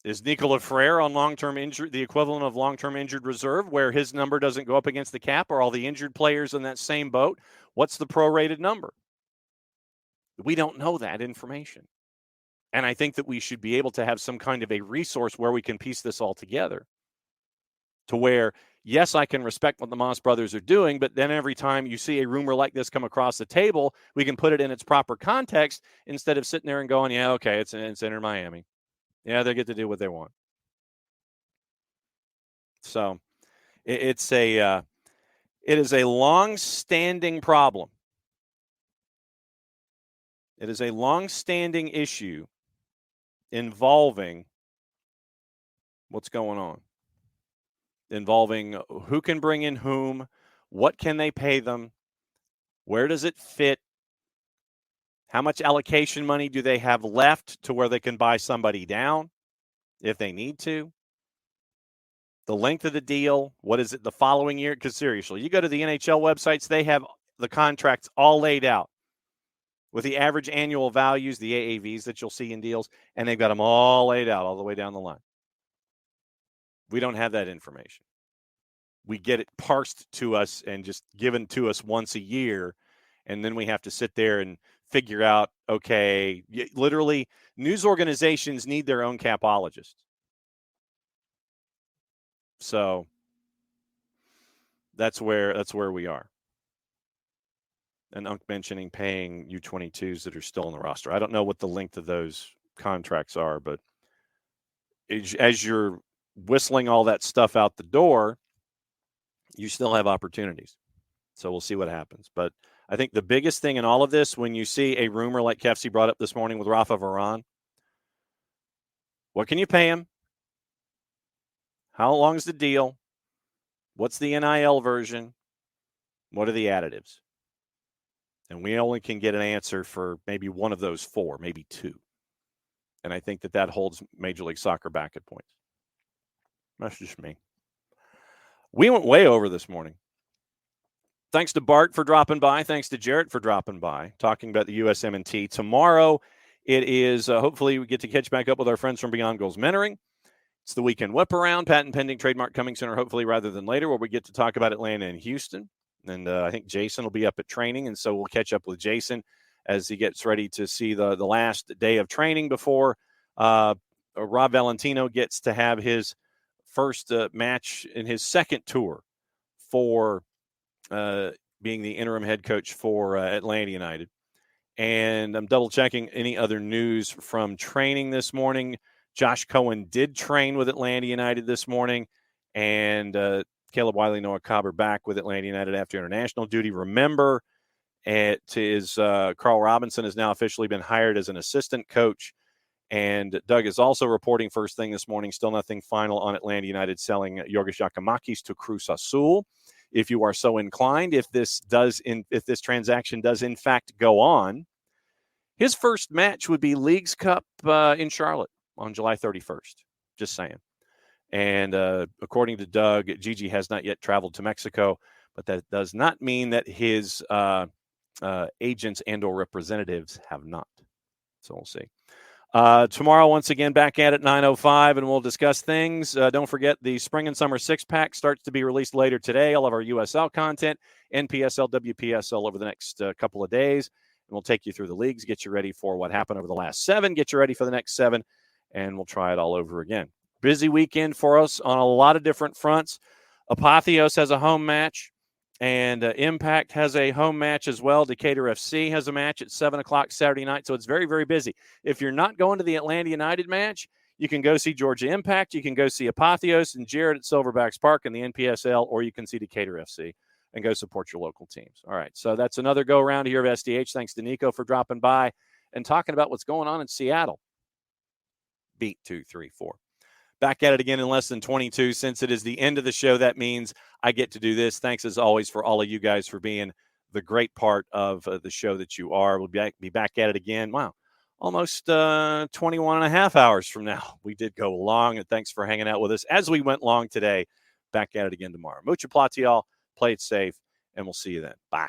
Speaker 1: Is Nicola Ferrer on long-term injured, the equivalent of long-term injured reserve, where his number doesn't go up against the cap? Are all the injured players in that same boat? What's the prorated number? We don't know that information. And I think that we should be able to have some kind of a resource where we can piece this all together to where, yes, I can respect what the Moss brothers are doing, but then every time you see a rumor like this come across the table, we can put it in its proper context instead of sitting there and going, yeah, okay, it's Inter Miami. Yeah, they get to do what they want. So it is a long-standing problem. It is a long-standing issue involving what's going on. Involving who can bring in whom, what can they pay them, where does it fit, how much allocation money do they have left to where they can buy somebody down if they need to, the length of the deal, what is it the following year? Because seriously, you go to the NHL websites, they have the contracts all laid out with the average annual values, the AAVs that you'll see in deals, and they've got them all laid out all the way down the line. We don't have that information. We get it parsed to us and just given to us once a year, and then we have to sit there and figure out, okay, literally, news organizations need their own capologists. So that's where we are. And Unc mentioning paying U22s that are still on the roster. I don't know what the length of those contracts are, but as you're whistling all that stuff out the door, you still have opportunities. So we'll see what happens. But I think the biggest thing in all of this, when you see a rumor like Kefsy brought up this morning with Rafa Varane, what can you pay him? How long is the deal? What's the NIL version? What are the additives? And we only can get an answer for maybe one of those four, maybe two. And I think that holds Major League Soccer back at points. That's just me. We went way over this morning. Thanks to Bart for dropping by. Thanks to Jarrett for dropping by, talking about the USMNT. Tomorrow, it is hopefully we get to catch back up with our friends from Beyond Goals Mentoring. It's the weekend whip around, patent pending, trademark coming sooner, hopefully rather than later, where we get to talk about Atlanta and Houston. And I think Jason will be up at training, and so we'll catch up with Jason as he gets ready to see the last day of training before Rob Valentino gets to have his first match in his second tour for being the interim head coach for Atlanta United. And I'm double checking any other news from training this morning. Josh Cohen did train with Atlanta United this morning, and Caleb Wiley, Noah Cobb are back with Atlanta United after international duty. Remember, Carl Robinson has now officially been hired as an assistant coach, and Doug is also reporting first thing this morning, still nothing final on Atlanta United selling Yorgos Giacomakis to Cruz Azul. If you are so inclined, if this transaction does in fact go on, his first match would be Leagues Cup in Charlotte on July 31st. Just saying. And according to Doug, Gigi has not yet traveled to Mexico, but that does not mean that his agents and or representatives have not. So we'll see. Tomorrow, once again, back at it 9:05, and we'll discuss things. Don't forget, the Spring and Summer Six-Pack starts to be released later today. All of our USL content, NPSL, WPSL over the next couple of days. And we'll take you through the leagues, get you ready for what happened over the last 7, get you ready for the next 7, and we'll try it all over again. Busy weekend for us on a lot of different fronts. Apotheos has a home match, and Impact has a home match as well. Decatur FC has a match at 7 o'clock Saturday night, so it's very, very busy. If you're not going to the Atlanta United match, you can go see Georgia Impact, you can go see Apotheos and Jarrett at Silverbacks Park in the NPSL, or you can see Decatur FC and go support your local teams. All right, so that's another go-around here of SDH. Thanks to Nico for dropping by and talking about what's going on in Seattle. Beat 234. Back at it again in less than 22. Since it is the end of the show, that means I get to do this. Thanks, as always, for all of you guys for being the great part of the show that you are. We'll be back at it again. Wow, almost 21 and a half hours from now. We did go long, and thanks for hanging out with us as we went long today. Back at it again tomorrow. Mucha plata, y'all. Play it safe, and we'll see you then. Bye.